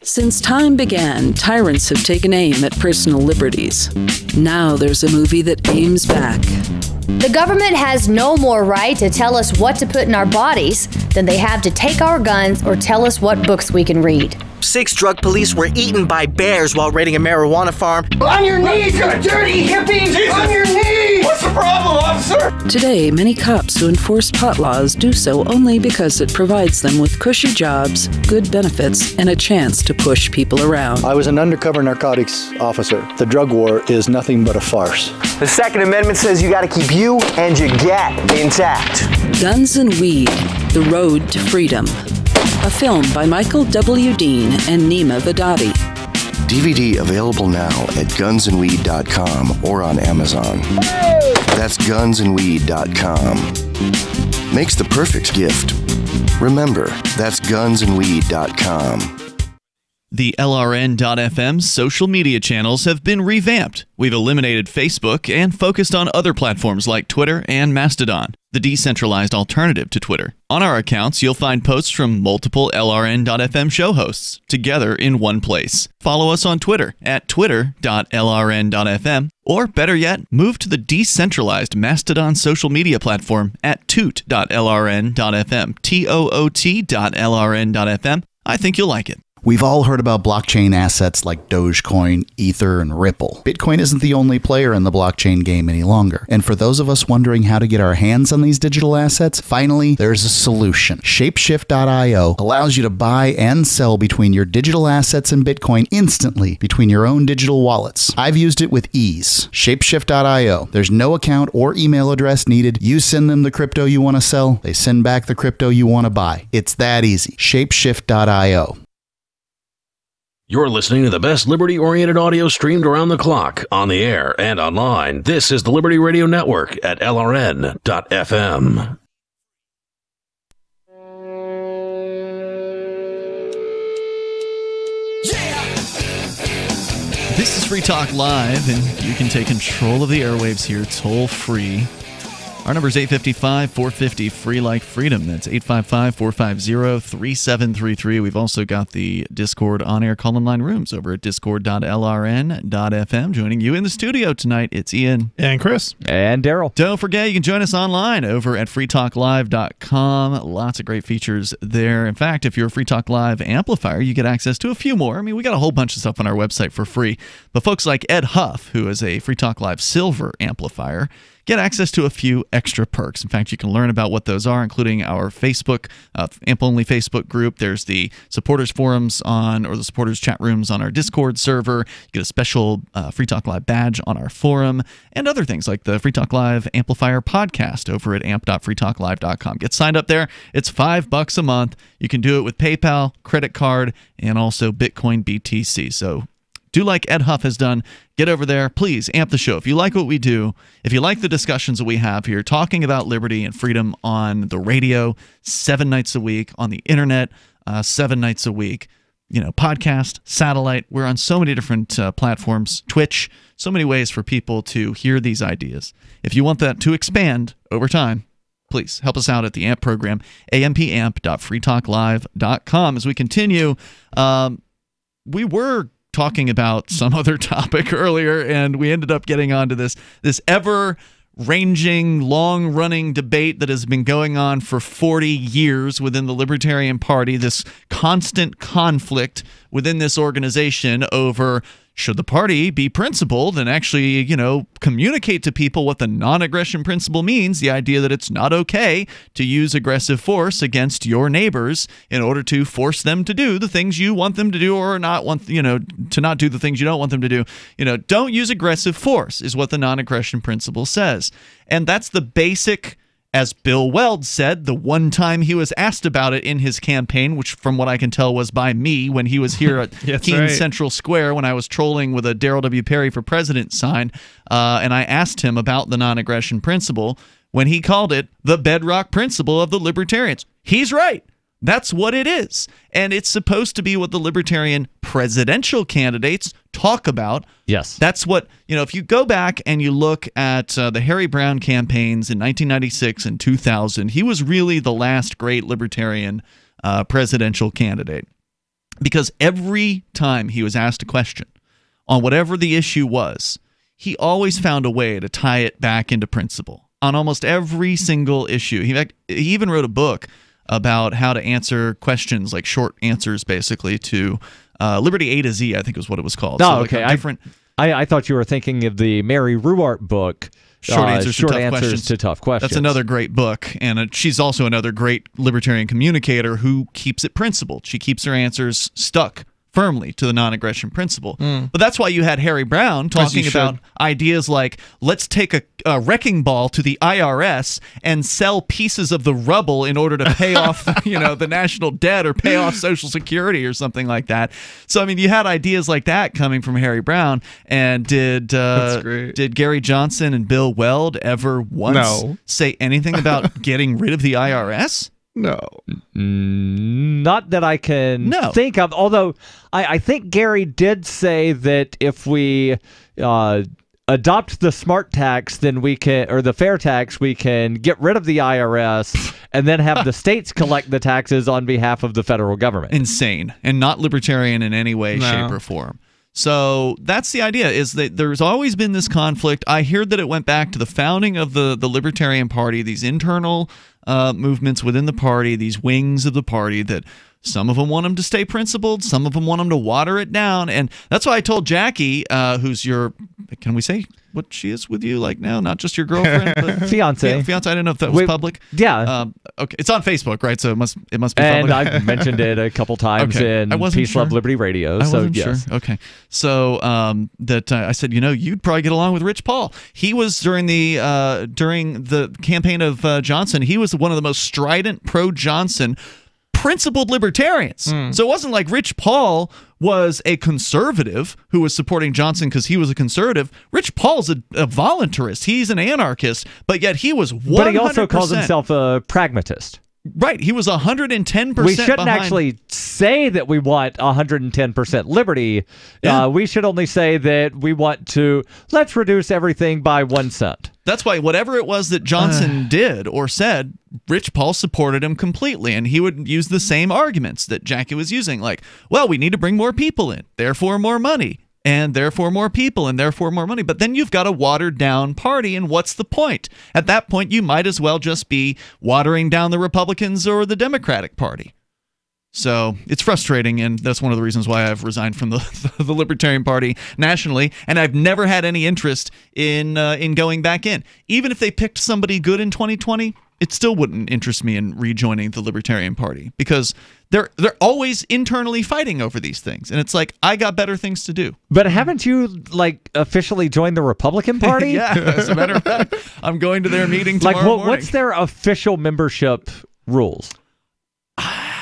Since time began, tyrants have taken aim at personal liberties. Now there's a movie that aims back. The government has no more right to tell us what to put in our bodies than they have to take our guns or tell us what books we can read. 6 drug police were eaten by bears while raiding a marijuana farm. On your knees, you dirty hippies! Jesus. On your knees! What's the problem, officer? Today, many cops who enforce pot laws do so only because it provides them with cushy jobs, good benefits, and a chance to push people around. I was an undercover narcotics officer. The drug war is nothing but a farce. The Second Amendment says you gotta keep you and your gat intact. Guns and Weed, The Road to Freedom. A film by Michael W. Dean and Nima Vadati. DVD available now at gunsandweed.com or on Amazon. That's gunsandweed.com. Makes the perfect gift. Remember, that's gunsandweed.com. The LRN.FM social media channels have been revamped. We've eliminated Facebook and focused on other platforms like Twitter and Mastodon, the decentralized alternative to Twitter. On our accounts, you'll find posts from multiple LRN.FM show hosts together in one place. Follow us on Twitter at twitter.lrn.fm, or better yet, move to the decentralized Mastodon social media platform at toot.lrn.fm, toot.lrn.fm. I think you'll like it. We've all heard about blockchain assets like Dogecoin, Ether, and Ripple. Bitcoin isn't the only player in the blockchain game any longer. And for those of us wondering how to get our hands on these digital assets, finally, there's a solution. Shapeshift.io allows you to buy and sell between your digital assets and Bitcoin instantly between your own digital wallets. I've used it with ease. Shapeshift.io. There's no account or email address needed. You send them the crypto you want to sell. They send back the crypto you want to buy. It's that easy. Shapeshift.io. You're listening to the best liberty-oriented audio streamed around the clock, on the air and online. This is the Liberty Radio Network at LRN.FM. This is Free Talk Live, and you can take control of the airwaves here toll-free. Our number is 855-450-FREE like freedom. That's 855-450-3733. We've also got the Discord on-air call-in line rooms over at discord.lrn.fm. Joining you in the studio tonight, it's Ian. And Chris. And Darryl. Don't forget, you can join us online over at freetalklive.com. Lots of great features there. In fact, if you're a Free Talk Live amplifier, you get access to a few more. I mean, we got a whole bunch of stuff on our website for free. But folks like Ed Huff, who is a Free Talk Live Silver amplifier, get access to a few extra perks. In fact, you can learn about what those are, including our Facebook, AMP-only Facebook group. There's the supporters forums or the supporters chat rooms on our Discord server. You get a special Free Talk Live badge on our forum, and other things like the Free Talk Live Amplifier podcast over at amp.freetalklive.com. Get signed up there. It's $5 a month. You can do it with PayPal, credit card, and also Bitcoin BTC. So do like Ed Huff has done. Get over there. Please amp the show. If you like what we do, if you like the discussions that we have here, talking about liberty and freedom on the radio 7 nights a week, on the internet 7 nights a week, podcast, satellite. We're on so many different platforms, Twitch, so many ways for people to hear these ideas. If you want that to expand over time, please help us out at the AMP program, ampamp.freetalklive.com. As we continue, we were talking about some other topic earlier, and we ended up getting onto this ever-ranging, long-running debate that has been going on for 40 years within the Libertarian Party, this constant conflict within this organization over should the party be principled and actually, communicate to people what the non-aggression principle means, the idea that it's not okay to use aggressive force against your neighbors in order to force them to do the things you want them to do or not want, to not do the things you don't want them to do. Don't use aggressive force is what the non-aggression principle says. And that's the basic, as Bill Weld said, the one time he was asked about it in his campaign, which from what I can tell was by me when he was here at Keene Central Square when I was trolling with a Darryl W. Perry for President sign, and I asked him about the non-aggression principle when he called it the bedrock principle of the Libertarians. He's right. That's what it is. And it's supposed to be what the Libertarian presidential candidates talk about. Yes. That's what, if you go back and you look at the Harry Brown campaigns in 1996 and 2000, he was really the last great Libertarian presidential candidate. Because every time he was asked a question on whatever the issue was, he always found a way to tie it back into principle on almost every single issue. He even wrote a book about how to answer questions, like short answers, basically, to Liberty A to Z, I think was what it was called. Oh, so okay. I thought you were thinking of the Mary Ruwart book, Short Answers to Tough Questions. That's another great book, and she's also another great libertarian communicator who keeps it principled. She keeps her answers stuck firmly to the non-aggression principle. But that's why you had Harry Brown talking about ideas like, let's take a wrecking ball to the IRS and sell pieces of the rubble in order to pay off the national debt or pay off Social Security or something like that. So, I mean, you had ideas like that coming from Harry Brown. And did Gary Johnson and Bill Weld ever once say anything about getting rid of the IRS? No. Not that I can think of, although I think Gary did say that if we adopt the smart tax, then we can, or the fair tax, we can get rid of the IRS and then have the states collect the taxes on behalf of the federal government. Insane, and not libertarian in any way, shape, or form. So that's the idea, is that there's always been this conflict. I hear that it went back to the founding of the Libertarian Party, these internal movements within the party, these wings of the party that Some of them want him to stay principled. Some of them want him to water it down. And that's why I told Jackie, who's your, can we say what she is with you like now? Not just your girlfriend, but fiance. Fiance. I didn't know if that was public. Yeah. Okay. It's on Facebook, right? So it must be public. And I've mentioned it a couple times in Peace, Love, Liberty Radio. I so wasn't yes. sure. Okay. So I said, you'd probably get along with Rich Paul. He was during the campaign of Johnson. He was one of the most strident pro-Johnson principled libertarians. So it wasn't like Rich Paul was a conservative who was supporting Johnson because he was a conservative. Rich Paul's a voluntarist. He's an anarchist, but yet he was 100%. But he also calls himself a pragmatist. Right. He was 110%. We shouldn't actually say that we want 110% liberty. Yeah. We should only say that we want to, let's reduce everything by 1 cent. That's why whatever it was that Johnson did or said, Rich Paul supported him completely. And he would use the same arguments that Jackie was using. Like, well, we need to bring more people in, therefore more money. And therefore more people, and therefore more money. But then you've got a watered-down party, and what's the point? At that point, you might as well just be watering down the Republicans or the Democratic Party. So it's frustrating, and that's one of the reasons why I've resigned from the Libertarian Party nationally, and I've never had any interest in going back in. Even if they picked somebody good in 2020, it still wouldn't interest me in rejoining the Libertarian Party because they're always internally fighting over these things, and it's like, I got better things to do. But haven't you officially joined the Republican Party? Yeah, as a matter of fact, I'm going to their meeting tomorrow morning. What's their official membership rules?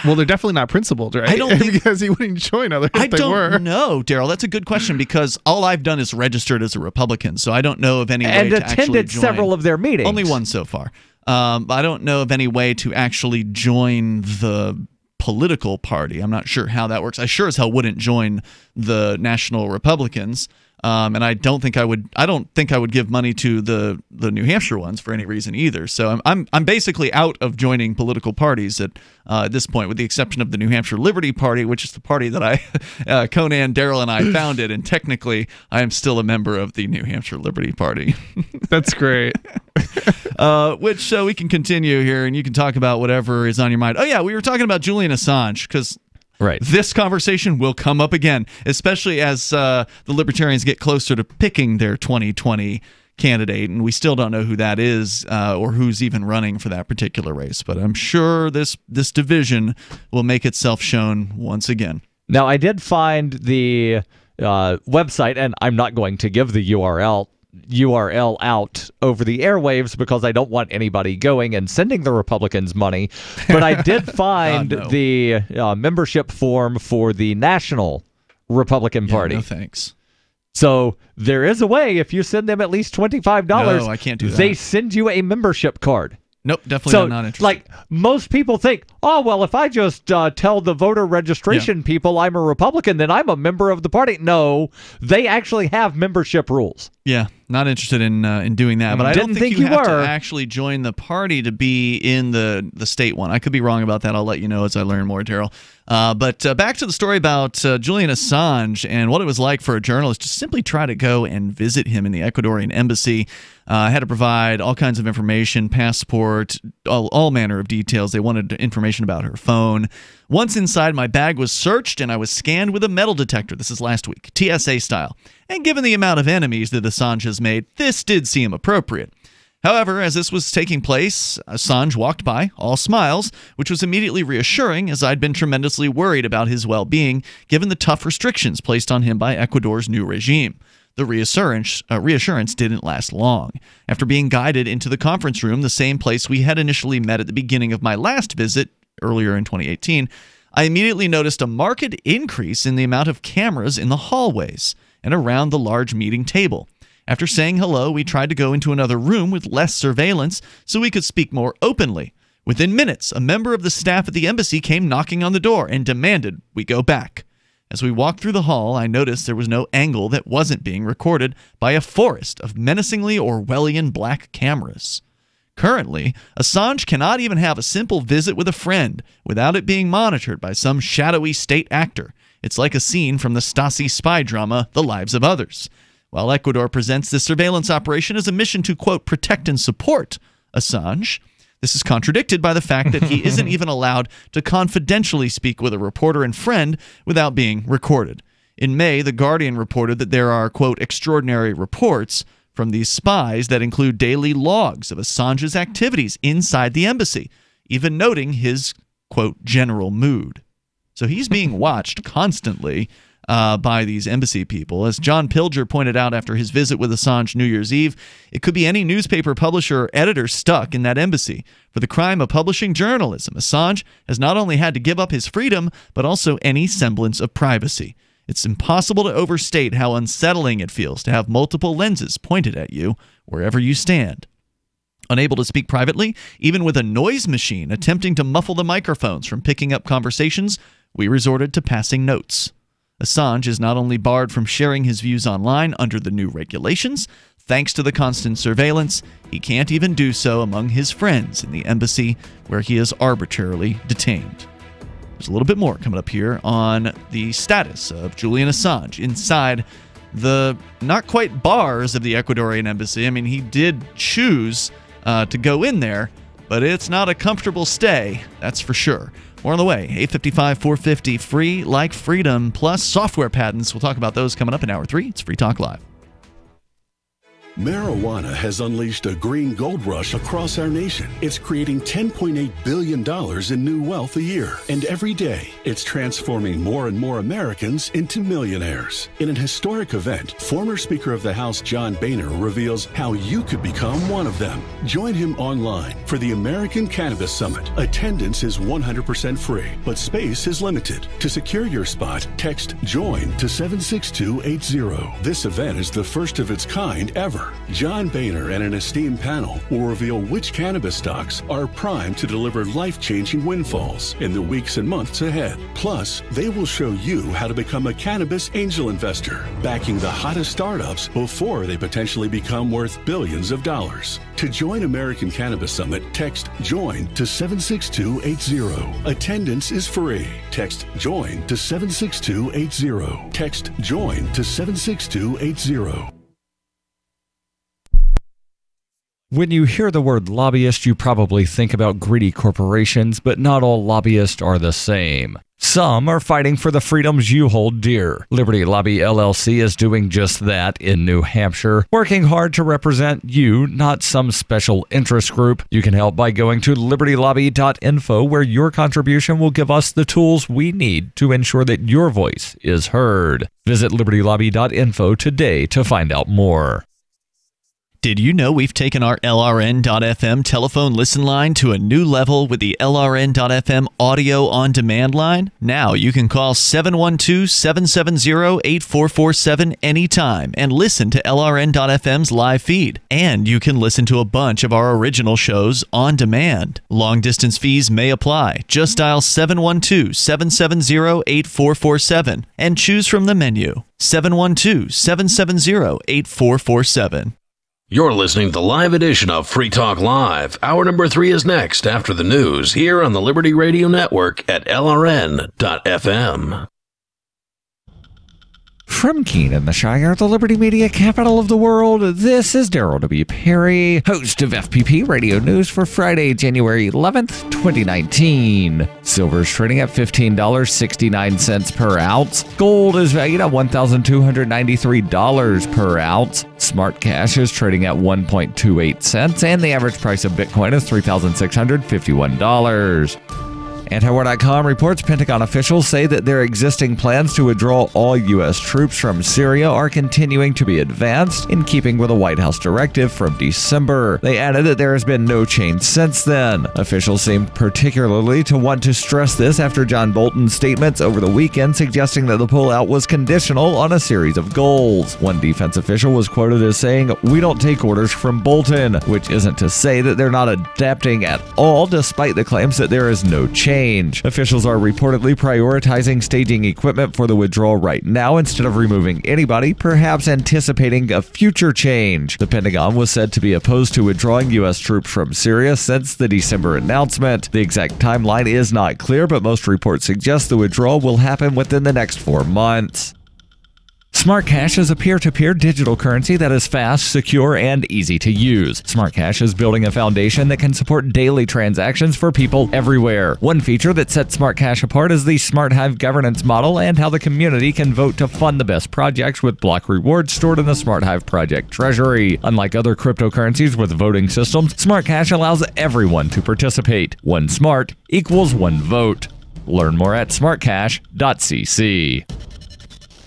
Well, they're definitely not principled, right? I don't think because he wouldn't join other. I don't know, Darryl. That's a good question because all I've done is registered as a Republican, so I don't know of any way to actually join. And attended several of their meetings. Only one so far. I don't know of any way to actually join the political party. I'm not sure how that works. I sure as hell wouldn't join the National Republicans. And I don't think I would. I don't think I would give money to the New Hampshire ones for any reason either. So I'm basically out of joining political parties at this point, with the exception of the New Hampshire Liberty Party, which is the party that Conan, Darryl, and I founded. And technically, I am still a member of the New Hampshire Liberty Party. That's great. Which we can continue here, and you can talk about whatever is on your mind. Oh yeah, we were talking about Julian Assange because. Right. This conversation will come up again, especially as the Libertarians get closer to picking their 2020 candidate, and we still don't know who that is or who's even running for that particular race. But I'm sure this division will make itself shown once again. Now, I did find the website, and I'm not going to give the URL out over the airwaves because I don't want anybody going and sending the Republicans money. But I did find the membership form for the National Republican Party. No thanks. So there is a way, if you send them at least $25, no, I can't do that. They send you a membership card. Nope, definitely not interested. Like, most people think, oh, well, if I just tell the voter registration people I'm a Republican, then I'm a member of the party. No, they actually have membership rules. Yeah, not interested in doing that. But I don't think you have to actually join the party to be in the state one. I could be wrong about that. I'll let you know as I learn more, Darryl. But back to the story about Julian Assange and what it was like for a journalist to simply try to go and visit him in the Ecuadorian embassy. I had to provide all kinds of information, passport, all manner of details. They wanted information about her phone. Once inside, my bag was searched and I was scanned with a metal detector. This is last week, TSA style. And given the amount of enemies that Assange has made, this did seem appropriate. However, as this was taking place, Assange walked by, all smiles, which was immediately reassuring as I'd been tremendously worried about his well-being, given the tough restrictions placed on him by Ecuador's new regime. The reassurance didn't last long. After being guided into the conference room, the same place we had initially met at the beginning of my last visit, earlier in 2018, I immediately noticed a marked increase in the amount of cameras in the hallways and around the large meeting table. After saying hello, we tried to go into another room with less surveillance so we could speak more openly. Within minutes, a member of the staff at the embassy came knocking on the door and demanded we go back. As we walked through the hall, I noticed there was no angle that wasn't being recorded by a forest of menacingly Orwellian black cameras. Currently, Assange cannot even have a simple visit with a friend without it being monitored by some shadowy state actor. It's like a scene from the Stasi spy drama, The Lives of Others. While Ecuador presents this surveillance operation as a mission to, quote, protect and support Assange, This is contradicted by the fact that he isn't even allowed to confidentially speak with a reporter and friend without being recorded. In May, The Guardian reported that there are, quote, extraordinary reports from these spies that include daily logs of Assange's activities inside the embassy, even noting his, quote, general mood. So he's being watched constantly by these embassy people. As John Pilger pointed out after his visit with Assange New Year's Eve, it could be any newspaper publisher or editor stuck in that embassy. For the crime of publishing journalism, Assange has not only had to give up his freedom, but also any semblance of privacy. It's impossible to overstate how unsettling it feels to have multiple lenses pointed at you wherever you stand. Unable to speak privately, even with a noise machine attempting to muffle the microphones from picking up conversations, we resorted to passing notes. Assange is not only barred from sharing his views online under the new regulations, thanks to the constant surveillance, he can't even do so among his friends in the embassy where he is arbitrarily detained. There's a little bit more coming up here on the status of Julian Assange inside the not quite bars of the Ecuadorian embassy. I mean, he did choose to go in there, but it's not a comfortable stay, that's for sure. More on the way. 855-450, free like freedom, plus software patents. We'll talk about those coming up in Hour 3. It's Free Talk Live. Marijuana has unleashed a green gold rush across our nation. It's creating $10.8 billion in new wealth a year. And every day, it's transforming more and more Americans into millionaires. In an historic event, former Speaker of the House John Boehner reveals how you could become one of them. Join him online for the American Cannabis Summit. Attendance is 100% free, but space is limited. To secure your spot, text JOIN to 76280. This event is the first of its kind ever. John Boehner and an esteemed panel will reveal which cannabis stocks are primed to deliver life-changing windfalls in the weeks and months ahead. Plus, they will show you how to become a cannabis angel investor, backing the hottest startups before they potentially become worth billions of dollars. To join American Cannabis Summit, text JOIN to 76280. Attendance is free. Text JOIN to 76280. Text JOIN to 76280. When you hear the word lobbyist, you probably think about greedy corporations, but not all lobbyists are the same. Some are fighting for the freedoms you hold dear. Liberty Lobby LLC is doing just that in New Hampshire, working hard to represent you, not some special interest group. You can help by going to libertylobby.info, where your contribution will give us the tools we need to ensure that your voice is heard. Visit libertylobby.info today to find out more. Did you know we've taken our LRN.FM telephone listen line to a new level with the LRN.FM audio on demand line? Now you can call 712-770-8447 anytime and listen to LRN.FM's live feed. And you can listen to a bunch of our original shows on demand. Long distance fees may apply. Just dial 712-770-8447 and choose from the menu. 712-770-8447. You're listening to the live edition of Free Talk Live. Hour number 3 is next after the news here on the Liberty Radio Network at LRN.FM. From Keene in the Shire, the Liberty Media capital of the world, this is Darryl W. Perry, host of FPP Radio News for Friday, January 11th, 2019. Silver is trading at $15.69 per ounce. Gold is valued at $1,293 per ounce. Smart cash is trading at 1.28 cents, and the average price of Bitcoin is $3,651. Antiwar.com reports Pentagon officials say that their existing plans to withdraw all U.S. troops from Syria are continuing to be advanced, in keeping with a White House directive from December. They added that there has been no change since then. Officials seemed particularly to want to stress this after John Bolton's statements over the weekend suggesting that the pullout was conditional on a series of goals. One defense official was quoted as saying, "We don't take orders from Bolton," which isn't to say that they're not adapting at all, despite the claims that there is no change. Officials are reportedly prioritizing staging equipment for the withdrawal right now instead of removing anybody, perhaps anticipating a future change. The Pentagon was said to be opposed to withdrawing U.S. troops from Syria since the December announcement. The exact timeline is not clear, but most reports suggest the withdrawal will happen within the next 4 months. Smart Cash is a peer-to-peer digital currency that is fast, secure, and easy to use. Smart Cash is building a foundation that can support daily transactions for people everywhere. One feature that sets Smart Cash apart is the Smart Hive governance model and how the community can vote to fund the best projects with block rewards stored in the Smart Hive project treasury. Unlike other cryptocurrencies with voting systems, Smart Cash allows everyone to participate. One smart equals one vote. Learn more at smartcash.cc.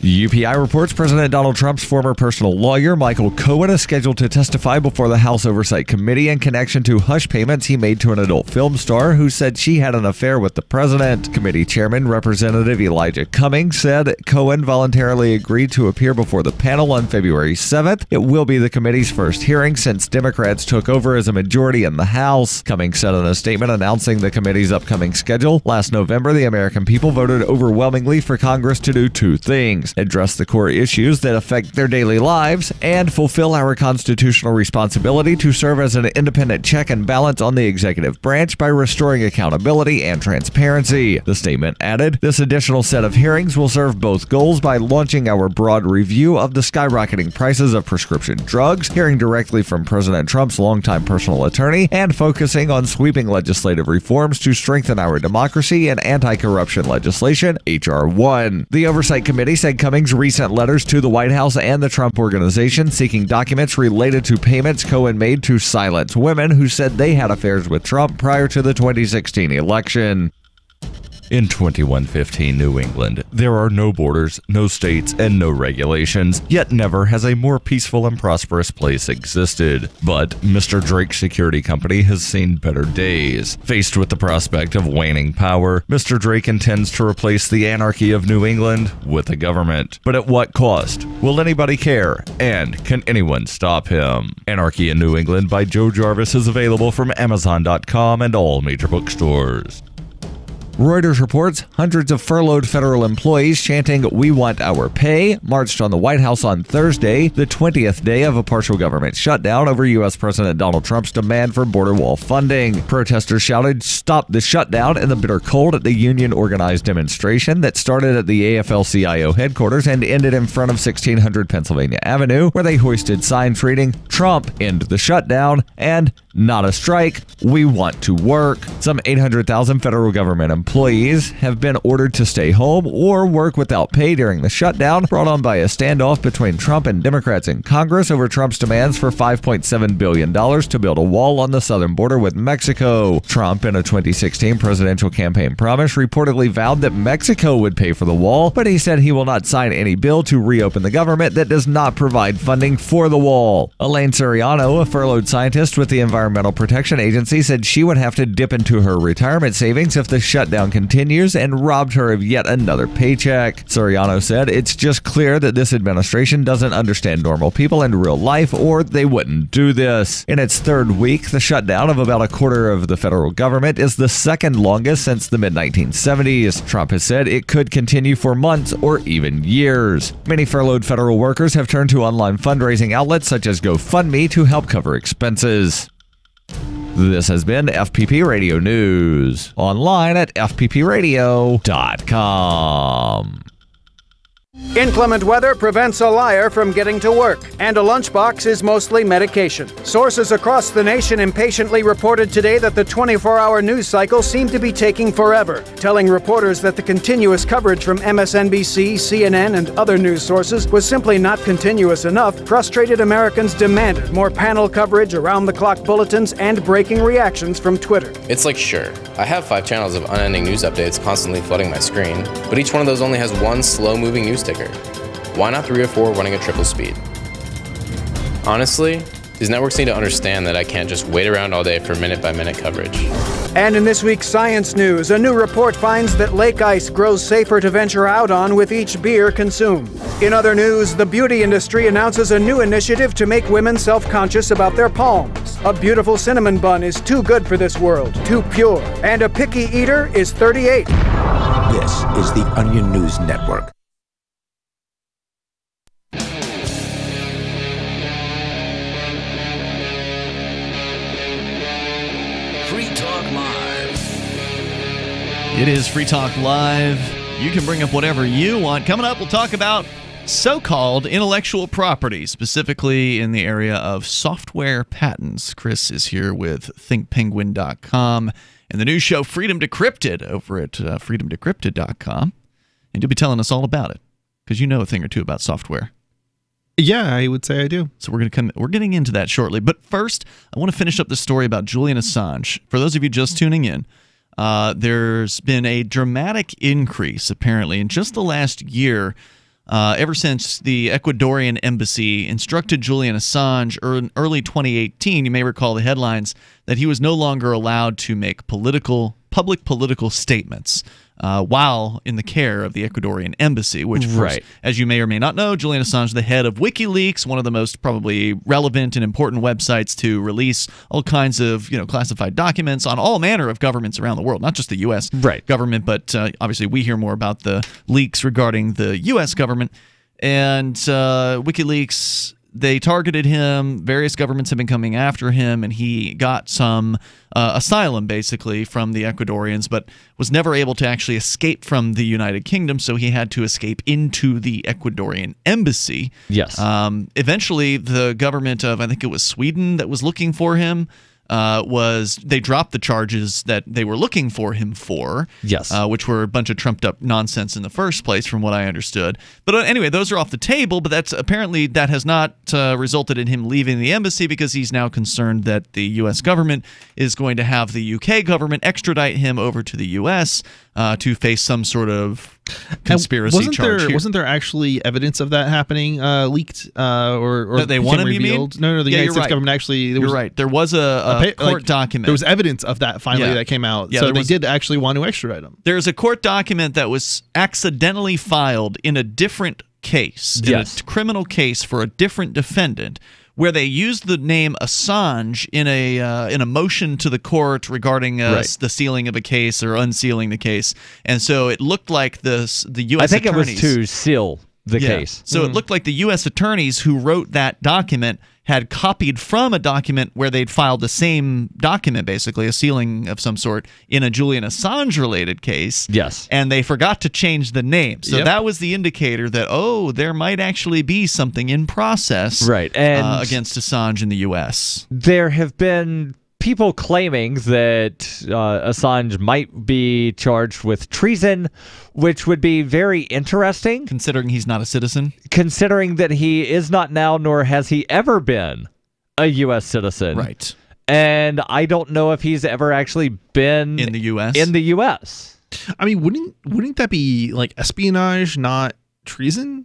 UPI reports President Donald Trump's former personal lawyer, Michael Cohen, is scheduled to testify before the House Oversight Committee in connection to hush payments he made to an adult film star who said she had an affair with the president. Committee Chairman Representative Elijah Cummings said Cohen voluntarily agreed to appear before the panel on February 7th. It will be the committee's first hearing since Democrats took over as a majority in the House. Cummings said in a statement announcing the committee's upcoming schedule, last November, the American people voted overwhelmingly for Congress to do two things: address the core issues that affect their daily lives, and fulfill our constitutional responsibility to serve as an independent check and balance on the executive branch by restoring accountability and transparency. The statement added, this additional set of hearings will serve both goals by launching our broad review of the skyrocketing prices of prescription drugs, hearing directly from President Trump's longtime personal attorney, and focusing on sweeping legislative reforms to strengthen our democracy and anti-corruption legislation, H.R. 1. The Oversight Committee said Cummings' recent letters to the White House and the Trump Organization seeking documents related to payments Cohen made to silence women who said they had affairs with Trump prior to the 2016 election. In 2115 New England, there are no borders, no states, and no regulations, yet never has a more peaceful and prosperous place existed. But Mr. Drake's security company has seen better days. Faced with the prospect of waning power, Mr. Drake intends to replace the anarchy of New England with a government. But at what cost? Will anybody care? And can anyone stop him? Anarchy in New England by Joe Jarvis is available from Amazon.com and all major bookstores. Reuters reports hundreds of furloughed federal employees chanting, "We want our pay," marched on the White House on Thursday, the 20th day of a partial government shutdown over U.S. President Donald Trump's demand for border wall funding. Protesters shouted, "Stop the shutdown," in the bitter cold at the union-organized demonstration that started at the AFL-CIO headquarters and ended in front of 1600 Pennsylvania Avenue, where they hoisted signs reading, "Trump, end the shutdown," and "Not a strike, we want to work." Some 800,000 federal government employees have been ordered to stay home or work without pay during the shutdown, brought on by a standoff between Trump and Democrats in Congress over Trump's demands for $5.7 billion to build a wall on the southern border with Mexico. Trump, in a 2016 presidential campaign promise, reportedly vowed that Mexico would pay for the wall, but he said he will not sign any bill to reopen the government that does not provide funding for the wall. Elaine Soriano, a furloughed scientist with the Environmental Protection Agency, said she would have to dip into her retirement savings if the shutdown continues, and robbed her of yet another paycheck. Soriano said, "It's just clear that this administration doesn't understand normal people in real life, or they wouldn't do this." In its third week, the shutdown of about a quarter of the federal government is the second longest since the mid-1970s. Trump has said it could continue for months or even years. Many furloughed federal workers have turned to online fundraising outlets such as GoFundMe to help cover expenses. This has been FPP Radio News, online at fppradio.com. Inclement weather prevents a liar from getting to work, and a lunchbox is mostly medication. Sources across the nation impatiently reported today that the 24-hour news cycle seemed to be taking forever, telling reporters that the continuous coverage from MSNBC, CNN, and other news sources was simply not continuous enough. Frustrated Americans demanded more panel coverage, around-the-clock bulletins, and breaking reactions from Twitter. It's like, sure, I have 5 channels of unending news updates constantly flooding my screen, but each one of those only has one slow-moving news ticker. Why not 3 or 4 running at triple speed? Honestly, these networks need to understand that I can't just wait around all day for minute-by-minute coverage. And in this week's science news, a new report finds that lake ice grows safer to venture out on with each beer consumed. In other news, the beauty industry announces a new initiative to make women self-conscious about their palms. A beautiful cinnamon bun is too good for this world, too pure. And a picky eater is 38. This is the Onion News Network. It is Free Talk Live. You can bring up whatever you want. Coming up, we'll talk about So-called intellectual property, specifically in the area of software patents. Chris is here with thinkpenguin.com and the new show Freedom Decrypted over at freedomdecrypted.com. And you'll be telling us all about it because you know a thing or two about software. Yeah, I would say I do. So we're getting into that shortly. But first, I want to finish up the story about Julian Assange. For those of you just tuning in, there's been a dramatic increase, apparently, in just the last year, ever since the Ecuadorian embassy instructed Julian Assange in early 2018. You may recall the headlines that he was no longer allowed to make public political statements while in the care of the Ecuadorian embassy, which, as you may or may not know, Julian Assange, the head of WikiLeaks, one of the most probably relevant and important websites to release all kinds of classified documents on all manner of governments around the world, not just the U.S. government, but obviously we hear more about the leaks regarding the U.S. government. And WikiLeaks, they targeted him. Various governments have been coming after him, and he got some asylum, basically, from the Ecuadorians, but was never able to actually escape from the United Kingdom, so he had to escape into the Ecuadorian embassy. Yes. Eventually, the government of, I think it was Sweden, that was looking for him, they dropped the charges that they were looking for him for, which were a bunch of trumped up nonsense in the first place, from what I understood. But anyway, those are off the table. But that has not resulted in him leaving the embassy, because he's now concerned that the U.S. government is going to have the U.K. government extradite him over to the U.S. To face some sort of conspiracy charge. Wasn't there actually evidence of that happening, leaked, or that they want him revealed? You mean? No, the United States government actually. You're right. There was a court document. There was evidence of that finally that came out. So they did actually want to extradite him. There's a court document that was accidentally filed in a different case, in a criminal case for a different defendant, where they used the name Assange in a motion to the court regarding the sealing of a case or unsealing the case, and so it looked like the U.S. I think attorneys, it was to seal the case. So it looked like the U.S. attorneys who wrote that document had copied from a document where they'd filed the same document, basically a sealing of some sort, in a Julian Assange-related case. Yes. And they forgot to change the name. So that was the indicator that, there might actually be something in process against Assange in the U.S. There have been people claiming that Assange might be charged with treason, which would be very interesting. Considering he's not a citizen? Considering that he is not now, nor has he ever been, a U.S. citizen. Right. And I don't know if he's ever actually been in the U.S. In the U.S. I mean, wouldn't that be like espionage, not treason?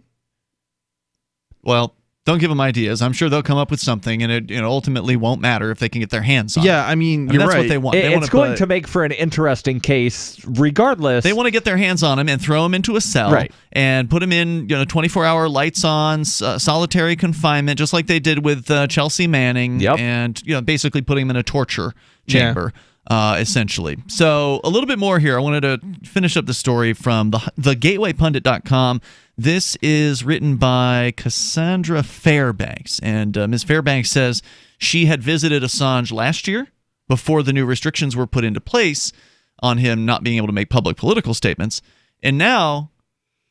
Well, don't give them ideas. I'm sure they'll come up with something, and it ultimately won't matter if they can get their hands on it. Yeah, I mean, that's what they want. It's going to make for an interesting case, regardless. They want to get their hands on him and throw him into a cell and put him in 24-hour lights on, solitary confinement, just like they did with Chelsea Manning, and basically putting him in a torture chamber. Essentially. So a little bit more here. I wanted to finish up the story from the GatewayPundit.com. This is written by Cassandra Fairbanks, and Ms. Fairbanks says she had visited Assange last year before the new restrictions were put into place on him not being able to make public political statements, and now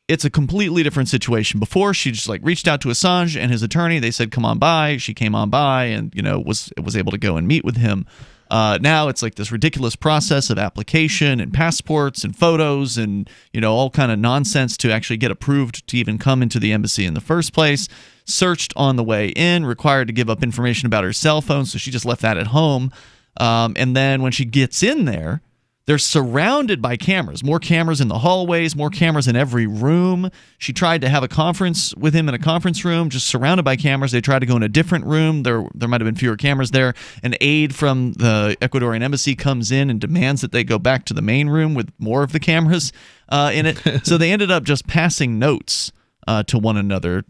it's a completely different situation. Before, she just reached out to Assange and his attorney. They said, "Come on by." She came on by and was able to go and meet with him. Now it's like this ridiculous process of application and passports and photos and all kind of nonsense to actually get approved to even come into the embassy in the first place. Searched on the way in, required to give up information about her cell phone, so she just left that at home. And then when she gets in there, they're surrounded by cameras. More cameras in the hallways, more cameras in every room. She tried to have a conference with him in a conference room, just surrounded by cameras. They tried to go in a different room. There might have been fewer cameras there. An aide from the Ecuadorian embassy comes in and demands that they go back to the main room with more of the cameras in it. So they ended up just passing notes to one another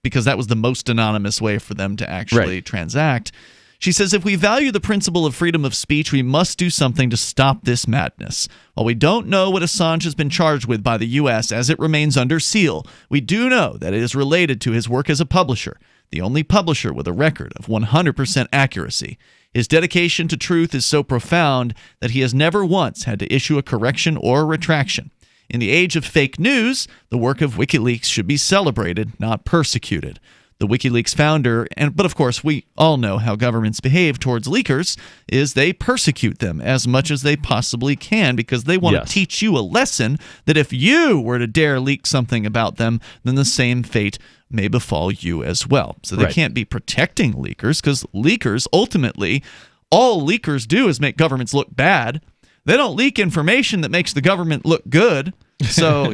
because that was the most anonymous way for them to actually transact. She says, if we value the principle of freedom of speech, we must do something to stop this madness. While we don't know what Assange has been charged with by the U.S. as it remains under seal, we do know that it is related to his work as a publisher, the only publisher with a record of 100% accuracy. His dedication to truth is so profound that he has never once had to issue a correction or a retraction. In the age of fake news, the work of WikiLeaks should be celebrated, not persecuted. The WikiLeaks founder, but of course we all know how governments behave towards leakers, is they persecute them as much as they possibly can because they want to teach you a lesson that if you were to dare leak something about them, then the same fate may befall you as well. So they can't be protecting leakers because leakers, ultimately, all leakers do is make governments look bad. They don't leak information that makes the government look good. So,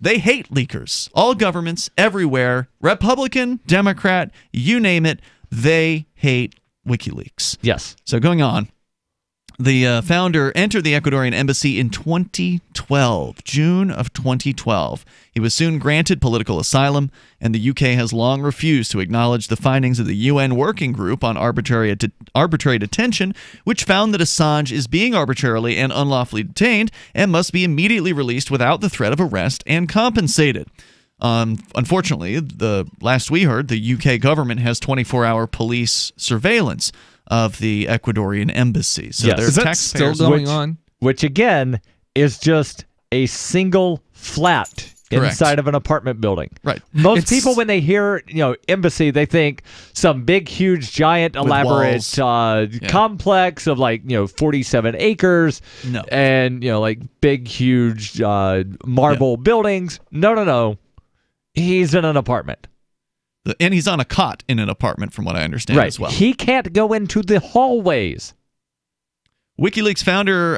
they hate leakers. All governments, everywhere, Republican, Democrat, you name it, they hate WikiLeaks. Yes. So going on, the founder entered the Ecuadorian embassy in 2012, June of 2012. He was soon granted political asylum, and the UK has long refused to acknowledge the findings of the UN Working Group on arbitrary detention, which found that Assange is being arbitrarily and unlawfully detained and must be immediately released without the threat of arrest and compensated. Unfortunately, the last we heard, the UK government has 24-hour police surveillance of the Ecuadorian embassy. So is that still going on? Which, again, is just a single flat inside of an apartment building. Right. Most people, when they hear, embassy, they think some big, huge, giant, elaborate complex of 47 acres. No. And, big, huge marble buildings. No. He's in an apartment. And he's on a cot in an apartment, from what I understand as well. He can't go into the hallways. WikiLeaks founder,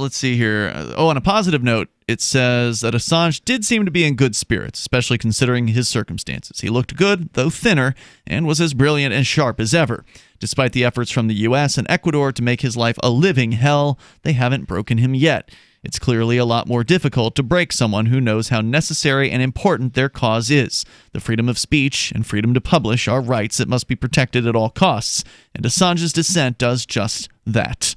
let's see here. On a positive note, it says that Assange did seem to be in good spirits, especially considering his circumstances. He looked good, though thinner, and was as brilliant and sharp as ever. Despite the efforts from the U.S. and Ecuador to make his life a living hell, they haven't broken him yet. It's clearly a lot more difficult to break someone who knows how necessary and important their cause is. The freedom of speech and freedom to publish are rights that must be protected at all costs, and Assange's dissent does just that.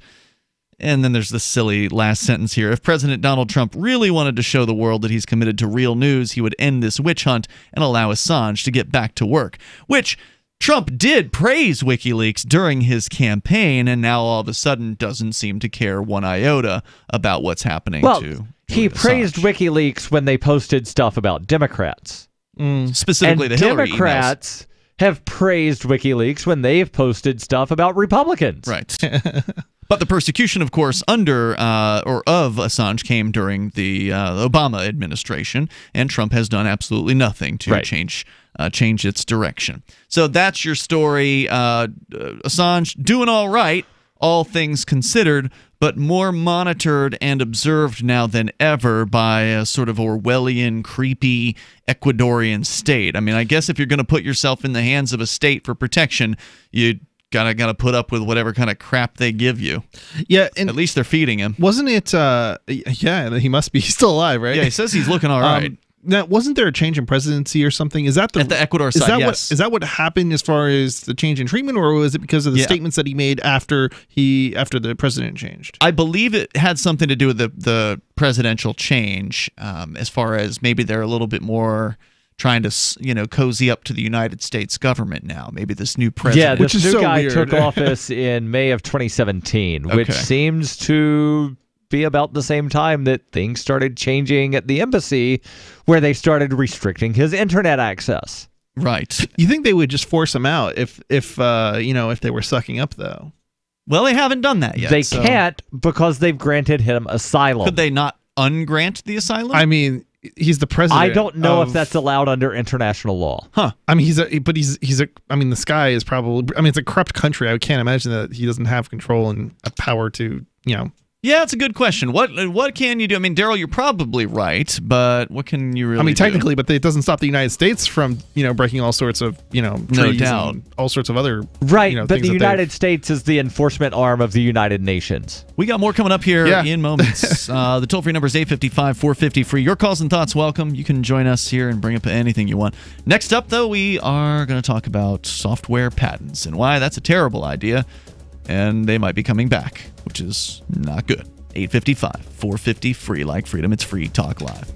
And then there's this silly last sentence here. If President Donald Trump really wanted to show the world that he's committed to real news, he would end this witch hunt and allow Assange to get back to work, which Trump did praise WikiLeaks during his campaign, and now all of a sudden doesn't seem to care one iota about what's happening to he praised WikiLeaks when they posted stuff about Democrats. Specifically the Hillary Democrats have praised WikiLeaks when they've posted stuff about Republicans. Right. But the persecution, of course, under or of Assange came during the Obama administration, and Trump has done absolutely nothing to change its direction. So that's your story. Assange doing all right, all things considered, but more monitored and observed now than ever by a sort of Orwellian, creepy Ecuadorian state. I mean, I guess if you're going to put yourself in the hands of a state for protection, you gotta put up with whatever kind of crap they give you. Yeah, and at least they're feeding him. Wasn't it? Yeah, he must be still alive, right? Yeah, he says he's looking all right. Now, wasn't there a change in presidency or something? Is that at the Ecuador side? Yes. Is that what happened as far as the change in treatment, or was it because of the statements that he made after the president changed? I believe it had something to do with the presidential change. As far as maybe they're a little bit more trying to cozy up to the United States government now. Maybe this new president. Yeah, this new guy took office in May of 2017, which seems to be about the same time that things started changing at the embassy, where they started restricting his internet access. Right. You think they would just force him out if they were sucking up, though? Well, they haven't done that yet. They can't because they've granted him asylum. Could they not ungrant the asylum? I mean, he's the president. I don't know if that's allowed under international law. Huh. I mean, the sky is probably, it's a corrupt country. I can't imagine that he doesn't have control and a power to, Yeah, it's a good question. What can you do? I mean, Darryl, you're probably right, but what can you really do? Technically, but it doesn't stop the United States from, breaking all sorts of, no doubt, and all sorts of other, but the United States is the enforcement arm of the United Nations. We got more coming up here in moments. The toll-free number is 855-450-FREE. Your calls and thoughts welcome. You can join us here and bring up anything you want. Next up, though, we are going to talk about software patents and why that's a terrible idea. And they might be coming back, which is not good. 855-450-FREE, like freedom. It's Free Talk Live.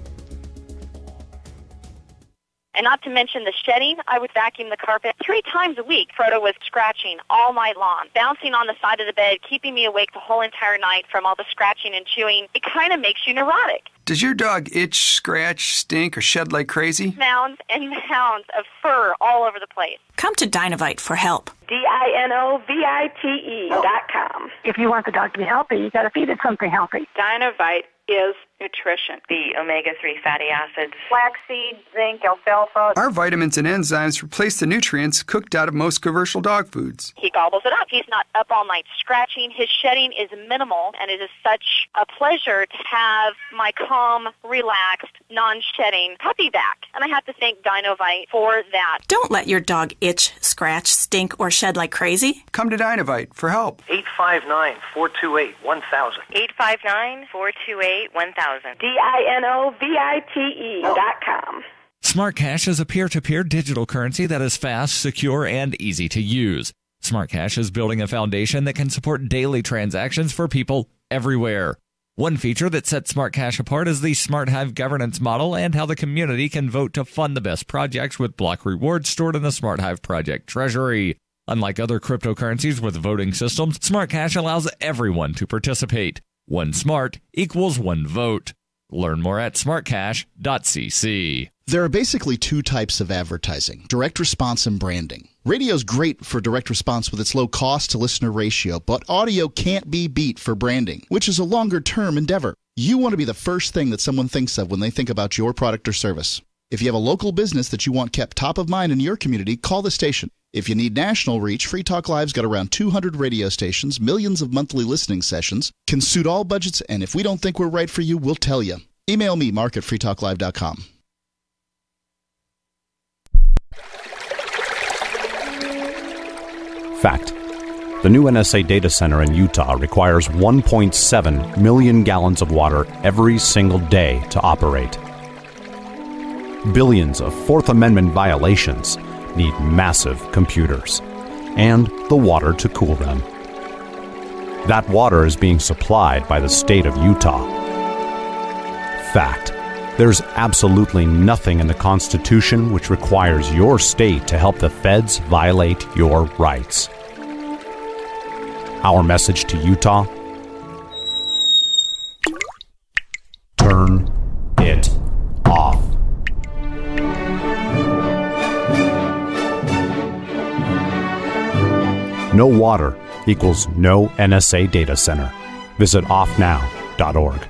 And not to mention the shedding, I would vacuum the carpet 3 times a week. Frodo was scratching all night long, bouncing on the side of the bed, keeping me awake the whole entire night from all the scratching and chewing. It kind of makes you neurotic. Does your dog itch, scratch, stink, or shed like crazy? Mounds and mounds of fur all over the place. Come to Dinovite for help. DINOVITE.com. If you want the dog to be healthy, you got to feed it something healthy. Dinovite is nutrition. The omega-3 fatty acids. Flaxseed, zinc, alfalfa. Our vitamins and enzymes replace the nutrients cooked out of most commercial dog foods. He gobbles it up. He's not up all night scratching. His shedding is minimal, and it is such a pleasure to have my calm, relaxed, non-shedding puppy back. And I have to thank Dinovite for that. Don't let your dog itch, scratch, stink, or shed like crazy. Come to Dinovite for help. 859-428-1000. 859-428-1000. DINOVITE.com. Smart Cash is a peer-to-peer digital currency that is fast, secure, and easy to use. Smart Cash is building a foundation that can support daily transactions for people everywhere. One feature that sets Smart Cash apart is the Smart Hive governance model and how the community can vote to fund the best projects with block rewards stored in the Smart Hive project treasury. Unlike other cryptocurrencies with voting systems, Smart Cash allows everyone to participate. One smart equals one vote. Learn more at smartcash.cc. There are basically two types of advertising, direct response and branding. Radio's great for direct response with its low cost to listener ratio, but audio can't be beat for branding, which is a longer-term endeavor. You want to be the first thing that someone thinks of when they think about your product or service. If you have a local business that you want kept top of mind in your community, call the station. If you need national reach, Free Talk Live's got around 200 radio stations, millions of monthly listening sessions, can suit all budgets, and if we don't think we're right for you, we'll tell you. Email me, mark@freetalklive.com. Fact. The new NSA data center in Utah requires 1.7 million gallons of water every single day to operate. Billions of Fourth Amendment violations need massive computers and the water to cool them. That water is being supplied by the state of Utah. Fact. There's absolutely nothing in the Constitution which requires your state to help the feds violate your rights. Our message to Utah: turn it off. No water equals no NSA data center. Visit offnow.org.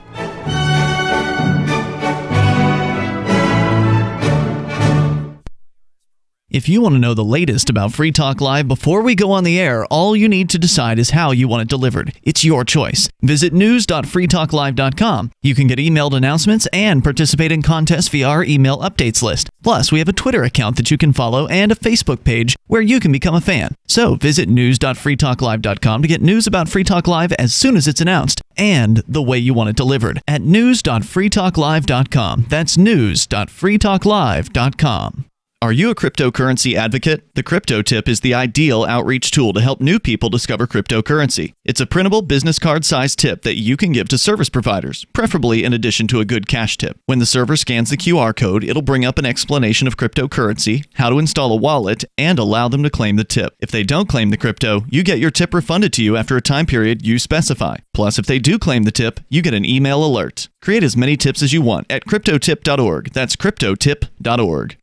If you want to know the latest about Free Talk Live before we go on the air, all you need to decide is how you want it delivered. It's your choice. Visit news.freetalklive.com. You can get emailed announcements and participate in contests via our email updates list. Plus, we have a Twitter account that you can follow and a Facebook page where you can become a fan. So visit news.freetalklive.com to get news about Free Talk Live as soon as it's announced and the way you want it delivered at news.freetalklive.com. That's news.freetalklive.com. Are you a cryptocurrency advocate? The Crypto Tip is the ideal outreach tool to help new people discover cryptocurrency. It's a printable business card-sized tip that you can give to service providers, preferably in addition to a good cash tip. When the server scans the QR code, it'll bring up an explanation of cryptocurrency, how to install a wallet, and allow them to claim the tip. If they don't claim the crypto, you get your tip refunded to you after a time period you specify. Plus, if they do claim the tip, you get an email alert. Create as many tips as you want at cryptotip.org. That's cryptotip.org.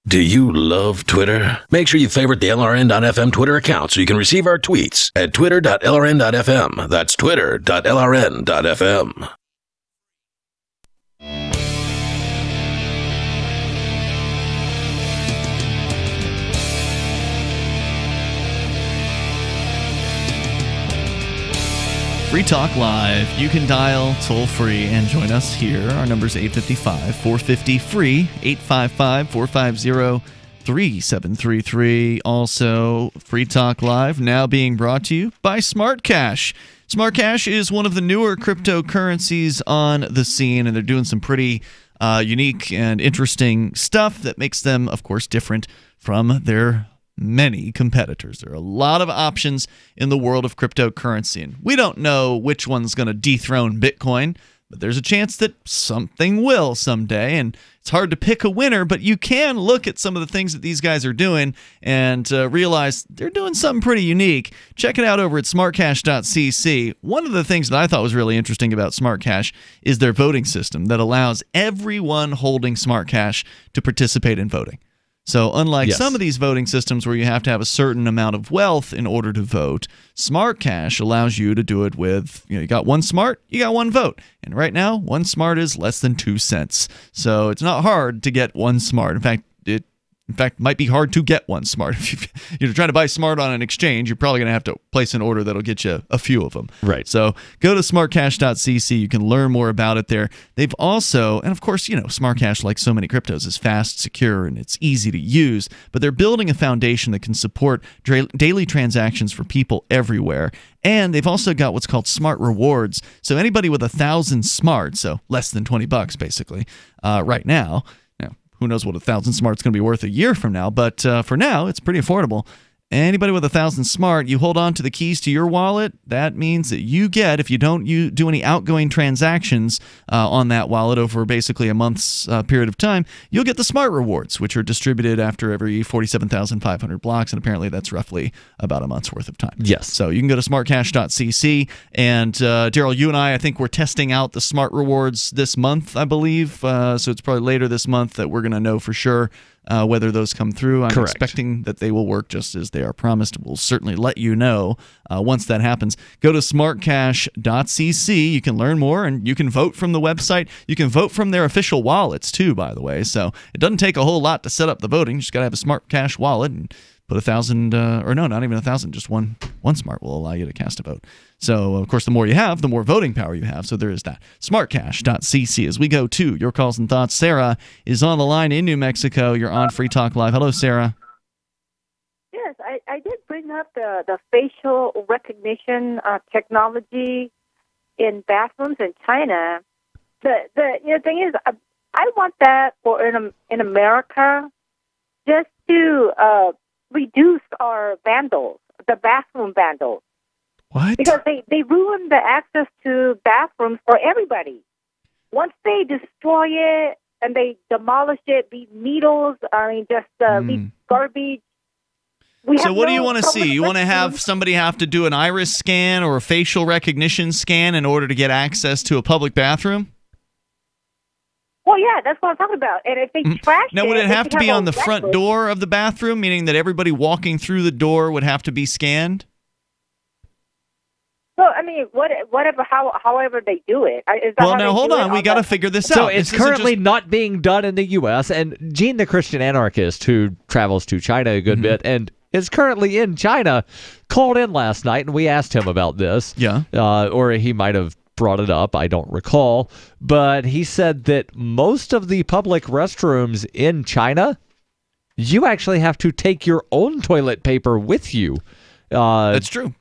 Do you love Twitter? Make sure you favorite the LRN.FM Twitter account so you can receive our tweets at twitter.lrn.fm. That's twitter.lrn.fm. Free Talk Live. You can dial toll-free and join us here. Our number is 855-450-FREE, 855-450-3733. Also, Free Talk Live now being brought to you by Smart Cash. Smart Cash is one of the newer cryptocurrencies on the scene, and they're doing some pretty unique and interesting stuff that makes them, of course, different from their many competitors. There are a lot of options in the world of cryptocurrency, and we don't know which one's going to dethrone Bitcoin. but there's a chance that something will someday, and it's hard to pick a winner, but you can look at some of the things that these guys are doing and realize they're doing something pretty unique. Check it out over at smartcash.cc. One of the things that I thought was really interesting about SmartCash is their voting system that allows everyone holding SmartCash to participate in voting. So unlike some of these voting systems where you have to have a certain amount of wealth in order to vote, SmartCash allows you to do it with, you got one smart, you got one vote. And right now, one smart is less than 2 cents. So it's not hard to get one smart. In fact, it might be hard to get one smart. If you're trying to buy smart on an exchange, you're probably going to have to place an order that'll get you a few of them. Right. So go to smartcash.cc. You can learn more about it there. They've also, and of course, SmartCash, like so many cryptos, is fast, secure, and it's easy to use. But they're building a foundation that can support daily transactions for people everywhere. And they've also got what's called Smart Rewards. So anybody with 1,000 smart, so less than $20 basically, right now. Who knows what 1,000 smart's going to be worth a year from now, but for now, it's pretty affordable. Anybody with 1,000 smart, you hold on to the keys to your wallet. That means that you get, if you don't do any outgoing transactions on that wallet over basically a month's period of time, you'll get the Smart Rewards, which are distributed after every 47,500 blocks, and apparently that's roughly about a month's worth of time. Yes. So you can go to smartcash.cc, and Darryl, you and I think we're testing out the Smart Rewards this month, I believe. So it's probably later this month that we're going to know for sure whether those come through. I'm expecting that they will work just as they are promised. We'll certainly let you know once that happens. Go to smartcash.cc. You can learn more, and you can vote from the website. You can vote from their official wallets, too, by the way. So it doesn't take a whole lot to set up the voting. You just got to have a Smart Cash wallet and put 1,000, or no, not even 1,000, just one smart will allow you to cast a vote. So, of course, the more you have, the more voting power you have. So there is that. Smartcash.cc. As we go to your calls and thoughts, Sarah is on the line in New Mexico. You're on Free Talk Live. Hello, Sarah. Yes, I did bring up the facial recognition technology in bathrooms in China. The thing is, I want that for in America just to reduce our vandals, the bathroom vandals. What? Because they ruin the access to bathrooms for everybody. Once they destroy it and they demolish it, leave needles, leave garbage. So what do you want to see? You want to have somebody have to do an iris scan or a facial recognition scan in order to get access to a public bathroom? Well, yeah, that's what I'm talking about. And if they trash now, would it have to be on the front door of the bathroom, meaning that everybody walking through the door would have to be scanned? Well, I mean, however they do it. Well, now hold on. We got to figure this out. So it's currently not being done in the U.S., and Gene, the Christian anarchist who travels to China a good bit and is currently in China, called in last night, and we asked him about this. Yeah. Or he might have brought it up. I don't recall. But he said that most of the public restrooms in China, you actually have to take your own toilet paper with you. That's true.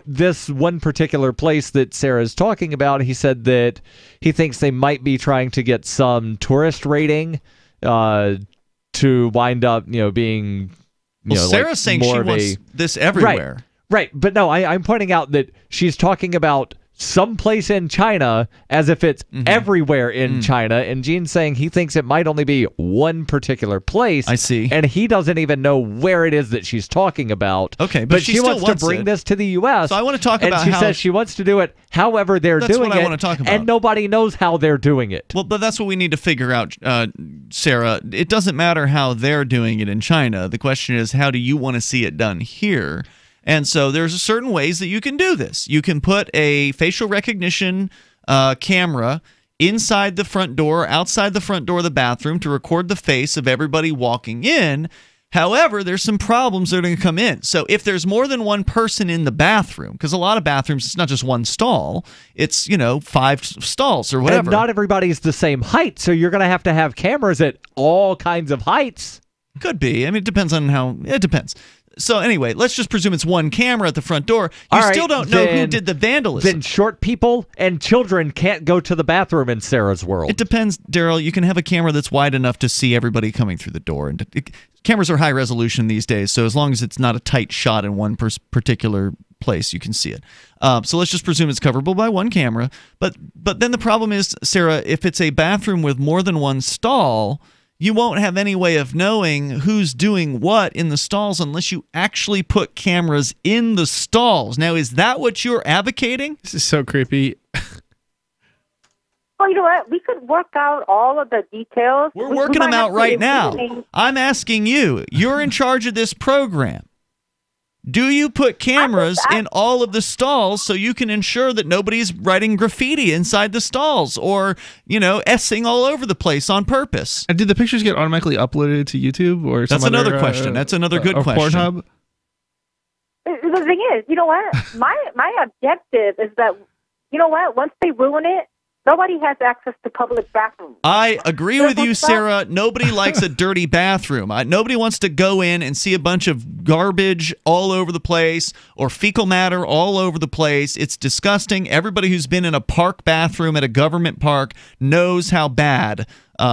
This one particular place that Sarah's talking about, he said that he thinks they might be trying to get some tourist rating to wind up, being, Sarah's saying she wants this everywhere. Right. But no, I'm pointing out that she's talking about someplace in China as if it's everywhere in China, and Gene's saying he thinks it might only be one particular place. I see. And he doesn't even know where it is that she's talking about. Okay, but she wants to bring this to the U.S. So I want to talk about how... And she says she wants to do it however they're doing it. That's what I want to talk about. And nobody knows how they're doing it. Well, but that's what we need to figure out, Sarah. It doesn't matter how they're doing it in China. The question is, how do you want to see it done here? And so there's certain ways that you can do this. You can put a facial recognition camera inside the front door, outside the front door of the bathroom to record the face of everybody walking in. However, there's some problems that are going to come in. So if there's more than one person in the bathroom, because a lot of bathrooms, it's not just one stall, it's, 5 stalls or whatever. And not everybody's the same height, so you're going to have cameras at all kinds of heights. Could be. I mean, it depends on how... It depends. So anyway, let's just presume it's one camera at the front door. You still don't know who did the vandalism. Then short people and children can't go to the bathroom in Sarah's world. It depends, Darryl. You can have a camera that's wide enough to see everybody coming through the door. And cameras are high resolution these days, so as long as it's not a tight shot in one particular place, you can see it. So let's just presume it's coverable by one camera. But then the problem is, Sarah, if it's a bathroom with more than one stall, you won't have any way of knowing who's doing what in the stalls unless you actually put cameras in the stalls. Now, is that what you're advocating? This is so creepy. Well, you know what? We could work out all of the details. We're working them out right now. I'm asking you. You're in charge of this program. Do you put cameras in all of the stalls so you can ensure that nobody's writing graffiti inside the stalls or, essing all over the place on purpose? And did the pictures get automatically uploaded to YouTube or That's another question. That's another good question. Pornhub? The thing is, you know what? My objective is that, once they ruin it, nobody has access to public bathrooms. I agree with you, Sarah. Nobody likes a dirty bathroom. Nobody wants to go in and see a bunch of garbage all over the place or fecal matter all over the place. It's disgusting. Everybody who's been in a park bathroom at a government park knows how bad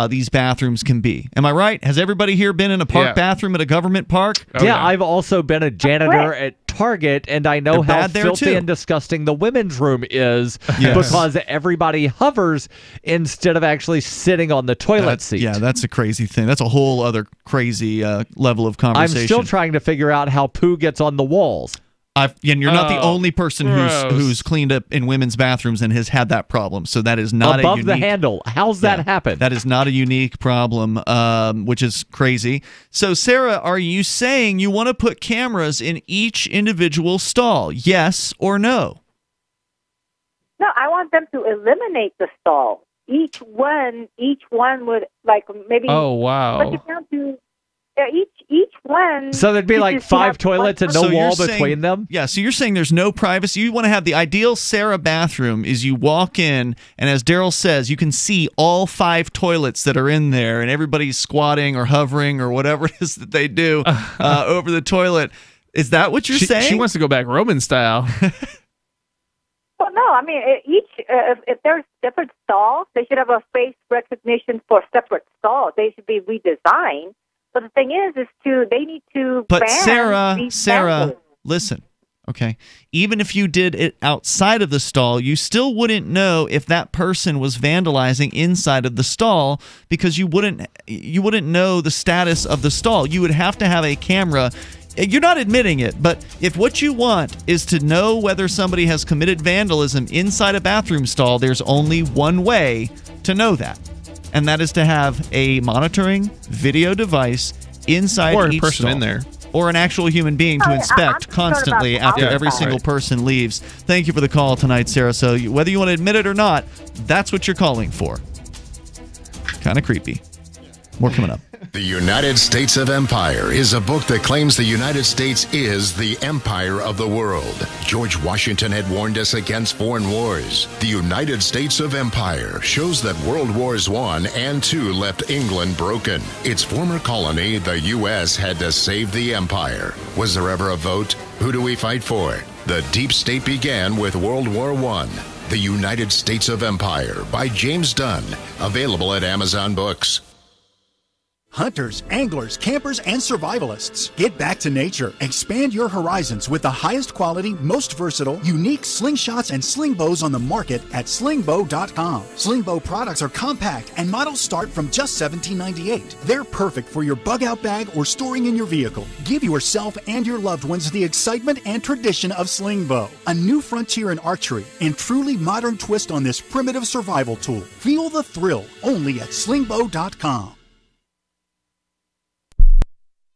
these bathrooms can be. Am I right? Has everybody here been in a park bathroom at a government park? Yeah, I've also been a janitor at Target, and I know how filthy and disgusting the women's room is because everybody hovers instead of actually sitting on the toilet seat. Yeah, that's a crazy thing. That's a whole other crazy level of conversation. I'm still trying to figure out how poo gets on the walls. And you're not the only person who's cleaned up in women's bathrooms and has had that problem. So that is not above a unique, the handle. How's that happen? That is not a unique problem, which is crazy. So Sarah, are you saying you want to put cameras in each individual stall? Yes or no? No, I want them to eliminate the stall. Each one would maybe. Oh wow! But you can't do. Each one. So there'd be like 5 toilets and no wall between them? Yeah, so you're saying there's no privacy. You want to have the ideal Sarah bathroom is you walk in, and as Darryl says, you can see all 5 toilets that are in there, and everybody's squatting or hovering or whatever it is that they do over the toilet. Is that what you're saying? She wants to go back Roman style. Well, no, I mean, if there's different stalls, they should have a face recognition for separate stalls. They should be redesigned. But the thing is they need to But ban Sarah, listen, okay? Even if you did it outside of the stall, you still wouldn't know if that person was vandalizing inside of the stall because you wouldn't know the status of the stall. You would have to have a camera. You're not admitting it, but if what you want is to know whether somebody has committed vandalism inside a bathroom stall, there's only one way to know that. And that is to have a monitoring video device inside or each a person stall. in there. Or an actual human being to inspect constantly after every single person leaves. Thank you for the call tonight, Sarah. So whether you want to admit it or not, that's what you're calling for. Kind of creepy. More coming up. The United States of Empire is a book that claims the United States is the empire of the world. George Washington had warned us against foreign wars. The United States of Empire shows that World Wars I and II left England broken. Its former colony, the U.S., had to save the empire. Was there ever a vote? Who do we fight for? The deep state began with World War I. The United States of Empire by James Dunn. Available at Amazon Books. Hunters, anglers, campers, and survivalists. Get back to nature. Expand your horizons with the highest quality, most versatile, unique slingshots and sling bows on the market at slingbow.com. Slingbow products are compact and models start from just $17.98. They're perfect for your bug out bag or storing in your vehicle. Give yourself and your loved ones the excitement and tradition of Slingbow, a new frontier in archery and truly modern twist on this primitive survival tool. Feel the thrill only at slingbow.com.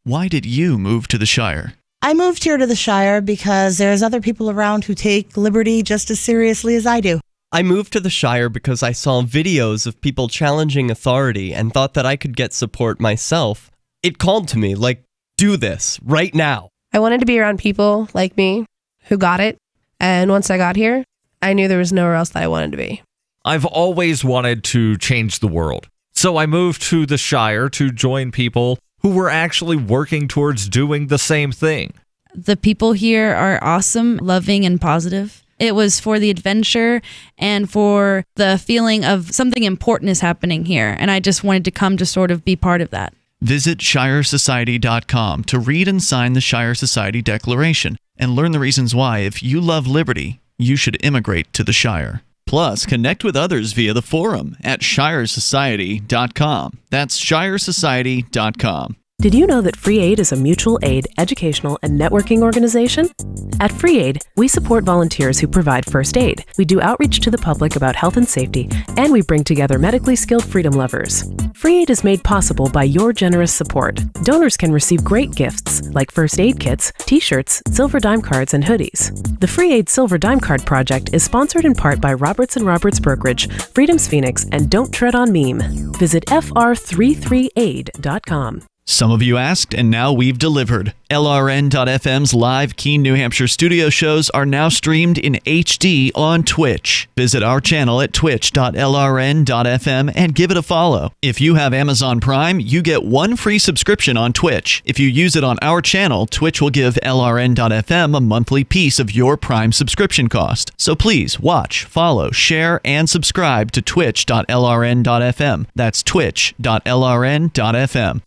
Why did you move to the Shire? I moved here to the Shire because there's other people around who take liberty just as seriously as I do. I moved to the Shire because I saw videos of people challenging authority and thought that I could get support myself. It called to me, like, do this, right now. I wanted to be around people like me who got it, and once I got here, I knew there was nowhere else that I wanted to be. I've always wanted to change the world, so I moved to the Shire to join people who were actually working towards doing the same thing. The people here are awesome, loving, and positive. It was for the adventure and for the feeling of something important is happening here, and I just wanted to come to sort of be part of that. Visit ShireSociety.com to read and sign the Shire Society Declaration and learn the reasons why, if you love liberty, you should immigrate to the Shire. Plus, connect with others via the forum at ShireSociety.com. That's ShireSociety.com. Did you know that Free Aid is a mutual aid, educational, and networking organization? At Free Aid, we support volunteers who provide first aid. We do outreach to the public about health and safety, and we bring together medically skilled freedom lovers. Free Aid is made possible by your generous support. Donors can receive great gifts like first aid kits, t-shirts, silver dime cards, and hoodies. The Free Aid Silver Dime Card Project is sponsored in part by Roberts & Roberts Brokerage, Freedom's Phoenix, and Don't Tread on Meme. Visit fr33aid.com. Some of you asked, and now we've delivered. LRN.FM's live Keene, New Hampshire studio shows are now streamed in HD on Twitch. Visit our channel at twitch.lrn.fm and give it a follow. If you have Amazon Prime, you get one free subscription on Twitch. If you use it on our channel, Twitch will give LRN.FM a monthly piece of your Prime subscription cost. So please watch, follow, share, and subscribe to twitch.lrn.fm. That's twitch.lrn.fm.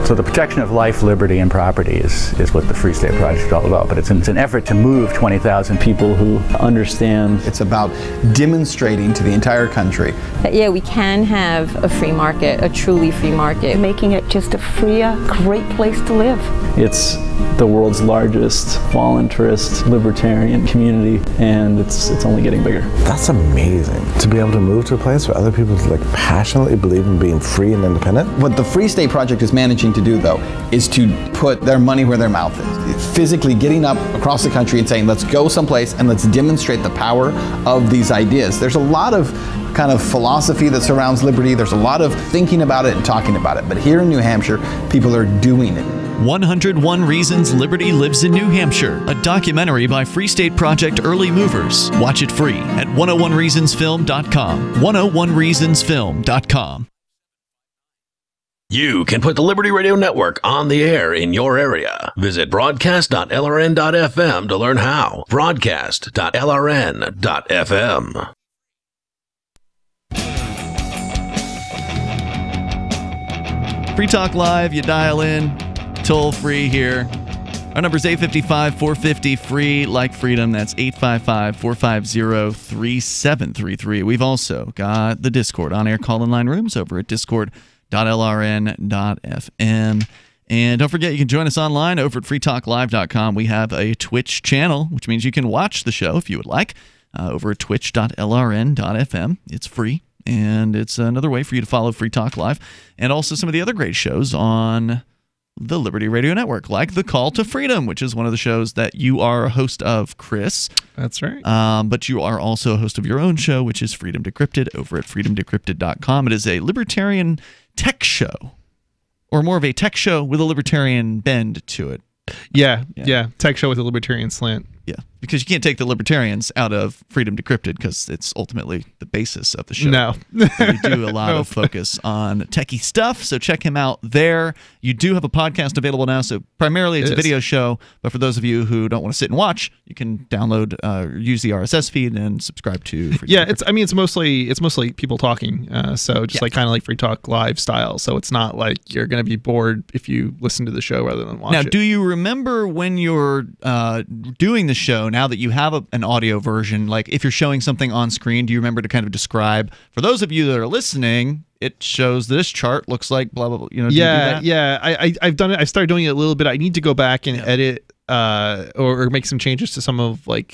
So the protection of life, liberty, and property is what the Free State Project is all about. But it's an effort to move 20,000 people who understand. It's about demonstrating to the entire country that, yeah, we can have a free market, a truly free market. Making it just a freer, great place to live. It's the world's largest voluntarist libertarian community, and it's only getting bigger. That's amazing, to be able to move to a place where other people passionately believe in being free and independent. What the Free State Project is managing to do, though, is to put their money where their mouth is. Physically getting up across the country and saying, let's go someplace and let's demonstrate the power of these ideas. There's a lot of kind of philosophy that surrounds liberty. There's a lot of thinking about it and talking about it. But here in New Hampshire, people are doing it. 101 Reasons Liberty Lives in New Hampshire, a documentary by Free State Project Early Movers. Watch it free at 101reasonsfilm.com. 101reasonsfilm.com. You can put the Liberty Radio Network on the air in your area. Visit broadcast.lrn.fm to learn how. Broadcast.lrn.fm. Free Talk Live, you dial in, toll free here. Our number is 855-450-FREE, like freedom. That's 855-450-3733. We've also got the Discord on-air call-in line rooms over at discord.lrn.fm. And don't forget, you can join us online over at freetalklive.com. We have a Twitch channel, which means you can watch the show if you would like, over at twitch.lrn.fm. It's free. And it's another way for you to follow Free Talk Live and also some of the other great shows on the Liberty Radio Network, like The Call to Freedom, which is one of the shows that you are a host of, Chris. That's right. But you are also a host of your own show, which is Freedom Decrypted over at freedomdecrypted.com. It is a libertarian tech show, or more of a tech show with a libertarian bend to it. Yeah. Tech show with a libertarian slant. Yeah, because you can't take the libertarians out of Freedom Decrypted because it's ultimately the basis of the show. No. We do a lot of focus on techie stuff, so check him out there. You do have a podcast available now, so primarily it's a video show, but for those of you who don't want to sit and watch, you can download, use the RSS feed and subscribe to Freedom Decrypted. It's mostly people kind of like Free Talk Live style, so it's not like you're going to be bored if you listen to the show rather than watch it. Now, do you remember when you're doing the show, now that you have an audio version, like if you're showing something on screen, do you remember to kind of describe, for those of you that are listening, it shows this chart looks like blah blah blah, you know? I've done it. I started doing it a little bit. I need to go back and edit or make some changes to some of we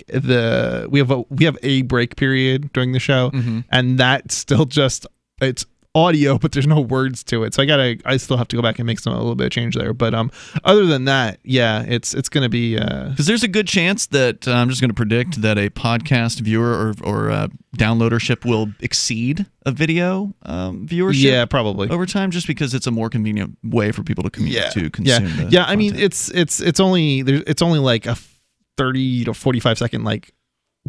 have a break period during the show, and that's still just it's audio, but there's no words to it, so I still have to go back and make a little bit of change there. But other than that, it's gonna be because there's a good chance that I'm just gonna predict that a podcast viewer or downloadership will exceed a video viewership. Yeah, probably over time, just because it's a more convenient way for people to consume. Yeah. I mean, it's only like a 30 to 45 second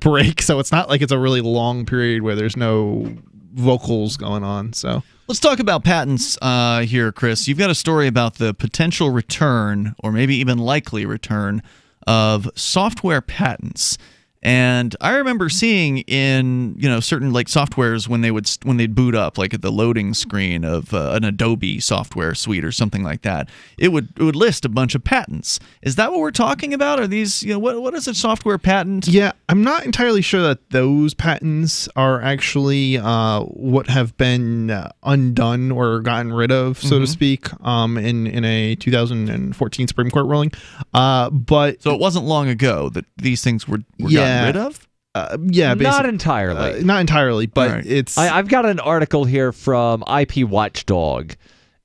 break, so it's not like it's a really long period where there's no vocals going on. So let's talk about patents here, Chris. You've got a story about the potential return, or maybe even likely return, of software patents. And I remember seeing in certain like softwares when they'd boot up, like at the loading screen of an Adobe software suite or something like that, it would list a bunch of patents. Is that what we're talking about? Are these what is a software patent? Yeah, I'm not entirely sure that those patents are actually what have been undone or gotten rid of, so to speak, in a 2014 Supreme Court ruling. But so it wasn't long ago that these things were gotten rid of? Not entirely. Not entirely, but right. it's... I've got an article here from IP Watchdog,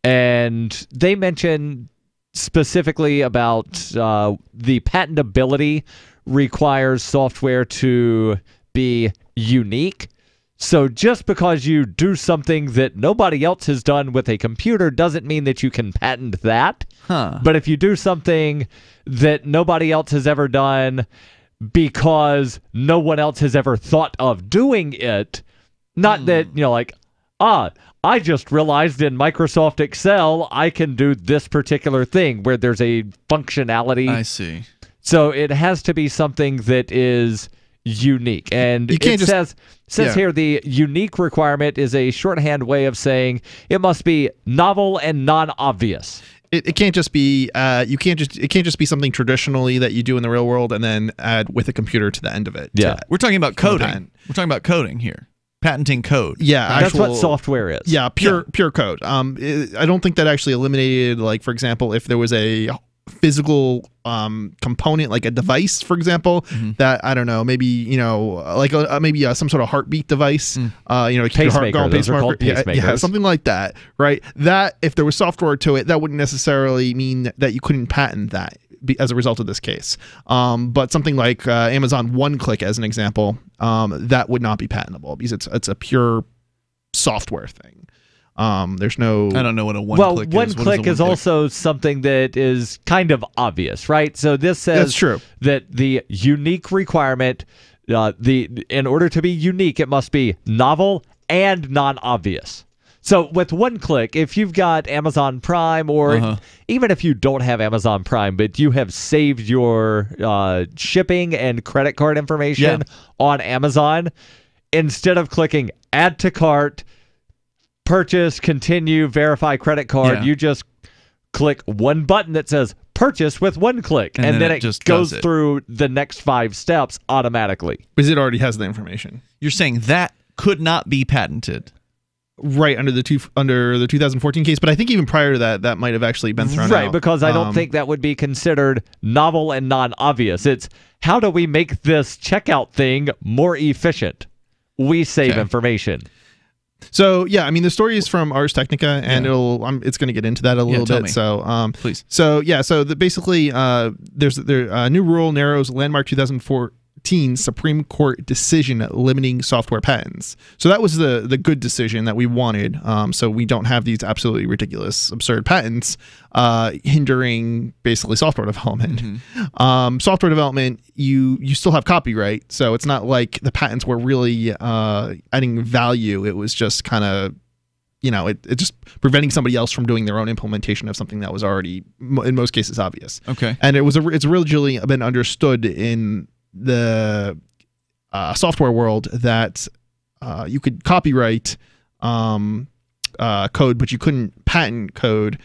and they mention specifically about the patentability requires software to be unique. So just because you do something that nobody else has done with a computer doesn't mean that you can patent that. But if you do something that nobody else has ever done because no one else has ever thought of doing it, not that, I just realized in Microsoft Excel I can do this particular thing where there's a functionality. I see. So it has to be something that is unique. And it says here the unique requirement is a shorthand way of saying it must be novel and non-obvious. It can't just be it can't just be something traditionally that you do in the real world and then add with a compuper to the end of it. Yeah, we're talking about coding. We're talking about coding here, patenting code. Yeah, that's what software is. Yeah, pure code. I don't think that actually eliminated, like, for example, if there was a physical component like a device, for example, that I don't know, maybe like maybe some sort of heartbeat device, pacemaker, those are called pacemakers. Yeah, something like that, right? That if there was software to it, that wouldn't necessarily mean that you couldn't patent that as a result of this case. But something like Amazon One-Click, as an example, that would not be patentable because it's a pure software thing. There's no... I don't know what a one-click is. Well, one-click is also something that is kind of obvious, right? So this says That's true. that the unique requirement, in order to be unique, it must be novel and non-obvious. So with one-click, if you've got Amazon Prime, or even if you don't have Amazon Prime, but you have saved your shipping and credit card information on Amazon, instead of clicking Add to Cart, Purchase, Continue, Verify Credit Card, you just click one button that says Purchase with one click, and then it just goes through the next 5 steps automatically. Because it already has the information. You're saying that could not be patented. Right, under the 2014 case, but I think even prior to that, that might have actually been thrown out. Right, because I don't think that would be considered novel and non-obvious. It's how do we make this checkout thing more efficient? We save information. So yeah, I mean the story is from Ars Technica, and it's going to get into that a little bit. Me. So please. So basically, there's a new rule narrows landmark 2014 Supreme Court decision limiting software patents. So that was the good decision that we wanted. So we don't have these absolutely ridiculous, absurd patents hindering basically software development. Software development, you still have copyright, so it's not like the patents were really adding value. It was just kind of it just preventing somebody else from doing their own implementation of something that was already in most cases obvious. Okay, and it's originally been understood in the software world that you could copyright code, but you couldn't patent code.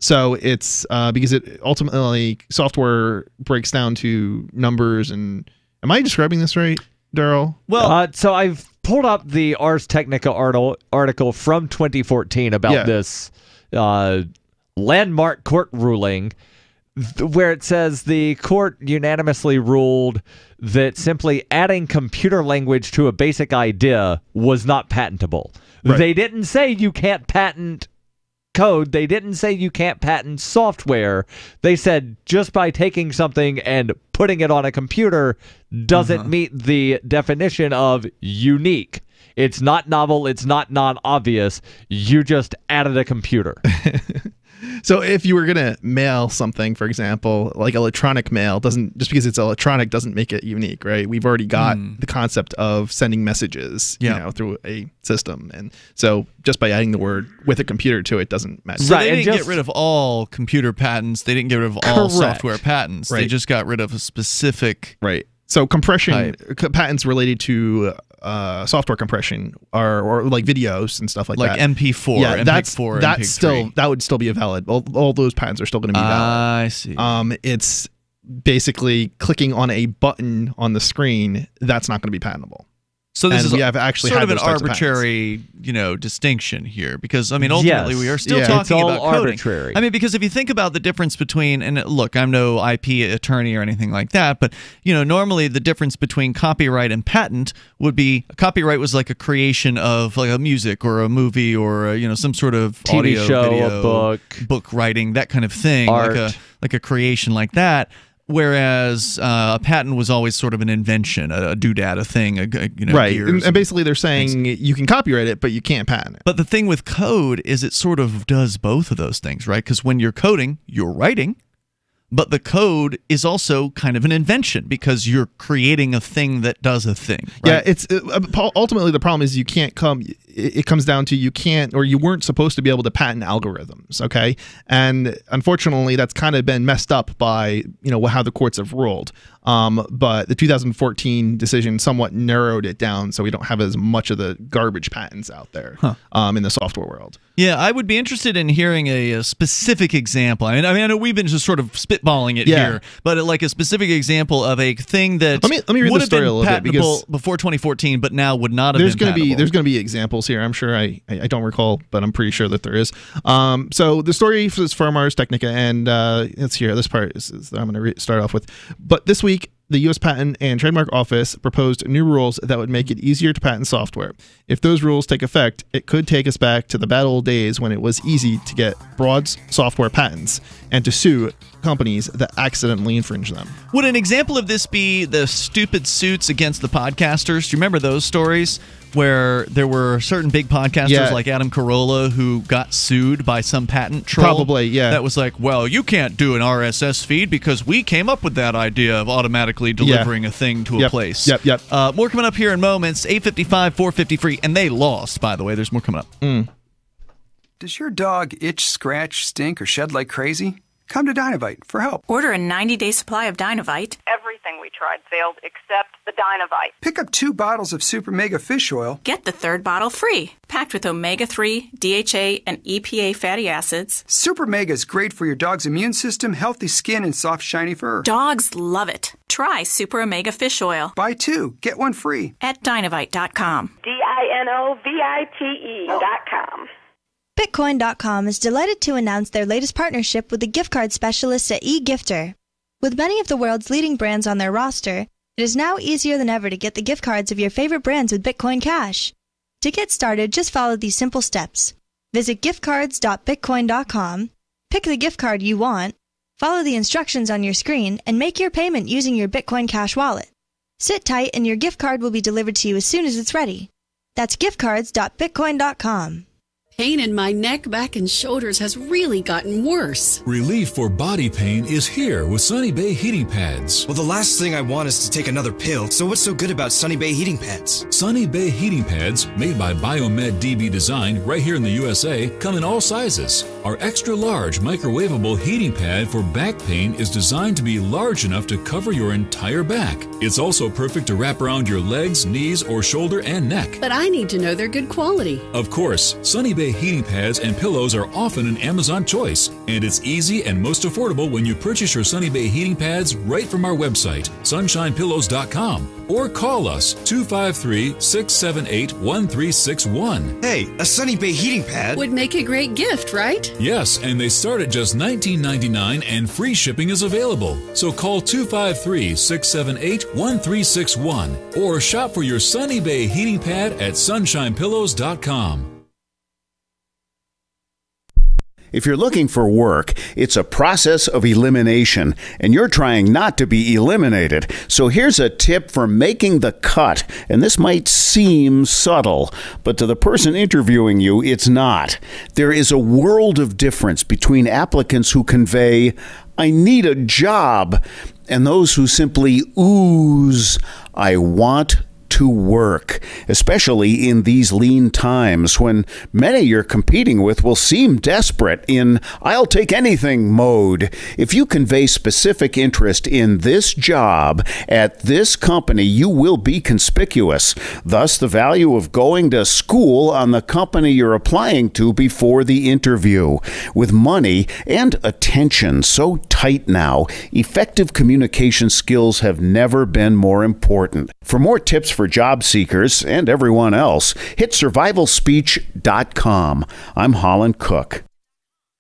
So it's because it ultimately software breaks down to numbers. And am I describing this right, Darryl? Well, so I've pulled up the Ars Technica article from 2014 about this landmark court ruling, where it says the court unanimously ruled that simply adding computer language to a basic idea was not patentable. Right. They didn't say you can't patent code. They didn't say you can't patent software. They said just by taking something and putting it on a computer doesn't meet the definition of unique. It's not novel. It's not non-obvious. You just added a computer. So if you were going to mail something, for example, like electronic mail, doesn't just because it's electronic doesn't make it unique, right? We've already got the concept of sending messages, through a system. And so just by adding the word with a computer to it doesn't matter. So they didn't get rid of all computer patents. They didn't get rid of all software patents. Right. They just got rid of a specific So compression patents related to software compression or like videos and stuff like that. Like MP4, yeah, MP4, MP3. That would still be valid. All those patents are still going to be valid. I see. It's basically clicking on a button on the screen that's not going to be patentable. So this and is we have actually sort had of an those types of arbitrary, distinction here, because I mean, ultimately we are still talking about coding. Arbitrary. I mean, because if you think about the difference between, and look, I'm no IP attorney or anything like that, but normally the difference between copyright and patent would be a copyright was like a creation of like a music or a movie or some sort of TV audio, show, video, a book writing, that kind of thing, art. like a creation like that. Whereas a patent was always sort of an invention, a doodad, a thing, right. gears And basically they're saying you can copyright it, but you can't patent it. But the thing with code is it sort of does both of those things, right? Because when you're coding, you're writing, but the code is also kind of an invention because you're creating a thing that does a thing. Right? Yeah, it's ultimately the problem is you can't come. It comes down to you can't, or you weren't supposed to be able to patent algorithms. Okay, and unfortunately, that's kind of been messed up by how the courts have ruled. But the 2014 decision somewhat narrowed it down, so we don't have as much of the garbage patents out there in the software world. Yeah, I would be interested in hearing a specific example. I mean, I know we've been just sort of spitballing it here, but like a specific example of a thing that let me read would the have story been a little bit patentable before 2014, but now would not have been patentable. There's going to be examples here. I'm sure I don't recall, but I'm pretty sure that there is. So the story is from Ars Technica, and let's hear this part is I'm going to start off with. But this week, the U.S. Patent and Trademark Office proposed new rules that would make it easier to patent software. If those rules take effect, it could take us back to the bad old days when it was easy to get broad software patents and to sue companies that accidentally infringe them. Would an example of this be the stupid suits against the podcasters? Do you remember those stories where there were certain big podcasters like Adam Carolla who got sued by some patent troll? Probably, yeah. That was like, well, you can't do an RSS feed because we came up with that idea of automatically delivering a thing to a place. Yep. More coming up here in moments. 855, 450 free. And they lost, by the way. There's more coming up. Does your dog itch, scratch, stink, or shed like crazy? Come to Dynavite for help. Order a 90-day supply of Dynavite. Everything we tried failed except the Dynavite. Pick up 2 bottles of Super Mega Fish Oil. Get the 3rd bottle free. Packed with omega-3, DHA, and EPA fatty acids. Super Mega is great for your dog's immune system, healthy skin, and soft, shiny fur. Dogs love it. Try Super Omega Fish Oil. Buy 2, get 1 free. At Dynavite.com. DINOVITE.com. Bitcoin.com is delighted to announce their latest partnership with the gift card specialists at eGifter. With many of the world's leading brands on their roster, it is now easier than ever to get the gift cards of your favorite brands with Bitcoin Cash. To get started, just follow these simple steps. Visit giftcards.bitcoin.com, pick the gift card you want, follow the instructions on your screen, and make your payment using your Bitcoin Cash wallet. Sit tight and your gift card will be delivered to you as soon as it's ready. That's giftcards.bitcoin.com. Pain in my neck, back, and shoulders has really gotten worse. Relief for body pain is here with Sunny Bay heating pads. Well, the last thing I want is to take another pill, so what's so good about Sunny Bay heating pads? Sunny Bay heating pads, made by Biomed DB Design right here in the USA, come in all sizes. Our extra large microwavable heating pad for back pain is designed to be large enough to cover your entire back. It's also perfect to wrap around your legs, knees, or shoulder and neck. But I need to know they're good quality. Of course, Sunny Bay heating pads and pillows are often an Amazon choice, and it's easy and most affordable when you purchase your Sunny Bay heating pads right from our website, sunshinepillows.com, or call us 253-678-1361. Hey, a Sunny Bay heating pad would make a great gift, right? Yes, and they start at just $19.99 and free shipping is available. So call 253-678-1361 or shop for your Sunny Bay heating pad at sunshinepillows.com. If you're looking for work, it's a process of elimination, and you're trying not to be eliminated. So here's a tip for making the cut, and this might seem subtle, but to the person interviewing you, it's not. There is a world of difference between applicants who convey, "I need a job," and those who simply ooze, "I want to work," especially in these lean times when many you're competing with will seem desperate in "I'll take anything" mode. If you convey specific interest in this job at this company, you will be conspicuous. Thus, the value of going to school on the company you're applying to before the interview. With money and attention so tight now, effective communication skills have never been more important. For more tips for job seekers and everyone else, hit survivalspeech.com. I'm Holland Cook.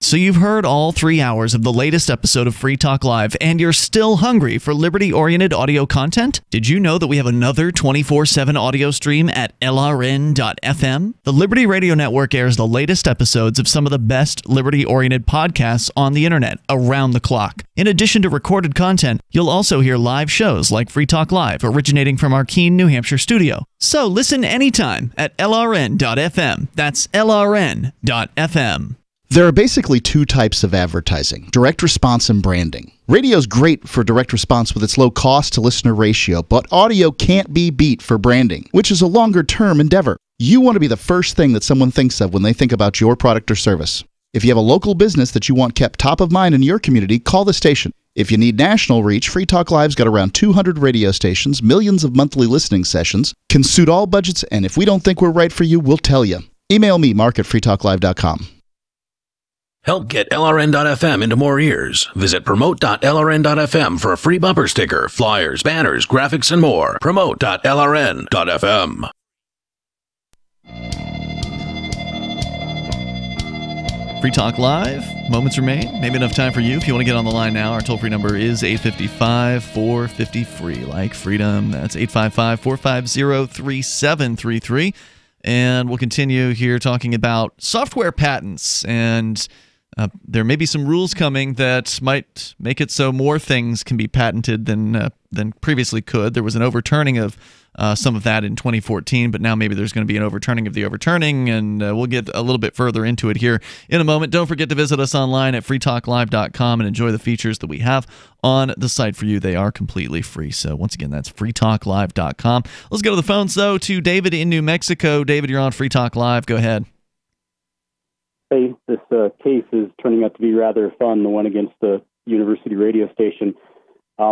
So you've heard all 3 hours of the latest episode of Free Talk Live, and you're still hungry for liberty-oriented audio content? Did you know that we have another 24/7 audio stream at LRN.FM? The Liberty Radio Network airs the latest episodes of some of the best liberty-oriented podcasts on the internet around the clock. In addition to recorded content, you'll also hear live shows like Free Talk Live, originating from our Keene, New Hampshire studio. So listen anytime at LRN.FM. That's LRN.FM. There are basically two types of advertising: direct response and branding. Radio's great for direct response with its low cost to listener ratio, but audio can't be beat for branding, which is a longer term endeavor. You want to be the first thing that someone thinks of when they think about your product or service. If you have a local business that you want kept top of mind in your community, call the station. If you need national reach, Free Talk Live's got around 200 radio stations, millions of monthly listening sessions, can suit all budgets, and if we don't think we're right for you, we'll tell you. Email me, mark@freetalklive.com. Help get LRN.FM into more ears. Visit promote.lrn.fm for a free bumper sticker, flyers, banners, graphics, and more. Promote.lrn.fm. Free Talk Live. Moments remain. Maybe enough time for you. If you want to get on the line now, our toll-free number is 855-450-FREE. Like freedom. That's 855-450-3733. And we'll continue here talking about software patents, and there may be some rules coming that might make it so more things can be patented than previously could. There was an overturning of some of that in 2014, but now maybe there's going to be an overturning of the overturning, and we'll get a little bit further into it here in a moment. Don't forget to visit us online at freetalklive.com and enjoy the features that we have on the site for you. They are completely free. So once again, that's freetalklive.com. Let's go to the phones, though, to David in New Mexico. David, you're on Free Talk Live. Go ahead. Hey, this case is turning out to be rather fun, the one against the university radio station. I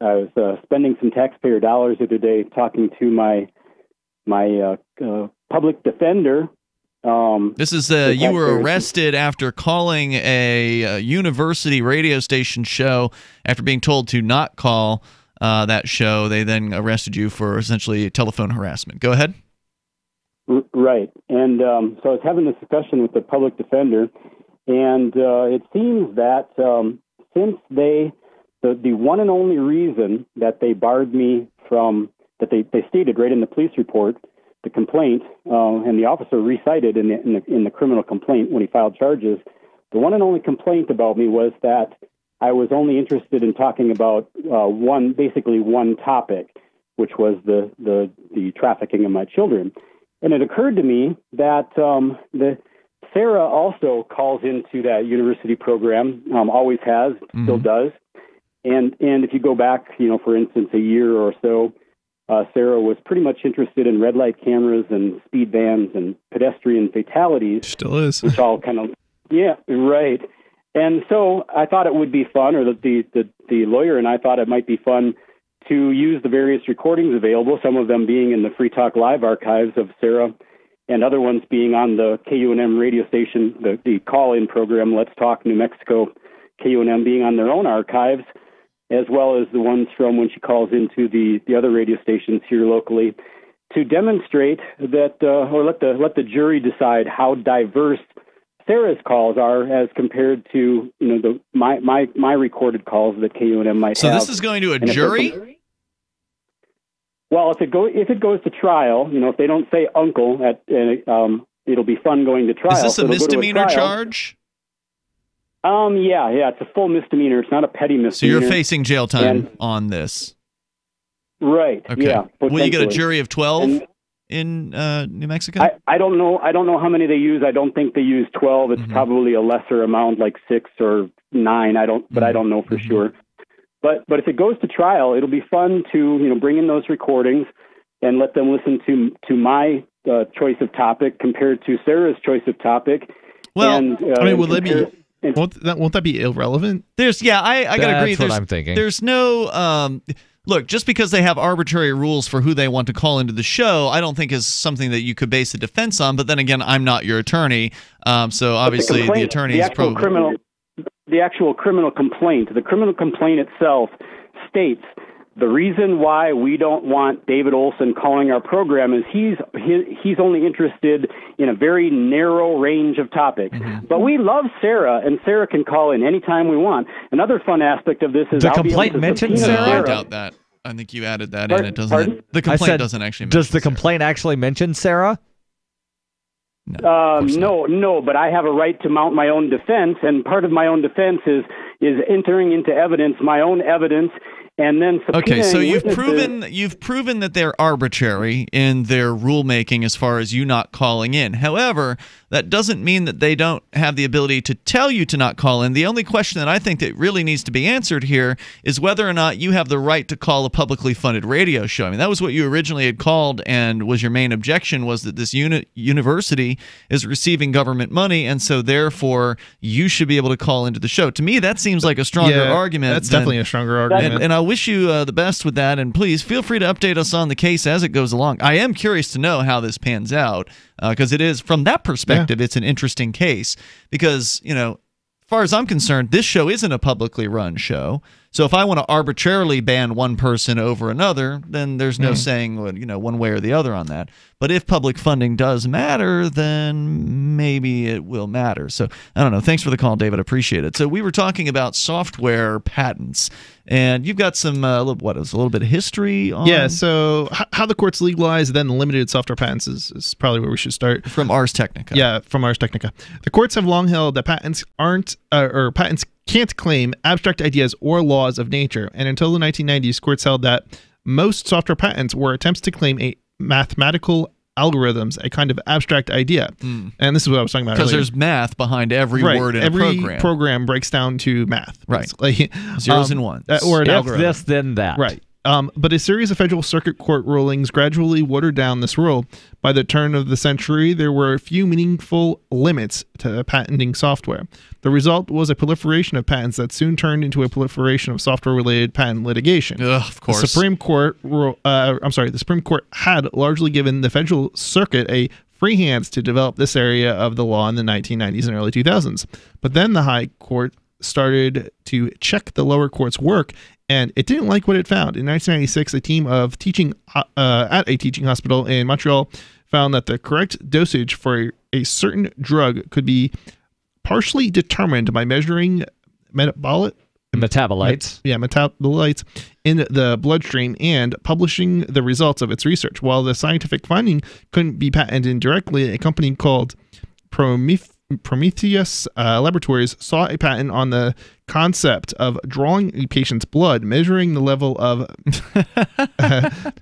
was spending some taxpayer dollars the other day talking to my public defender. This is you were arrested after calling a university radio station show after being told to not call that show. They then arrested you for essentially telephone harassment. Go ahead. Right. And so I was having this discussion with the public defender, and it seems that since the one and only reason that they barred me from, that they stated right in the police report, the complaint, and the officer recited in the criminal complaint when he filed charges, the one and only complaint about me was that I was only interested in talking about basically one topic, which was the trafficking of my children. And it occurred to me that Sarah also calls into that university program, always has, still does. And if you go back, for instance, a year or so, Sarah was pretty much interested in red light cameras and speed bans and pedestrian fatalities. Still is. Which all kind of, yeah, right. And so I thought it would be fun, or the lawyer and I thought it might be fun to use the various recordings available, some of them being in the Free Talk Live archives of Sarah, and other ones being on the KUNM radio station, the call-in program, Let's Talk New Mexico, KUNM being on their own archives, as well as the ones from when she calls into the other radio stations here locally, to demonstrate that, or let the jury decide how diverse Sarah's calls are as compared to my recorded calls that KUNM might have. So this is going to a jury? Well, if it goes to trial, if they don't say uncle, it'll be fun going to trial. Is this a misdemeanor charge? Yeah, it's a full misdemeanor. It's not a petty misdemeanor. So you're facing jail time on this. Right. Okay. Yeah. Will you get a jury of 12 in New Mexico? I don't know. I don't know how many they use. I don't think they use 12. It's probably a lesser amount, like 6 or 9. I don't know for sure. But if it goes to trial, it'll be fun to bring in those recordings and let them listen to my choice of topic compared to Sarah's choice of topic. Well, will they be? Won't that be irrelevant? I gotta agree. That's what I'm thinking. There's no look, just because they have arbitrary rules for who they want to call into the show, I don't think is something that you could base a defense on. But then again, I'm not your attorney, so obviously the attorney is probably the actual criminal complaint. The criminal complaint itself states the reason why we don't want David Olson calling our program is he's only interested in a very narrow range of topics. But we love Sarah, and Sarah can call in anytime we want. Another fun aspect of this is the complaint mentions Sarah. I doubt that. I think you added that in. It doesn't. The complaint doesn't actually mention Does the complaint actually mention Sarah? No, but I have a right to mount my own defense, and part of my own defense is entering into evidence, my own evidence, and then subpoenaing Okay, so you've witnesses. proven that they're arbitrary in their rulemaking as far as you not calling in. However, that doesn't mean that they don't have the ability to tell you to not call in. The only question that I think that really needs to be answered here is whether or not you have the right to call a publicly funded radio show. I mean, that was what you originally had called, and was your main objection was that this university is receiving government money, and so therefore you should be able to call into the show. To me, that seems like a stronger argument. That's definitely a stronger argument. And I wish you the best with that, and please feel free to update us on the case as it goes along. I am curious to know how this pans out, because it is, from that perspective, it's an interesting case, because, as far as I'm concerned, this show isn't a publicly run show. So if I want to arbitrarily ban one person over another, then there's no saying, one way or the other on that. But if public funding does matter, then maybe it will matter. So I don't know. Thanks for the call, David. Appreciate it. So we were talking about software patents, and you've got some a little bit of history on. Yeah. So how the courts legalized then limited software patents is probably where we should start. From Ars Technica. Yeah, from Ars Technica. The courts have long held that patents patents can't claim abstract ideas or laws of nature, and until the 1990s, courts held that most software patents were attempts to claim a mathematical algorithms, a kind of abstract idea. And this is what I was talking about earlier. Because there's math behind every word in a program. Every program breaks down to math. Right. Zeros and ones. Or an if algorithm. this, then that. Right. But a series of federal circuit court rulings gradually watered down this rule. By the turn of the century, there were a few meaningful limits to patenting software. The result was a proliferation of patents that soon turned into a proliferation of software-related patent litigation. Of course. The Supreme Court had largely given the federal circuit a free hands to develop this area of the law in the 1990s and early 2000s. But then the High Court started to check the lower court's work, and it didn't like what it found. In 1996, a team of teaching at a teaching hospital in Montreal found that the correct dosage for a certain drug could be partially determined by measuring metabolites in the bloodstream and publishing the results of its research. While the scientific finding couldn't be patented directly, a company called Prometheus Laboratories saw a patent on the concept of drawing a patient's blood, measuring the level of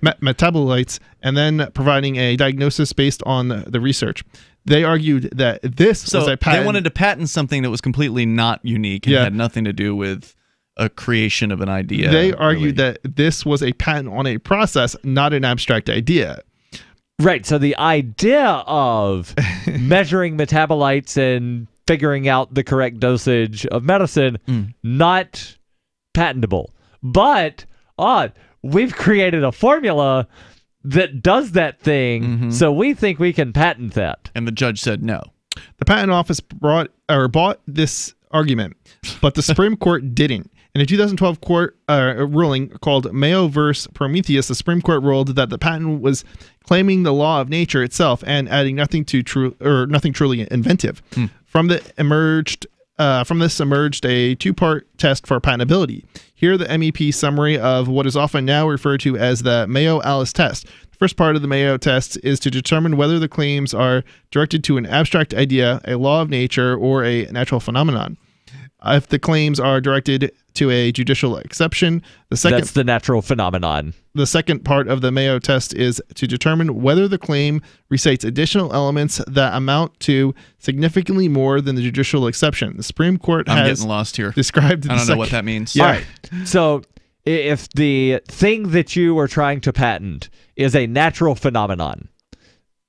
metabolites, and then providing a diagnosis based on the research. They argued that this was a patent. They wanted to patent something that was completely not unique and had nothing to do with a creation of an idea. They argued that this was a patent on a process, not an abstract idea. Right. So the idea of measuring metabolites and figuring out the correct dosage of medicine, not patentable. But we've created a formula that does that thing, so we think we can patent that. And the judge said no. The patent office bought this argument, but the Supreme Court didn't. In a 2012 court ruling called Mayo vs. Prometheus, the Supreme Court ruled that the patent was claiming the law of nature itself and adding nothing truly inventive. From this emerged a two-part test for patentability. Here, the MEP summary of what is often now referred to as the Mayo-Alice test. The first part of the Mayo test is to determine whether the claims are directed to an abstract idea, a law of nature, or a natural phenomenon. If the claims are directed to a judicial exception, that's the natural phenomenon. The second part of the Mayo test is to determine whether the claim recites additional elements that amount to significantly more than the judicial exception. The Supreme Court has getting lost here. Described. I don't know what that means. Yeah. All right. So if the thing that you are trying to patent is a natural phenomenon,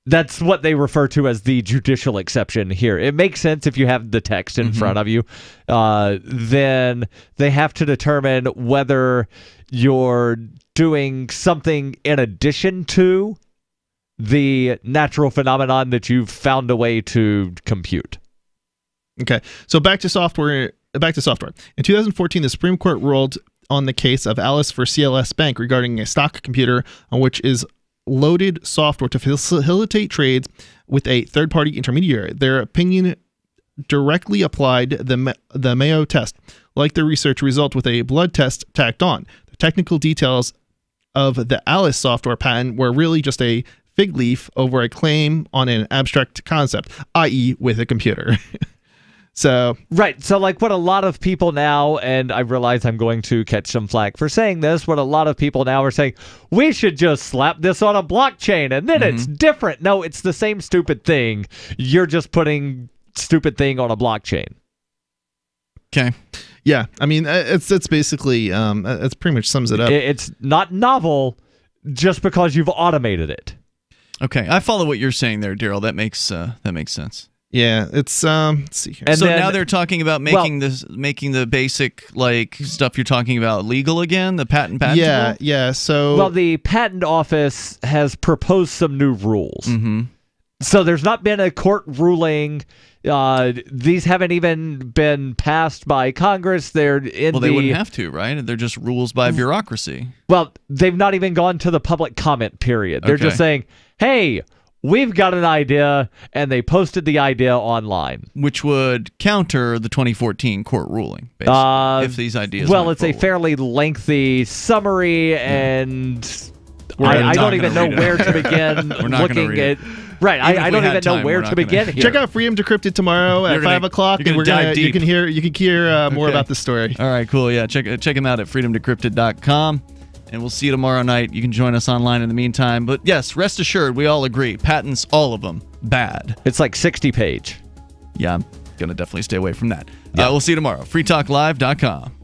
that's what they refer to as the judicial exception here. It makes sense if you have the text in front of you. Then they have to determine whether you're doing something in addition to the natural phenomenon that you've found a way to compute. Okay, so back to software. In 2014, the Supreme Court ruled on the case of Alice for CLS Bank regarding a stock computer on which is loaded software to facilitate trades with a third-party intermediary. Their opinion directly applied the Mayo test, like the research result with a blood test tacked on. The technical details of the Alice software patent were really just a fig leaf over a claim on an abstract concept, i.e. with a computer. So right. So like what a lot of people now, and I realize I'm going to catch some flack for saying this, what a lot of people now are saying, we should just slap this on a blockchain and then it's different. No, it's the same stupid thing. You're just putting stupid thing on a blockchain. Okay. Yeah. I mean, it's basically, it pretty much sums it up. It's not novel just because you've automated it. Okay. I follow what you're saying there, Darryl. That makes sense. Yeah, it's let's see here. And so now they're talking about making the basic like stuff you're talking about legal again, the patentable? Yeah. So well, the patent office has proposed some new rules. So there's not been a court ruling. These haven't even been passed by Congress. They're in they wouldn't have to, right? They're just rules by bureaucracy. Well, they've not even gone to the public comment period. They're just saying, hey, we've got an idea, and they posted the idea online. Which would counter the 2014 court ruling, basically, if these ideas it's forward. A fairly lengthy summary, and I don't even know where to begin looking at... Right, I don't even know where to begin here. Check out Freedom Decrypted tomorrow at 5 o'clock, and you can hear more about the story. All right, cool. Yeah, check him out at freedomdecrypted.com. And we'll see you tomorrow night. You can join us online in the meantime. But yes, rest assured, we all agree. Patents, all of them, bad. It's like 60-page. Yeah, I'm going to definitely stay away from that. Yeah. We'll see you tomorrow. freetalklive.com.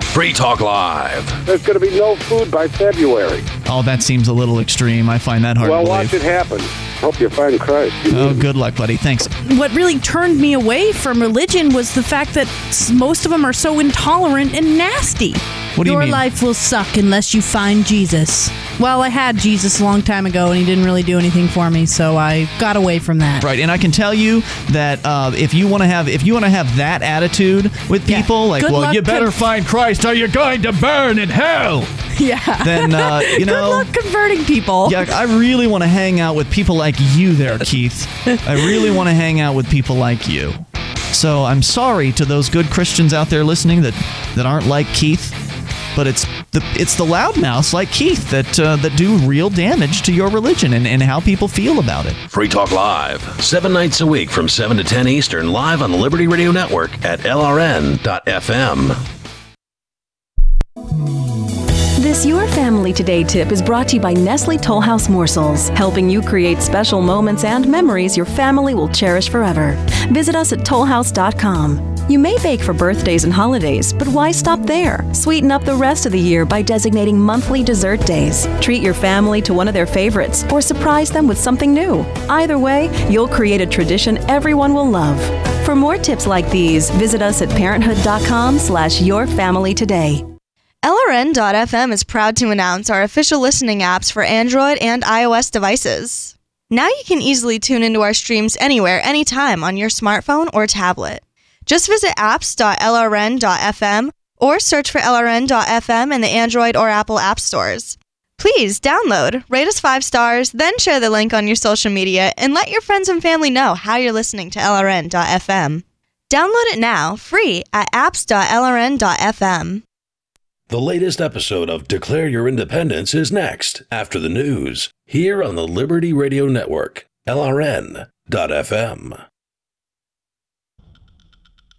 Free Talk Live. There's going to be no food by February. Oh, that seems a little extreme. I find that hard to believe. Well, watch it happen. Hope you find Christ. Good luck, buddy. Thanks. What really turned me away from religion was the fact that most of them are so intolerant and nasty. What do you mean? Your life will suck unless you find Jesus. Well, I had Jesus a long time ago, and he didn't really do anything for me, so I got away from that. Right, and I can tell you that if you want to have that attitude with people, like, well, you better find Christ, or you're going to burn in hell. Yeah. Then good luck converting people. Yeah, I really want to hang out with people like you, there, Keith. I really want to hang out with people like you. So I'm sorry to those good Christians out there listening that aren't like Keith. But it's the loudmouths like Keith that do real damage to your religion and how people feel about it. Free Talk Live, 7 nights a week from 7 to 10 Eastern, live on the Liberty Radio Network at LRN.FM. This Your Family Today tip is brought to you by Nestle Toll House Morsels, helping you create special moments and memories your family will cherish forever. Visit us at tollhouse.com. You may bake for birthdays and holidays, but why stop there? Sweeten up the rest of the year by designating monthly dessert days. Treat your family to one of their favorites or surprise them with something new. Either way, you'll create a tradition everyone will love. For more tips like these, visit us at parenthood.com/yourfamilytoday. LRN.FM is proud to announce our official listening apps for Android and iOS devices. Now you can easily tune into our streams anywhere, anytime on your smartphone or tablet. Just visit apps.lrn.fm or search for LRN.FM in the Android or Apple app stores. Please download, rate us 5 stars, then share the link on your social media and let your friends and family know how you're listening to LRN.FM. Download it now, free at apps.lrn.fm. The latest episode of Declare Your Independence is next, after the news, here on the Liberty Radio Network, LRN.FM.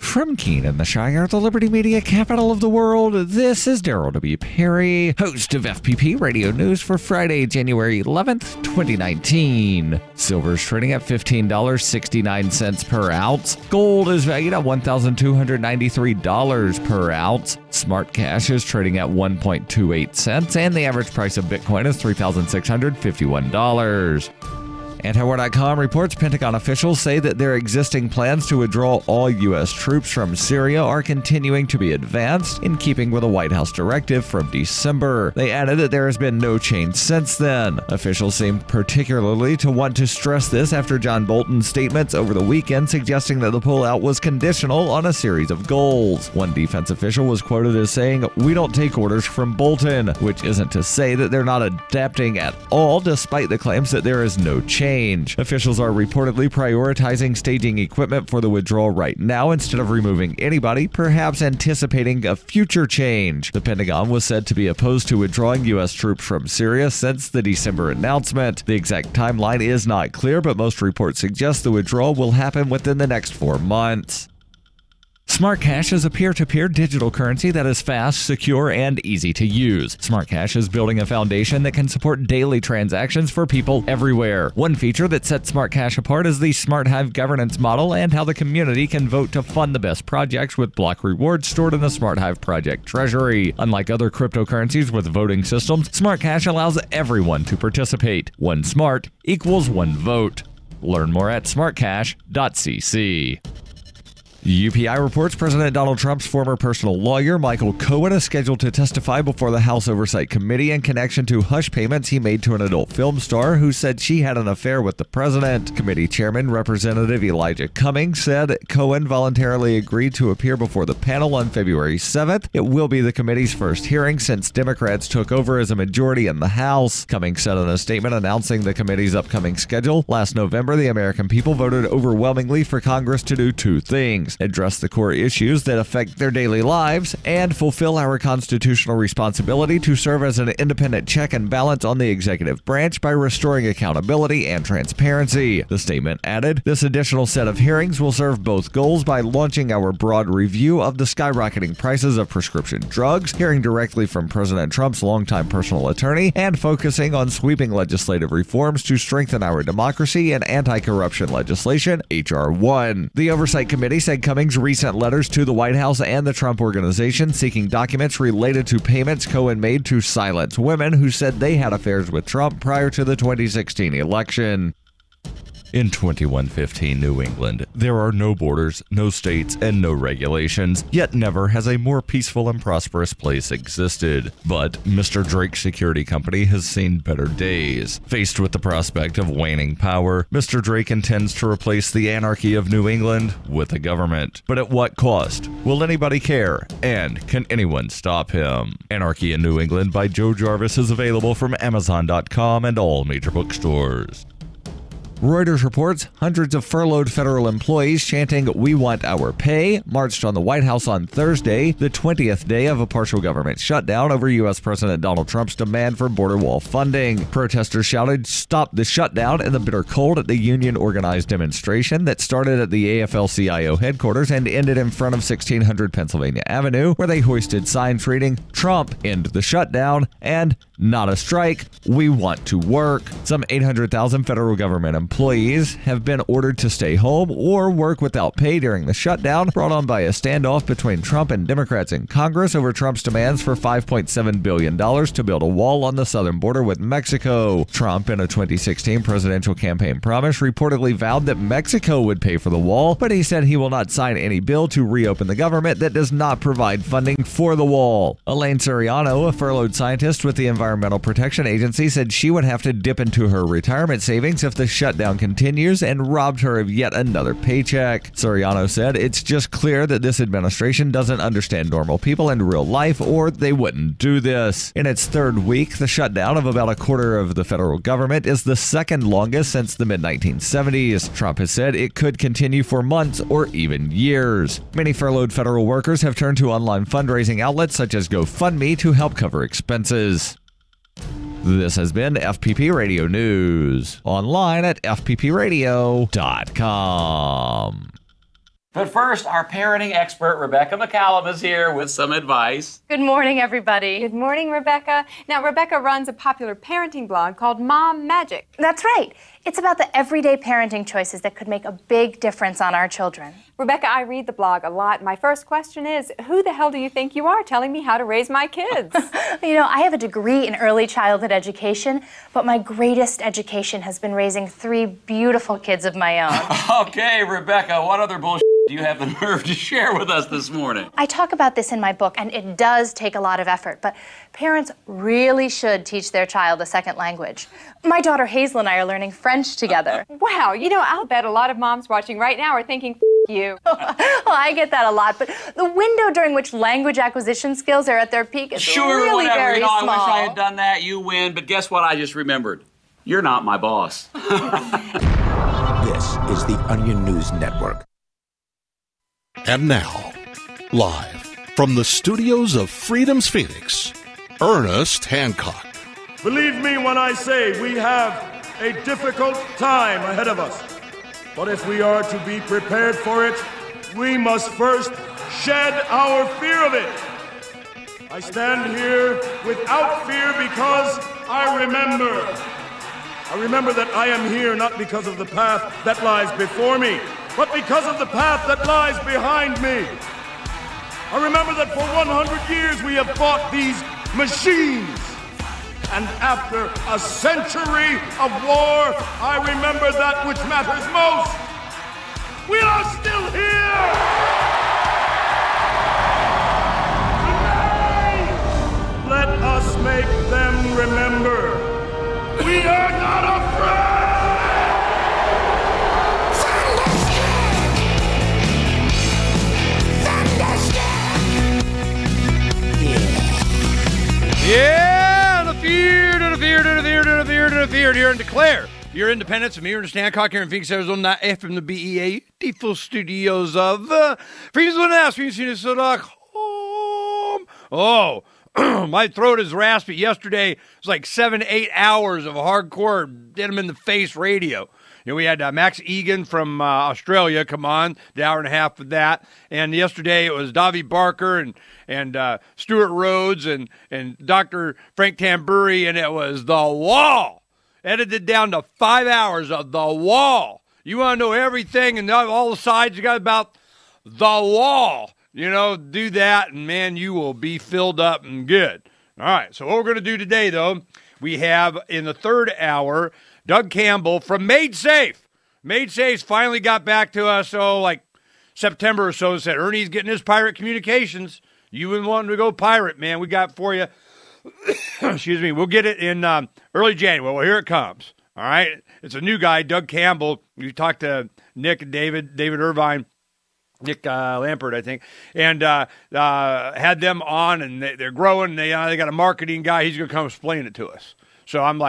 From Keene in the Shire, the Liberty Media capital of the world, this is Darryl W. Perry, host of FPP Radio News for Friday, January 11th, 2019. Silver is trading at $15.69 per ounce. Gold is valued at $1,293 per ounce. Smart cash is trading at 1.28 cents, and the average price of Bitcoin is $3,651. Antiwar.com reports Pentagon officials say that their existing plans to withdraw all U.S. troops from Syria are continuing to be advanced in keeping with a White House directive from December. They added that there has been no change since then. Officials seemed particularly to want to stress this after John Bolton's statements over the weekend suggesting that the pullout was conditional on a series of goals. One defense official was quoted as saying, "We don't take orders from Bolton," which isn't to say that they're not adapting at all, despite the claims that there is no change. Officials are reportedly prioritizing staging equipment for the withdrawal right now instead of removing anybody, perhaps anticipating a future change. The Pentagon was said to be opposed to withdrawing U.S. troops from Syria since the December announcement. The exact timeline is not clear, but most reports suggest the withdrawal will happen within the next 4 months. Smart Cash is a peer-to-peer digital currency that is fast, secure, and easy to use. Smart Cash is building a foundation that can support daily transactions for people everywhere. One feature that sets Smart Cash apart is the Smart Hive governance model and how the community can vote to fund the best projects with block rewards stored in the Smart Hive project treasury. Unlike other cryptocurrencies with voting systems, Smart Cash allows everyone to participate. One smart equals one vote. Learn more at smartcash.cc. UPI reports President Donald Trump's former personal lawyer, Michael Cohen, is scheduled to testify before the House Oversight Committee in connection to hush payments he made to an adult film star who said she had an affair with the president. Committee Chairman Representative Elijah Cummings said Cohen voluntarily agreed to appear before the panel on February 7th. It will be the committee's first hearing since Democrats took over as a majority in the House. Cummings said in a statement announcing the committee's upcoming schedule, "Last November, the American people voted overwhelmingly for Congress to do two things: address the core issues that affect their daily lives, and fulfill our constitutional responsibility to serve as an independent check and balance on the executive branch by restoring accountability and transparency." The statement added, "This additional set of hearings will serve both goals by launching our broad review of the skyrocketing prices of prescription drugs, hearing directly from President Trump's longtime personal attorney, and focusing on sweeping legislative reforms to strengthen our democracy and anti-corruption legislation, H.R. 1. The Oversight Committee said Cummings' recent letters to the White House and the Trump Organization seeking documents related to payments Cohen made to silence women who said they had affairs with Trump prior to the 2016 election. In 2115 New England, there are no borders, no states, and no regulations, yet never has a more peaceful and prosperous place existed. But Mr. Drake Security Company has seen better days. Faced with the prospect of waning power, Mr. Drake intends to replace the anarchy of New England with a government. But at what cost? Will anybody care? And can anyone stop him? Anarchy in New England by Joe Jarvis is available from Amazon.com and all major bookstores. Reuters reports hundreds of furloughed federal employees chanting, "We want our pay," marched on the White House on Thursday, the 20th day of a partial government shutdown over U.S. President Donald Trump's demand for border wall funding. Protesters shouted, "Stop the shutdown," in the bitter cold at the union-organized demonstration that started at the AFL-CIO headquarters and ended in front of 1600 Pennsylvania Avenue, where they hoisted signs reading, "Trump, end the shutdown," and "Not a strike, we want to work." Some 800,000 federal government employees have been ordered to stay home or work without pay during the shutdown, brought on by a standoff between Trump and Democrats in Congress over Trump's demands for $5.7 billion to build a wall on the southern border with Mexico. Trump, in a 2016 presidential campaign promise, reportedly vowed that Mexico would pay for the wall, but he said he will not sign any bill to reopen the government that does not provide funding for the wall. Elaine Soriano, a furloughed scientist with the Environmental Protection Agency, said she would have to dip into her retirement savings if the shutdown continues, and robbed her of yet another paycheck. Soriano said, "It's just clear that this administration doesn't understand normal people in real life, or they wouldn't do this." In its third week, the shutdown of about a quarter of the federal government is the second longest since the mid-1970s. Trump has said it could continue for months or even years. Many furloughed federal workers have turned to online fundraising outlets such as GoFundMe to help cover expenses. This has been FPP Radio News, online at fppradio.com. But first, our parenting expert, Rebecca McCallum, is here with some advice. Good morning, everybody. Good morning, Rebecca. Now, Rebecca runs a popular parenting blog called Mom Magic. That's right. It's about the everyday parenting choices that could make a big difference on our children. Rebecca, I read the blog a lot. My first question is, who the hell do you think you are telling me how to raise my kids? You know, I have a degree in early childhood education, but my greatest education has been raising 3 beautiful kids of my own. Okay, Rebecca, what other bullshit do you have the nerve to share with us this morning? I talk about this in my book, and it does take a lot of effort, but parents really should teach their child a second language. My daughter Hazel and I are learning French together. Wow, you know, I'll bet a lot of moms watching right now are thinking, you. Well, I get that a lot, but the window during which language acquisition skills are at their peak is really whatever. very I small. wish I had done that. You win, but guess what I just remembered? You're not my boss. This is the Onion News Network. And now, live from the studios of Freedom's Phoenix, Ernest Hancock. Believe me when I say we have a difficult time ahead of us. But if we are to be prepared for it, we must first shed our fear of it. I stand here without fear because I remember that I am here not because of the path that lies before me, but because of the path that lies behind me. I remember that for 100 years we have fought these machines. And after a century of war, I remember that which matters most. We are still here! Today, let us make them remember. We are not afraid! Yeah, the feared here and declare your independence of me, Ernest Hancock, here in Phoenix, Arizona, from the BEA, beautiful studios of Freedom's One Ass, Freedom's.com. Oh, my throat is raspy. Yesterday, it was like 7 to 8 hours of hardcore, hit him in the face radio. You know, we had Max Egan from Australia come on, the hour and a half of that. And yesterday it was Davi Barker and Stuart Rhodes and Dr. Frank Tambury, and it was The Wall. Edited down to 5 hours of The Wall. You want to know everything and all the sides you got about The Wall. You know, do that, and man, you will be filled up and good. All right, so what we're going to do today, though, we have in the third hour, Doug Campbell from Made Safe. Made Safe's finally got back to us, like September or so, and said, Ernie's getting his pirate communications. You've been wanting to go pirate, man. We got for you. Excuse me. We'll get it in early January. Well, here it comes. All right. It's a new guy, Doug Campbell. You talked to Nick and David Irvine, Nick Lampert, I think, and had them on, and they're growing. They got a marketing guy. He's going to come explain it to us. So I'm like,